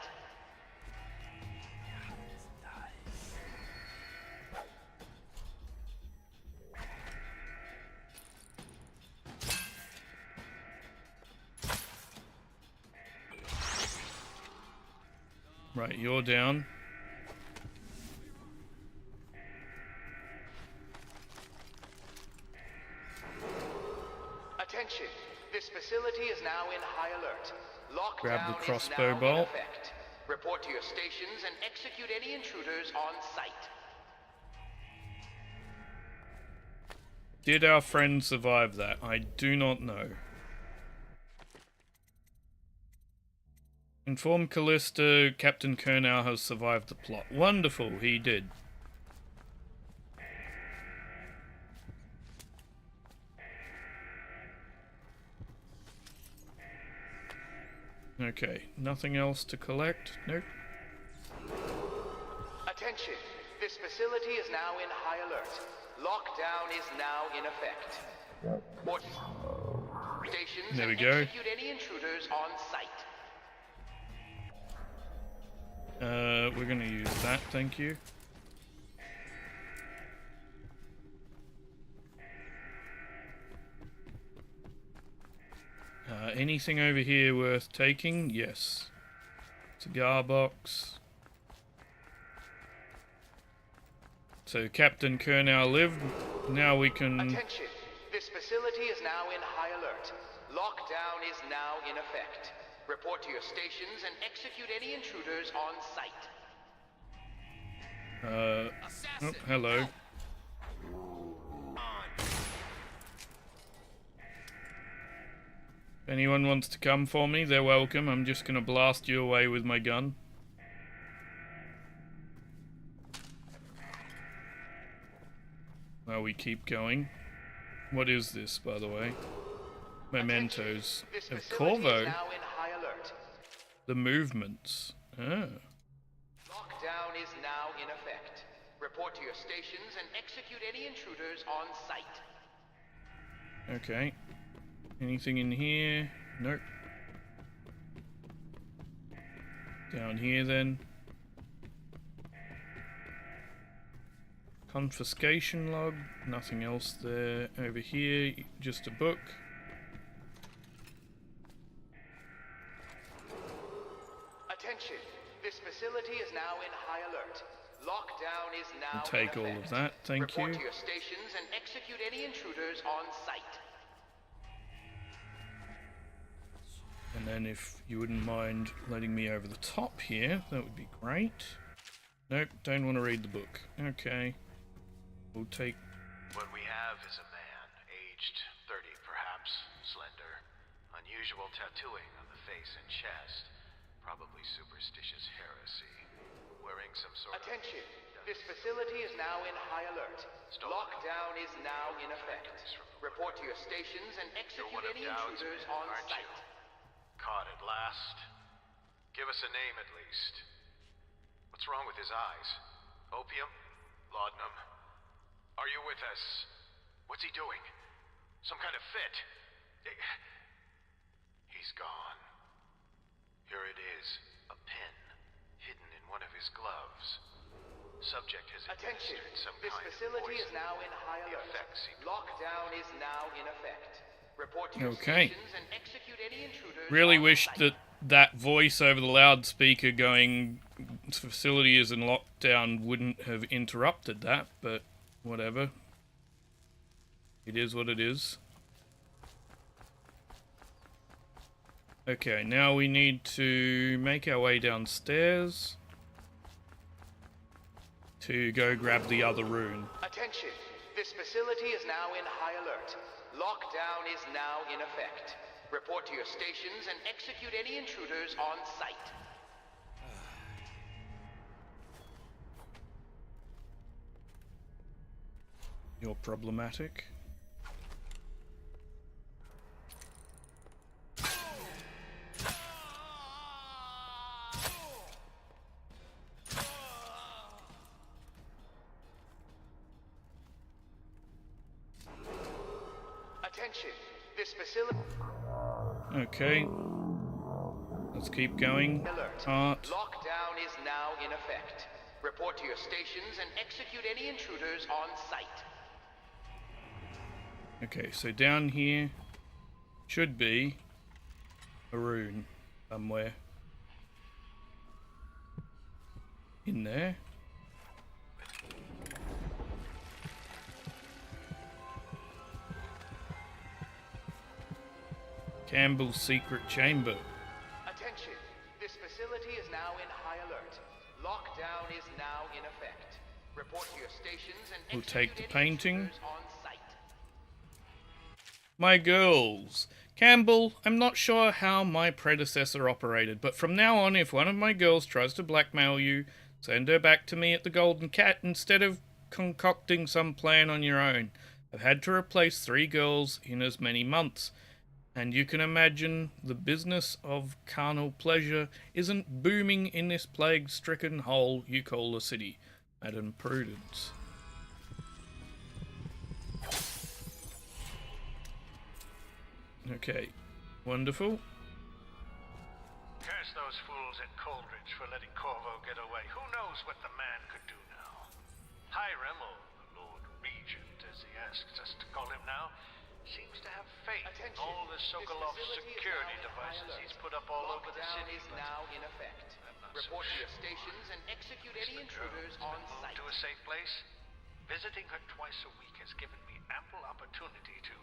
Right, you're down. Attention! This facility is now in high alert. Lockdown Grab the crossbow is now bolt. in effect. Report to your stations and execute any intruders on site. Did our friend survive that? I do not know. Inform Callista Captain Kernau has survived the plot. Wonderful, he did. Okay, nothing else to collect? Nope. Attention! This facility is now in high alert. Lockdown is now in effect. Stations There we and go. execute any intruders on site. We're gonna use that, thank you. Anything over here worth taking? Yes. Cigar box. So Captain Kernau lived. Now we can... Attention! This facility is now in high alert. Lockdown is now in effect. Report to your stations and execute any intruders on site. Oh, hello. If anyone wants to come for me, they're welcome. I'm just gonna blast you away with my gun. Well, we keep going. What is this, by the way? Mementos of Corvo. Now in high alert. The movements. Oh. Lockdown is now in effect. Report to your stations and execute any intruders on site. Okay. Anything in here? Nope. Down here then. Confiscation log. Nothing else there. Over here, just a book. Attention! This facility is now in high alert. Lockdown is now I'll take in all effect. of that, thank Report you. to your stations and execute any intruders on site. And then if you wouldn't mind letting me over the top here, that would be great. Nope, don't want to read the book. Okay. We'll take... What we have is a man, aged aged 30 perhaps, slender, unusual tattooing on the face and chest, probably superstitious heresy, wearing some sort Attention! This facility is now in high alert. Lockdown is now in effect. Report to your stations and execute any intruders on site. Caught at last. Give us a name at least. What's wrong with his eyes? Opium? Laudanum? Are you with us? What's he doing? Some kind of fit? He's gone. Here it is. A pen. Hidden in one of his gloves. Subject has administered some This kind of facility poison. is now in high alert. Lockdown is now in effect. Report to your Okay. stations and execute any intruders. Really on wish site. that voice over the loudspeaker going, facility is in lockdown, wouldn't have interrupted that, but whatever. It is what it is. Okay, now we need to make our way downstairs to go grab the other rune. Attention! This facility is now in high alert. Lockdown is now in effect. Report to your stations and execute any intruders on site. You're problematic. Attention! This facility. Okay. Let's keep going. Alert. Art. Lockdown is now in effect. Report to your stations and execute any intruders on site. Okay, so down here should be a rune somewhere. In there. Campbell's secret chamber. Attention! This facility is now in high alert. Lockdown is now in effect. Report to your stations and We'll execute take the any painting. intruders on site. My girls. Campbell, I'm not sure how my predecessor operated, but from now on, if one of my girls tries to blackmail you, send her back to me at the Golden Cat instead of concocting some plan on your own. I've had to replace 3 girls in as many months, and you can imagine the business of carnal pleasure isn't booming in this plague-stricken hole you call the city. Madam Prudence. Okay, wonderful. Curse those fools at Coldridge for letting Corvo get away. Who knows what the man could do now? Hiram, or the Lord Regent, as he asks us to call him now, seems to have faith in all the Sokolov security devices he's put up all over the city. Is now in effect. Report to your stations and execute any intruders on site. To a safe place? Visiting her twice a week has given me ample opportunity to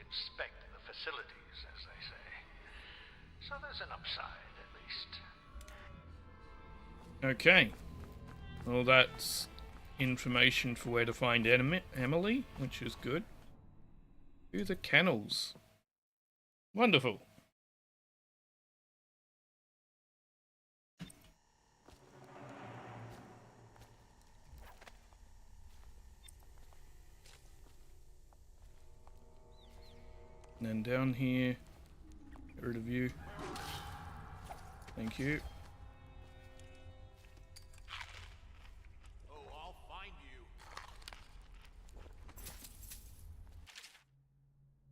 inspect the facilities, as they say. So there's an upside, at least. Okay. Well, that's information for where to find Emily, which is good. To the kennels. Wonderful. And then down here, get rid of you. Thank you. Oh, I'll find you.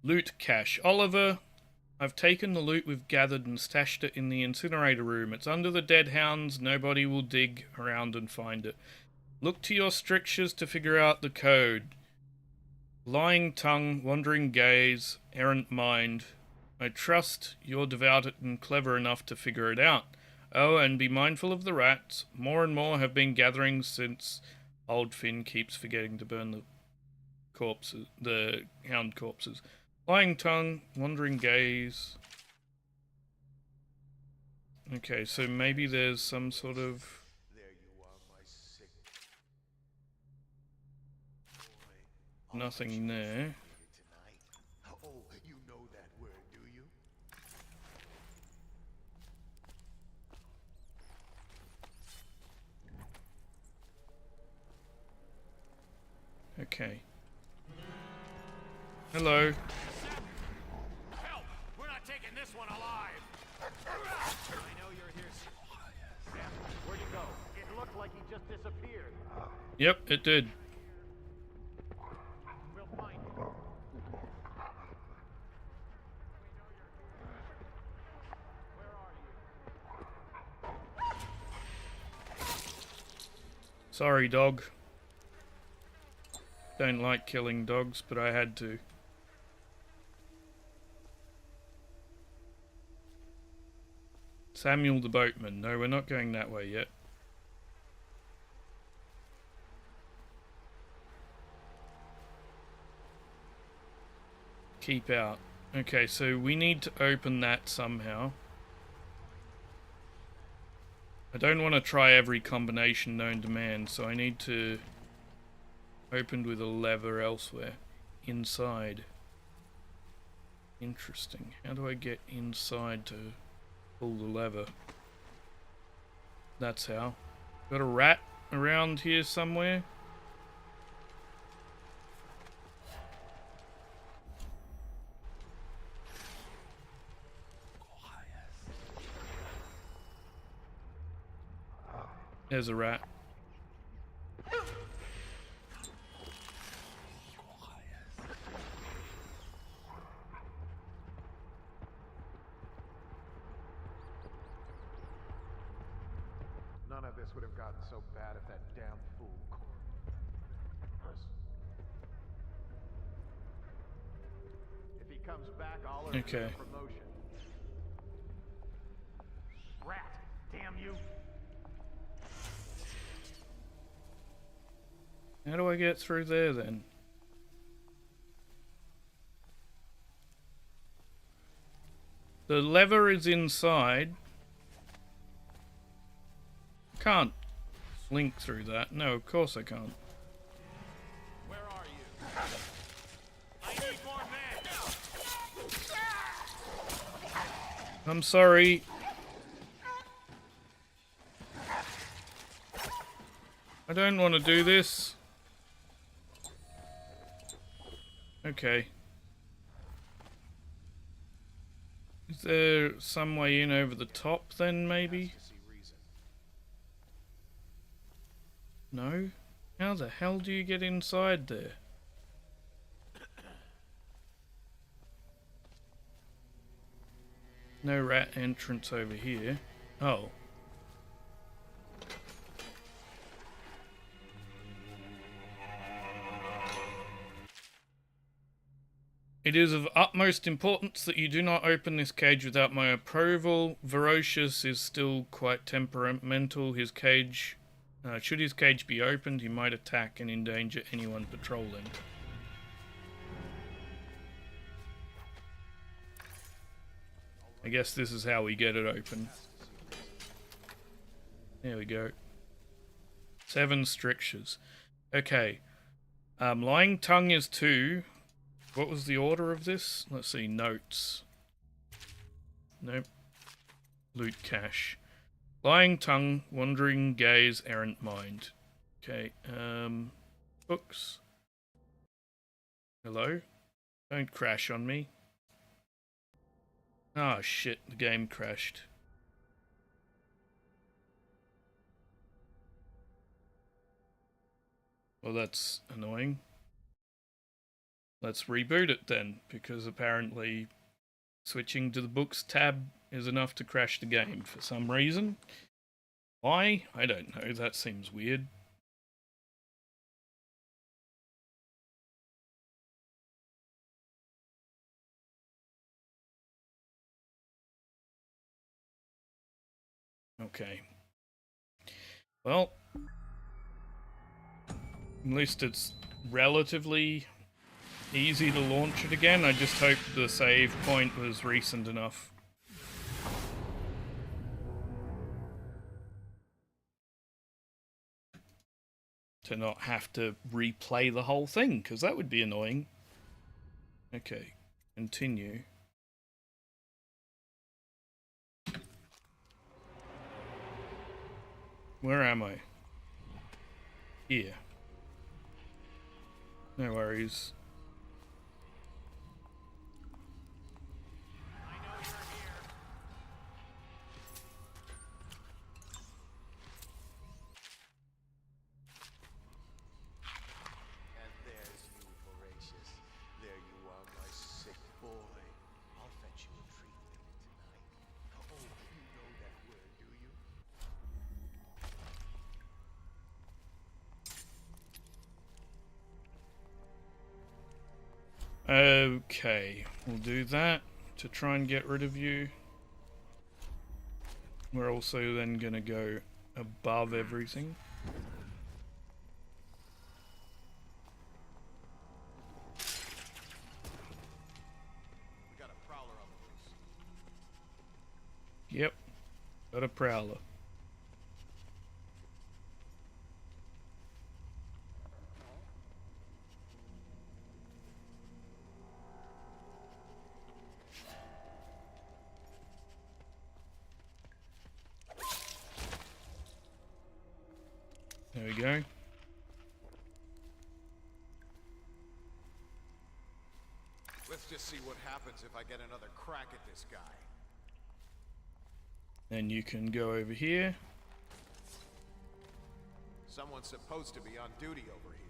Loot cache. Oliver, I've taken the loot we've gathered and stashed it in the incinerator room. It's under the dead hounds. Nobody will dig around and find it. Look to your strictures to figure out the code. Lying tongue, wandering gaze, errant mind. I trust you're devout and clever enough to figure it out. Oh, and be mindful of the rats. More and more have been gathering since old Finn keeps forgetting to burn the corpses, the hound corpses. Lying tongue, wandering gaze. Okay, so maybe there's some sort of... There you are, my sick Nothing there. Okay. Hello. Help! We're not taking this one alive! I know you're here. Sam, where'd you go? It looked like he just disappeared. Yep, it did. We'll find him. Sorry, dog. Don't like killing dogs, but I had to. Samuel the boatman. No, we're not going that way yet. Keep out. Okay, so we need to open that somehow. I don't want to try every combination known to man, so I need to open with a lever elsewhere. Inside. Interesting. How do I get inside to pull the lever? That's how. Got a rat around here somewhere? There's a rat. None of this would have gotten so bad if that damn fool. If he comes back, I'll earn Okay. a promotion. Rat, damn you! How do I get through there then? The lever is inside. Can't link through that. No, of course I can't. Where are you? I need more men! I'm sorry. I don't want to do this. Okay. Is there some way in over the top then, maybe? No? How the hell do you get inside there? No rat entrance over here. Oh. It is of utmost importance that you do not open this cage without my approval. Ferocious is still quite temperamental. His cage, should his cage be opened, he might attack and endanger anyone patrolling. I guess this is how we get it open. There we go. 7 strictures. Okay. Lying tongue is 2. What was the order of this? Let's see, notes. Nope. Loot cache. Lying tongue, wandering gaze, errant mind. Okay, books. Hello? Don't crash on me. Ah, shit, the game crashed. Well, that's annoying. Let's reboot it then, because apparently switching to the books tab is enough to crash the game for some reason. Why? I don't know, that seems weird. Okay. Well, at least it's relatively easy to launch it again. I just hope the save point was recent enough. To not have to replay the whole thing, because that would be annoying. Okay, continue. Where am I? Here. No worries. And there's you, Voracious. There you are, my sick boy. I'll fetch you a treat later tonight. Oh, you know that word, do you? Okay, we'll do that to try and get rid of you. We're also then gonna go above everything. We got a prowler on the loose. Yep, got a prowler. There we go. Let's just see what happens if I get another crack at this guy. Then you can go over here. Someone's supposed to be on duty over here.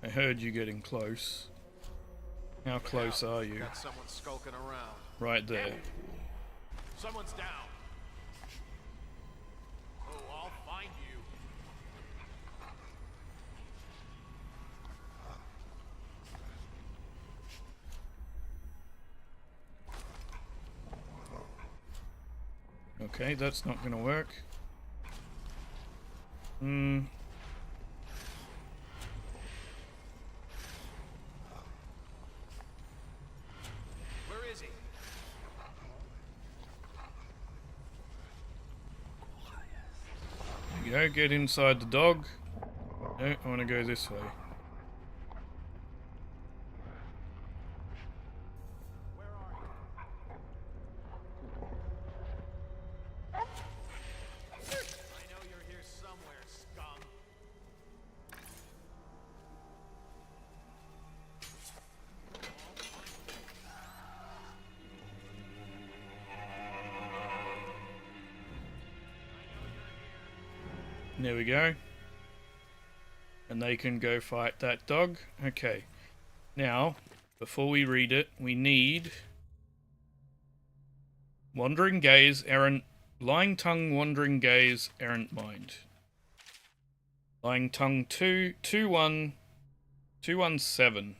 I heard you getting close. How close are you? Got someone skulking around. Right there. Someone's down. Oh, I'll find you. Okay, that's not gonna work. Where is he? There you go, get inside the dog. No, I want to go this way. I know you're here somewhere, scum. There we go. And they can go fight that dog. Okay. Now, before we read it, we need Wandering Gaze, Errant, Lying Tongue, Wandering Gaze, Errant Mind. Lying Tongue 217.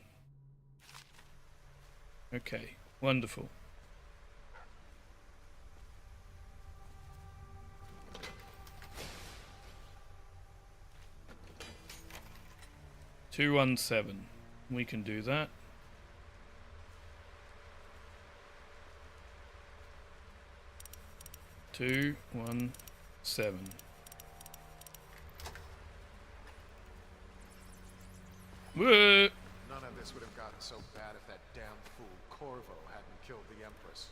Okay, wonderful. We can do that. Two, 1, 7. Whoa! None of this would have gotten so bad if that damn fool Corvo hadn't killed the Empress.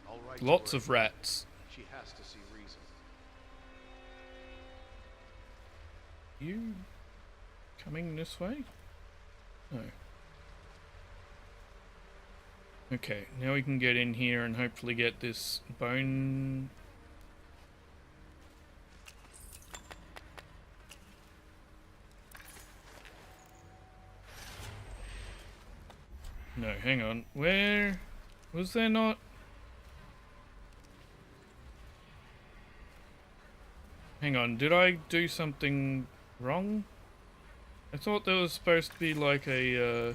All right, Lots of rats. She has to see reason. You coming this way? No. Okay, now we can get in here and hopefully get this bone. No, hang on. Where was there not? Hang on, did I do something wrong? I thought there was supposed to be like a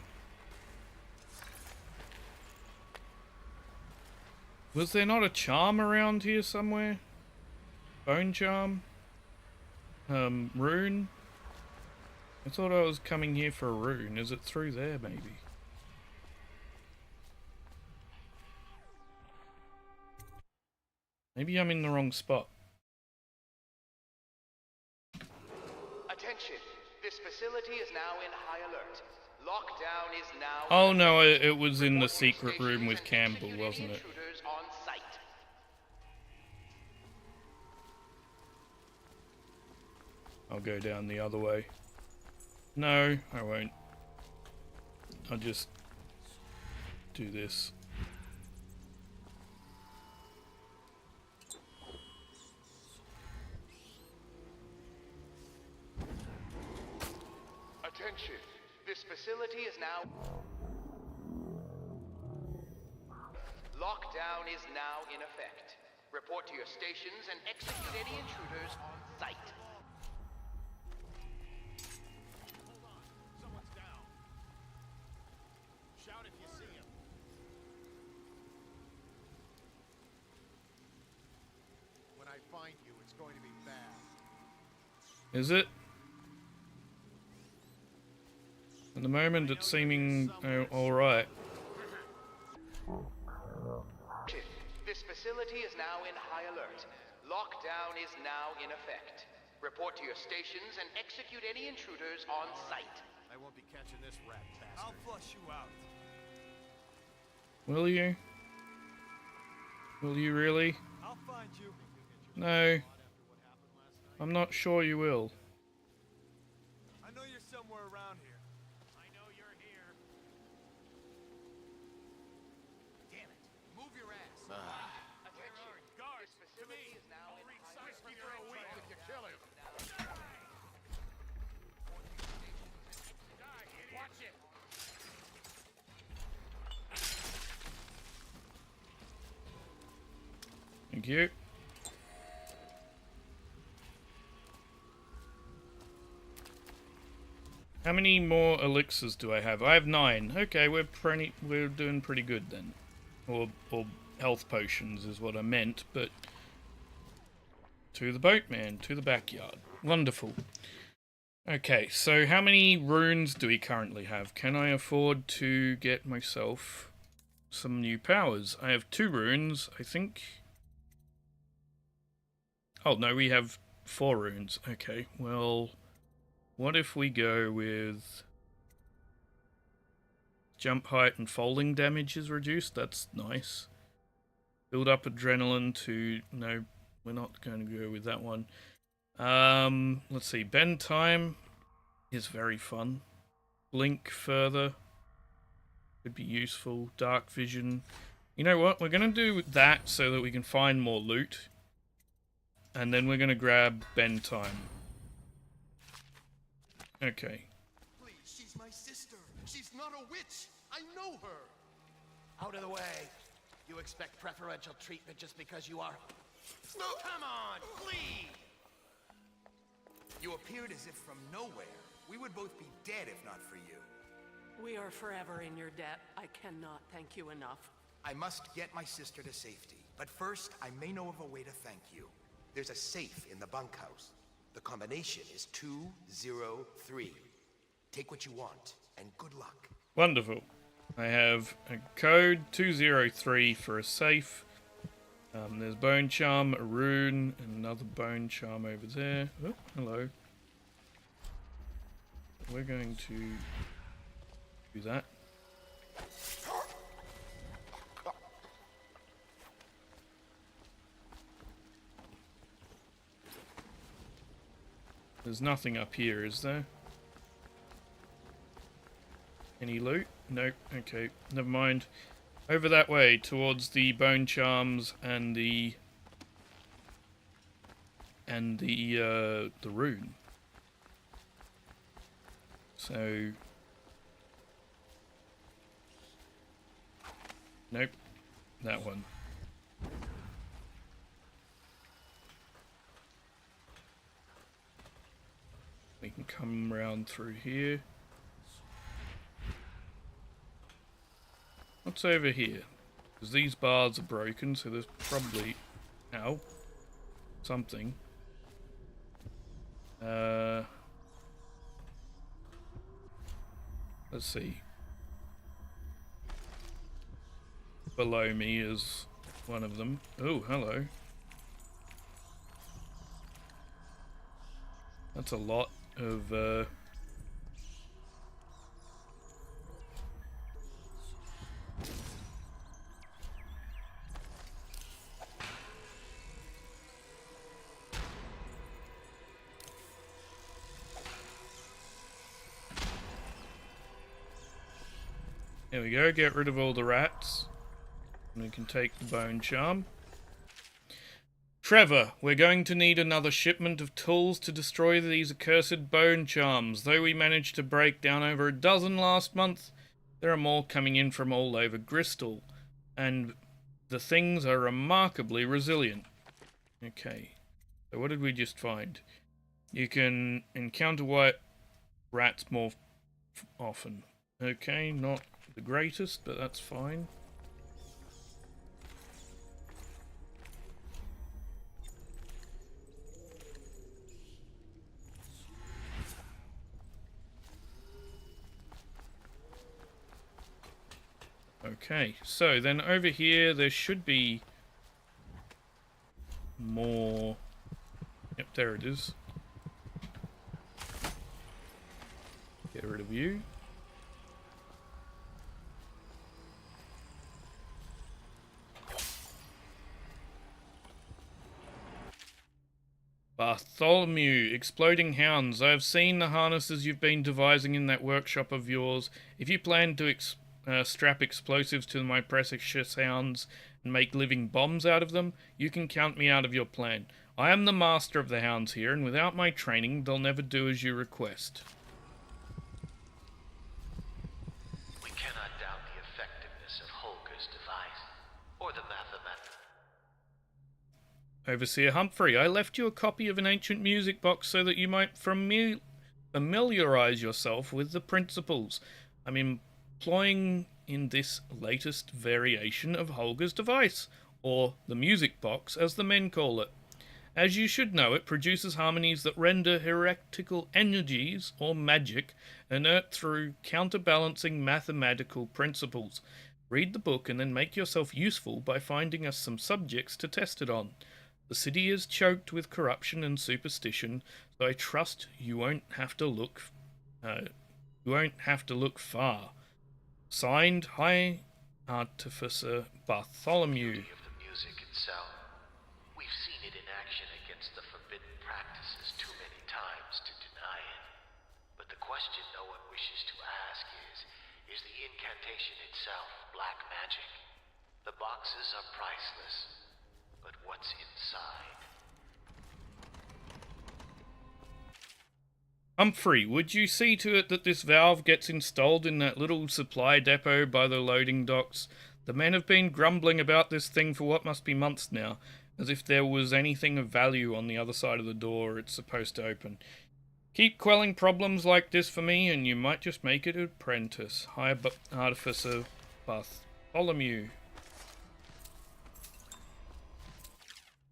was there not a charm around here somewhere? Bone charm? Rune? I thought I was coming here for a rune. Is it through there maybe? Maybe I'm in the wrong spot. Attention! This facility is now in high alert. Lockdown is now. Oh no, it was in the secret room with Campbell, wasn't it? Intruders on site. I'll go down the other way. No, I won't. I'll just do this. Attention. This facility is now. Lockdown is now in effect. Report to your stations and execute any intruders on site. Someone's down. Shout if you see him. When I find you, it's going to be bad. Is it? At the moment, it's seeming alright. This facility is now in high alert. Lockdown is now in effect. Report to your stations and execute any intruders on site. I won't be catching this rat bastard. I'll flush you out. Will you? Will you really? I'll find you. No. I'm not sure you will. I know you're somewhere around here. I know you're here. Damn it. Move your ass. Attention. Guards, This facility is now in high alert. Whiskey for a week if you kill him. Watch it. Thank you. How many more elixirs do I have? I have 9. Okay, we're doing pretty good then. Or health potions is what I meant, but to the boatman, to the backyard. Wonderful. Okay, so how many runes do we currently have? Can I afford to get myself some new powers? I have 2 runes, I think. Oh, no, we have 4 runes. Okay, well, what if we go with jump height and falling damage is reduced? That's nice. Build up adrenaline to... No, we're not going to go with that one. Let's see. Bend time is very fun. Blink further could be useful. Dark vision. You know what? We're going to do that so that we can find more loot. And then we're going to grab bend time. Okay. Please, she's my sister. She's not a witch. I know her. Out of the way. You expect preferential treatment just because you are... No, come on, flee! You appeared as if from nowhere. We would both be dead if not for you. We are forever in your debt. I cannot thank you enough. I must get my sister to safety. But first, I may know of a way to thank you. There's a safe in the bunkhouse. The combination is 203. Take what you want, and good luck. Wonderful. I have a code 203 for a safe. There's bone charm, a rune, and another bone charm over there. Oh, hello. We're going to do that. There's nothing up here, is there? Any loot? Nope. Okay, never mind. Over that way, towards the bone charms and the rune. So, nope, that one. We can come around through here. What's over here? Because these bars are broken, so there's probably... Ow. Something. Let's see. Below me is one of them. Oh, hello. That's a lot of There we go, get rid of all the rats. And we can take the bone charm. Trevor, we're going to need another shipment of tools to destroy these accursed bone charms. Though we managed to break down over a dozen last month, there are more coming in from all over Bristol. And the things are remarkably resilient. Okay, so what did we just find? You can encounter white rats more often. Okay, not the greatest, but that's fine. Okay, so then over here there should be more. Yep, there it is. Get rid of you. Bartholomew, exploding hounds. I have seen the harnesses you've been devising in that workshop of yours. If you plan to strap explosives to my precious hounds and make living bombs out of them, you can count me out of your plan. I am the master of the hounds here, and without my training, they'll never do as you request. We cannot doubt the effectiveness of Holger's device, or the mathematics. Overseer Humphrey, I left you a copy of an ancient music box so that you might familiarize yourself with the principles. I'm employing in this latest variation of Holger's device, or the music box as the men call it. As you should know, it produces harmonies that render heretical energies, or magic, inert through counterbalancing mathematical principles. Read the book and then make yourself useful by finding us some subjects to test it on. The city is choked with corruption and superstition, so I trust you won't have to look far. Signed, High Artificer Bartholomew. Of the music itself. We've seen it in action against the forbidden practices too many times to deny it. But the question no one wishes to ask is the incantation itself black magic? The boxes are priceless, but what's inside? Humphrey, would you see to it that this valve gets installed in that little supply depot by the loading docks? The men have been grumbling about this thing for what must be months now, as if there was anything of value on the other side of the door it's supposed to open. Keep quelling problems like this for me, and you might just make it an apprentice. High Artificer Bartholomew.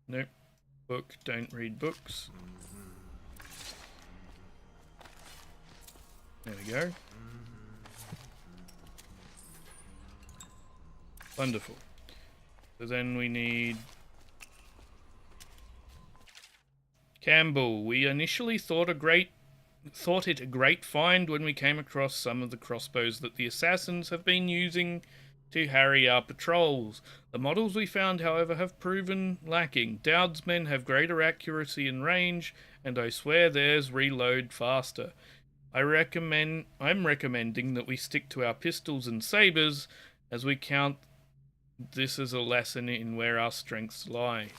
Nope. Book, don't read books. There we go. Wonderful. So then we need Campbell. We initially thought it a great find when we came across some of the crossbows that the assassins have been using to harry our patrols. The models we found, however, have proven lacking. Dowd's men have greater accuracy and range, and I swear theirs reload faster. I'm recommending that we stick to our pistols and sabers, as we count this as a lesson in where our strengths lie.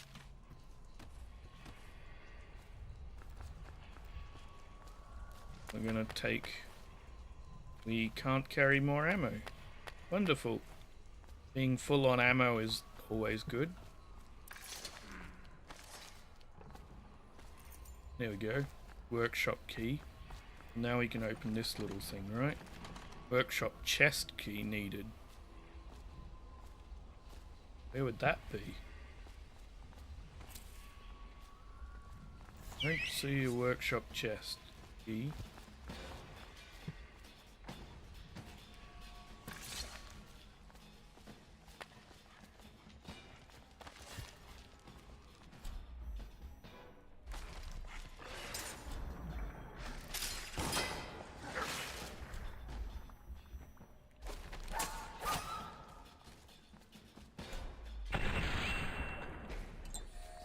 We're gonna take... We can't carry more ammo. Wonderful. Being full on ammo is always good. There we go. Workshop key. Now we can open this little thing, right? Workshop chest key needed. Where would that be? Don't see a workshop chest key.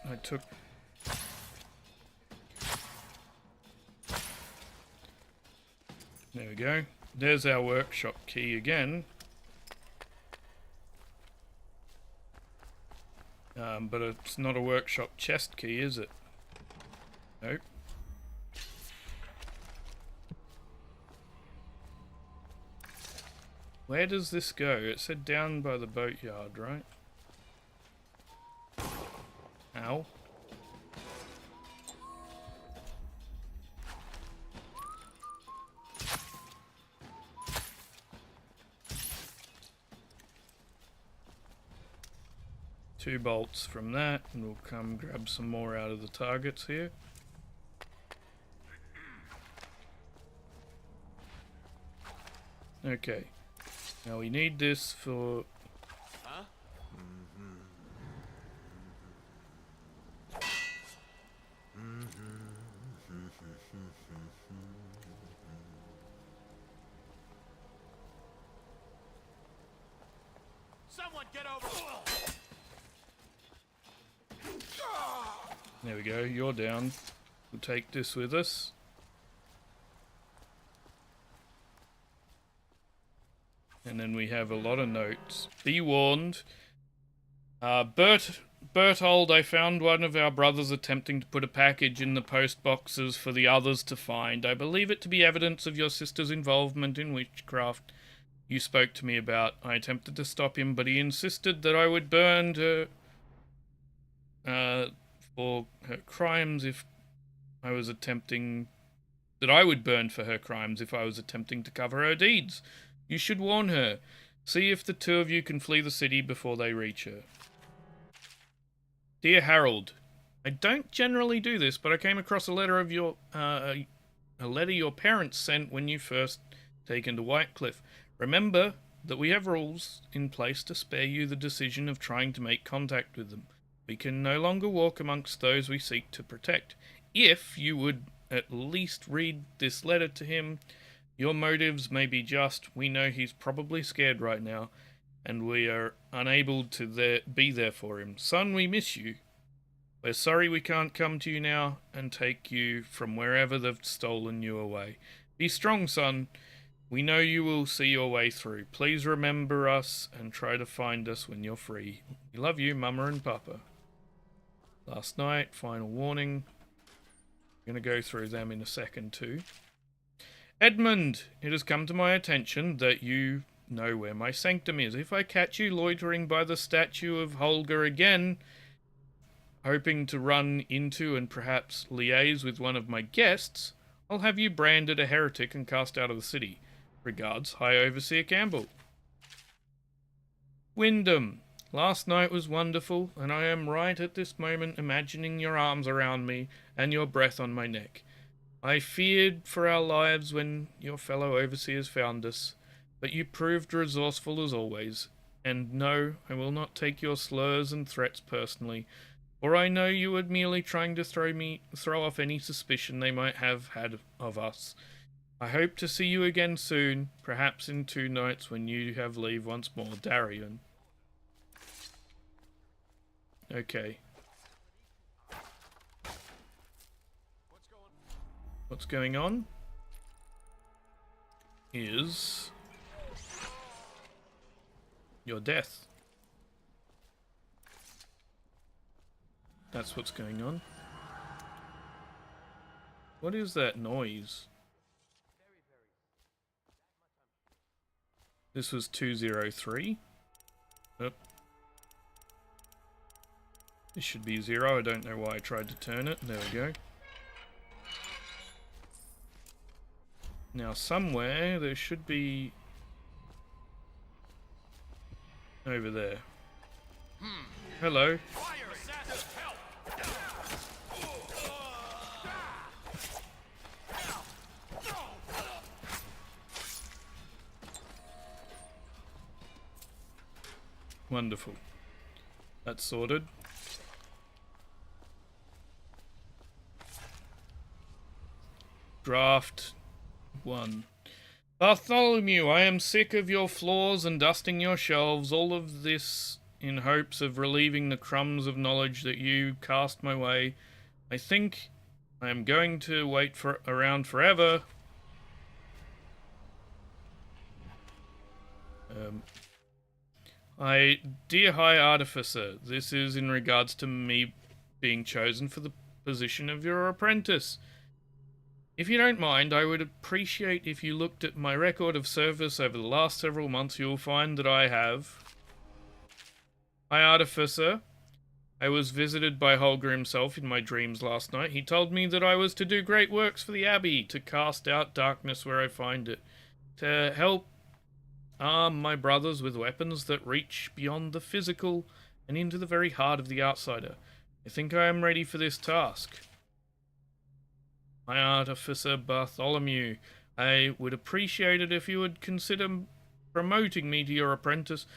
I took... There we go. There's our workshop key again. But it's not a workshop chest key, is it? Nope. Where does this go? It said down by the boatyard, right? Ow. Two bolts from that, and we'll come grab some more out of the targets here. Okay. Now we need this for... Huh? Someone get over. There we go, you're down. We'll take this with us. And then we have a lot of notes. Be warned. Berthold, I found one of our brothers attempting to put a package in the post boxes for the others to find. I believe it to be evidence of your sister's involvement in witchcraft you spoke to me about. I attempted to stop him, but he insisted that I would burn her for her crimes if I was attempting... that I would burn for her crimes if I was attempting to cover her deeds. You should warn her. See if the two of you can flee the city before they reach her. Dear Harold, I don't generally do this, but I came across a letter of your a letter your parents sent when you first taken to Whitecliff. Remember that we have rules in place to spare you the decision of trying to make contact with them. We can no longer walk amongst those we seek to protect. If you would at least read this letter to him, your motives may be just. We know he's probably scared right now, and we are unable to be there for him. Son, we miss you. We're sorry we can't come to you now and take you from wherever they've stolen you away. Be strong, son. We know you will see your way through. Please remember us and try to find us when you're free. We love you, Mama and Papa. Last night, final warning. I'm going to go through them in a second too. Edmund, it has come to my attention that you know where my sanctum is. If I catch you loitering by the statue of Holger again, hoping to run into and perhaps liaise with one of my guests, I'll have you branded a heretic and cast out of the city. Regards, High Overseer Campbell. Wyndham, last night was wonderful, and I am right at this moment imagining your arms around me and your breath on my neck. I feared for our lives when your fellow overseers found us, but you proved resourceful as always. And no, I will not take your slurs and threats personally, for I know you were merely trying to throw off any suspicion they might have had of us. I hope to see you again soon, perhaps in 2 nights when you have leave once more. Darian. Okay. What's going on is your death. That's what's going on. What is that noise? This was 203. Yep. This should be 0. I don't know why I tried to turn it. There we go. Now somewhere there should be... over there. Hello. Wonderful. That's sorted. Draft 1. Bartholomew, I am sick of your floors and dusting your shelves, all of this in hopes of relieving the crumbs of knowledge that you cast my way. I think I am going to wait around forever. Dear High Artificer, this is in regards to me being chosen for the position of your apprentice. If you don't mind, I would appreciate if you looked at my record of service over the last several months. You'll find that I have... High Artificer, I was visited by Holger himself in my dreams last night. He told me that I was to do great works for the Abbey, to cast out darkness where I find it, to help arm my brothers with weapons that reach beyond the physical and into the very heart of the outsider. I think I am ready for this task. My Artificer Bartholomew, I would appreciate it if you would consider promoting me to your apprentice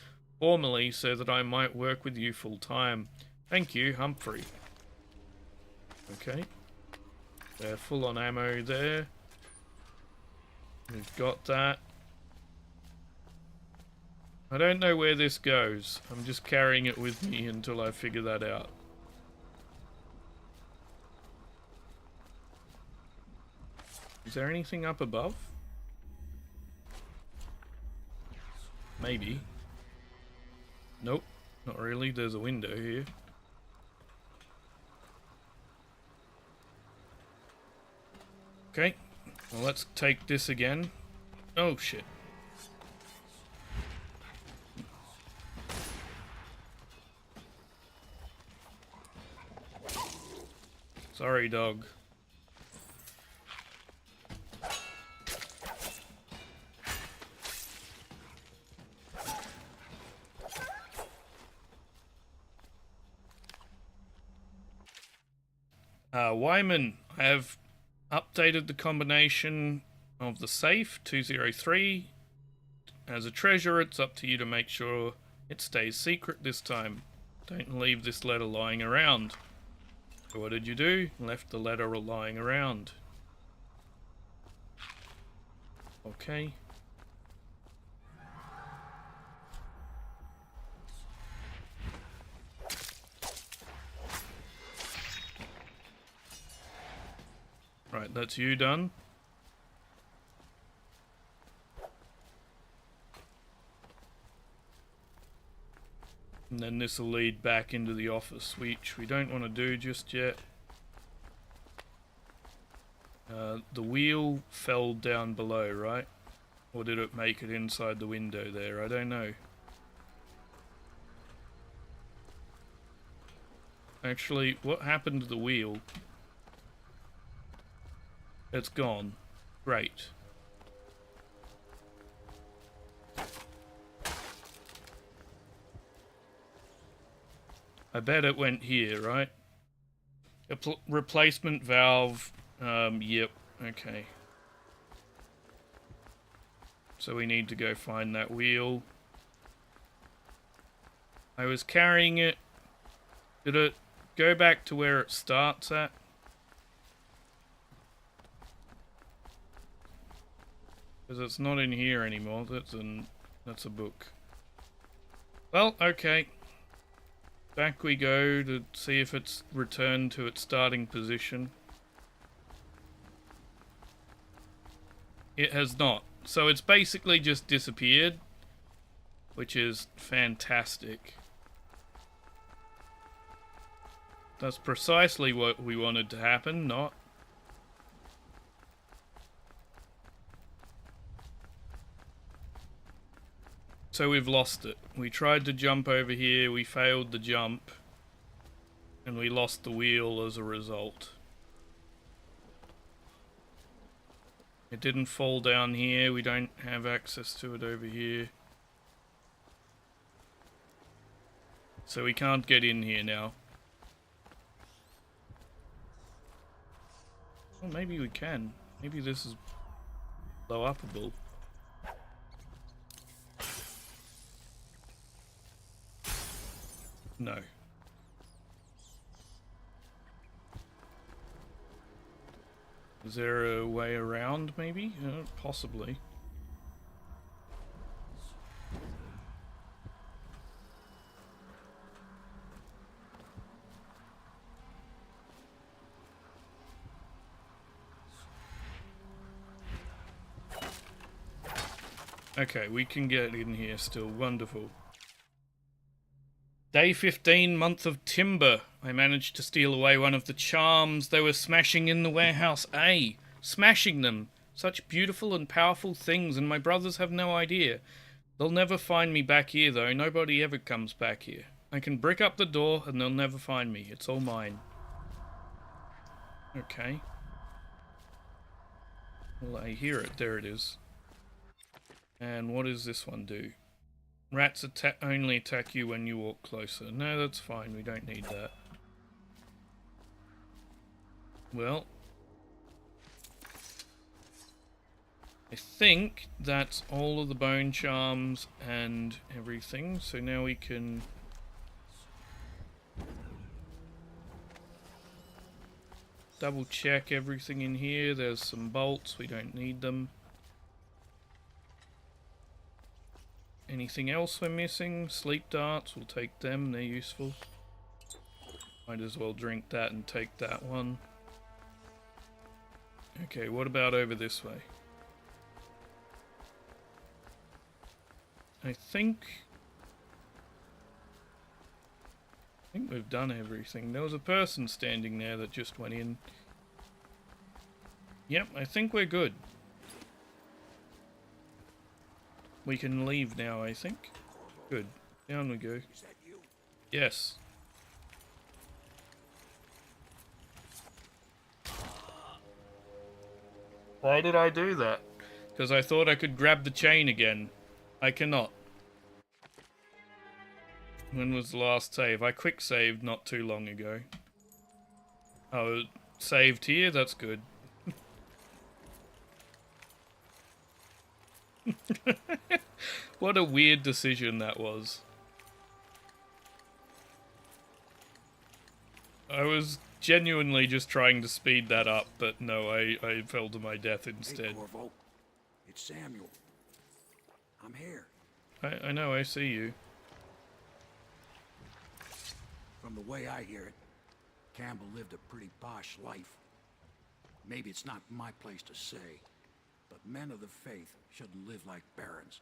formally so that I might work with you full time. Thank you, Humphrey. Okay. They're full on ammo there. We've got that. I don't know where this goes. I'm just carrying it with me until I figure that out. Is there anything up above? Maybe. Nope, not really. There's a window here. Okay, well, let's take this again. Oh shit. Sorry, dog. Wyman, I have updated the combination of the safe 203. As a treasurer, it's up to you to make sure it stays secret this time. Don't leave this letter lying around. So what did you do? Left the letter lying around. Okay. Right, that's you done. And then this will lead back into the office, which we don't want to do just yet. The wheel fell down below, right? Or did it make it inside the window there? I don't know. Actually, what happened to the wheel? It's gone. Great. I bet it went here, right? A replacement valve. Yep. Okay. So we need to go find that wheel. I was carrying it. Did it go back to where it starts at? Because it's not in here anymore. That's a book. Well, okay. Back we go to see if it's returned to its starting position. It has not. So it's basically just disappeared, which is fantastic. That's precisely what we wanted to happen, not... So we've lost it. We tried to jump over here, we failed the jump, and we lost the wheel as a result. It didn't fall down here, we don't have access to it over here. So we can't get in here now. Well, maybe we can. Maybe this is blow-upable. No. Is there a way around, maybe? Possibly. Okay, we can get in here still. Wonderful. Day 15, month of timber. I managed to steal away one of the charms they were smashing in the warehouse A. Smashing them. Such beautiful and powerful things, and my brothers have no idea. They'll never find me back here, though. Nobody ever comes back here. I can brick up the door, and they'll never find me. It's all mine. Okay. Well, I hear it. There it is. And what does this one do? Rats only attack you when you walk closer. No, that's fine. We don't need that. Well, I think that's all of the bone charms and everything. So now we can double check everything in here. There's some bolts. We don't need them. Anything else we're missing? Sleep darts, we'll take them, they're useful. Might as well drink that and take that one. Okay, what about over this way? I think we've done everything. There was a person standing there that just went in. Yep, I think we're good. We can leave now, I think. Good. Down we go. Yes. Why did I do that? Because I thought I could grab the chain again. I cannot. When was the last save? I quick saved not too long ago. Oh, saved here? That's good. What a weird decision that was. I was genuinely just trying to speed that up, but no, I fell to my death instead. Hey, Corvo. It's Samuel. I'm here. I know, I see you. From the way I hear it, Campbell lived a pretty posh life. Maybe it's not my place to say, but men of the faith shouldn't live like barons.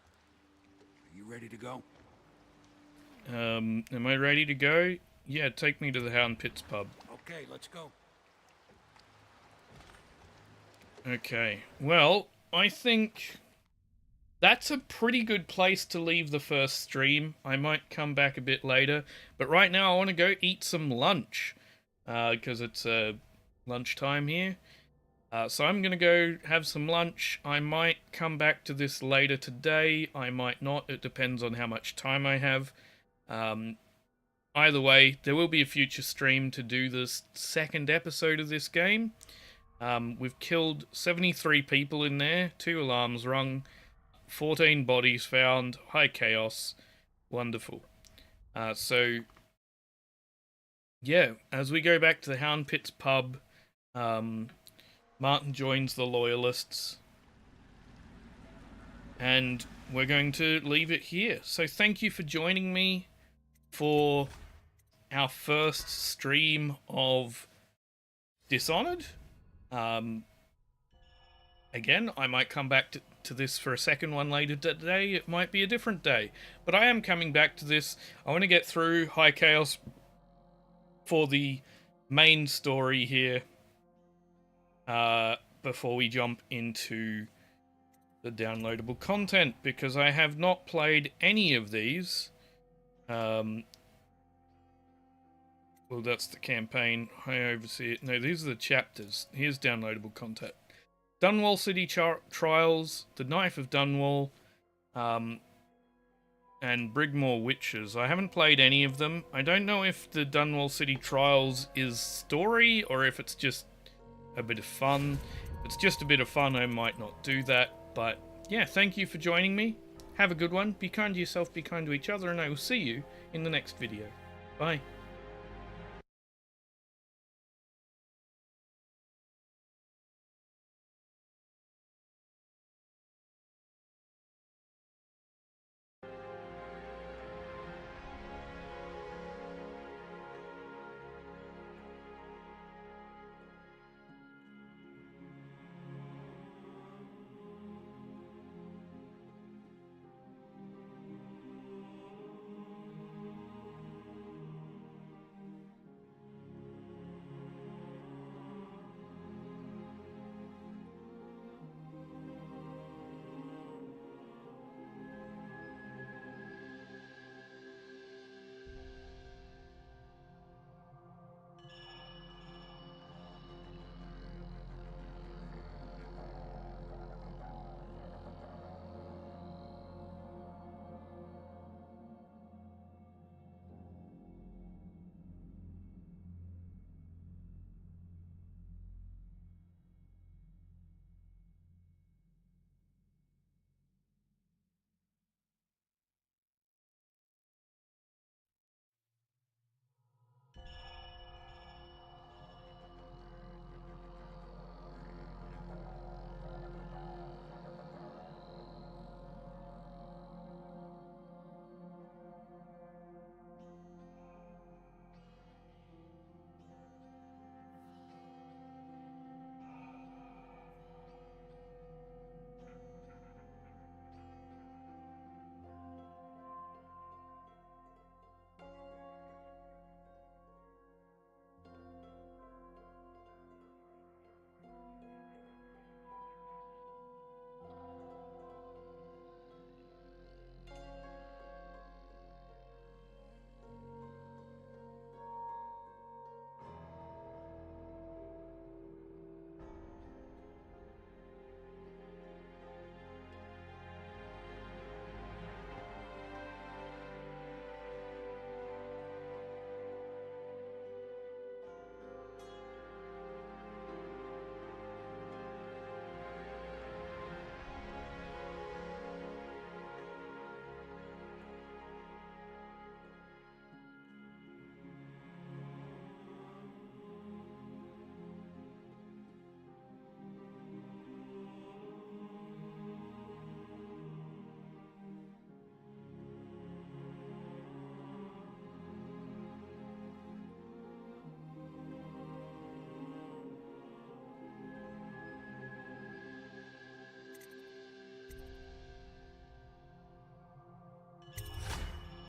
Are you ready to go? Am I ready to go? Yeah, take me to the Hound Pits pub. Okay, let's go. Okay, well, I think that's a pretty good place to leave the first stream. I might come back a bit later, but right now I want to go eat some lunch, because it's lunchtime here. So I'm going to go have some lunch. I might come back to this later today. I might not. It depends on how much time I have. Either way, there will be a future stream to do this second episode of this game. We've killed 73 people in there, 2 alarms rung, 14 bodies found, high chaos. Wonderful. So, yeah, as we go back to the Hound Pits pub, Martin joins the Loyalists, and we're going to leave it here. So thank you for joining me for our first stream of Dishonored. Again, I might come back to this for a second one later today. It might be a different day, but I am coming back to this. I want to get through High Chaos for the main story here, before we jump into the downloadable content, because I have not played any of these. Well, that's the campaign. I oversee it. No, these are the chapters. Here's downloadable content. Dunwall City Trials, The Knife of Dunwall, and Brigmore Witches. I haven't played any of them. I don't know if the Dunwall City Trials is story, or if it's just a bit of fun. If it's just a bit of fun, I might not do that. But yeah, thank you for joining me. Have a good one. Be kind to yourself, be kind to each other, and I will see you in the next video. Bye.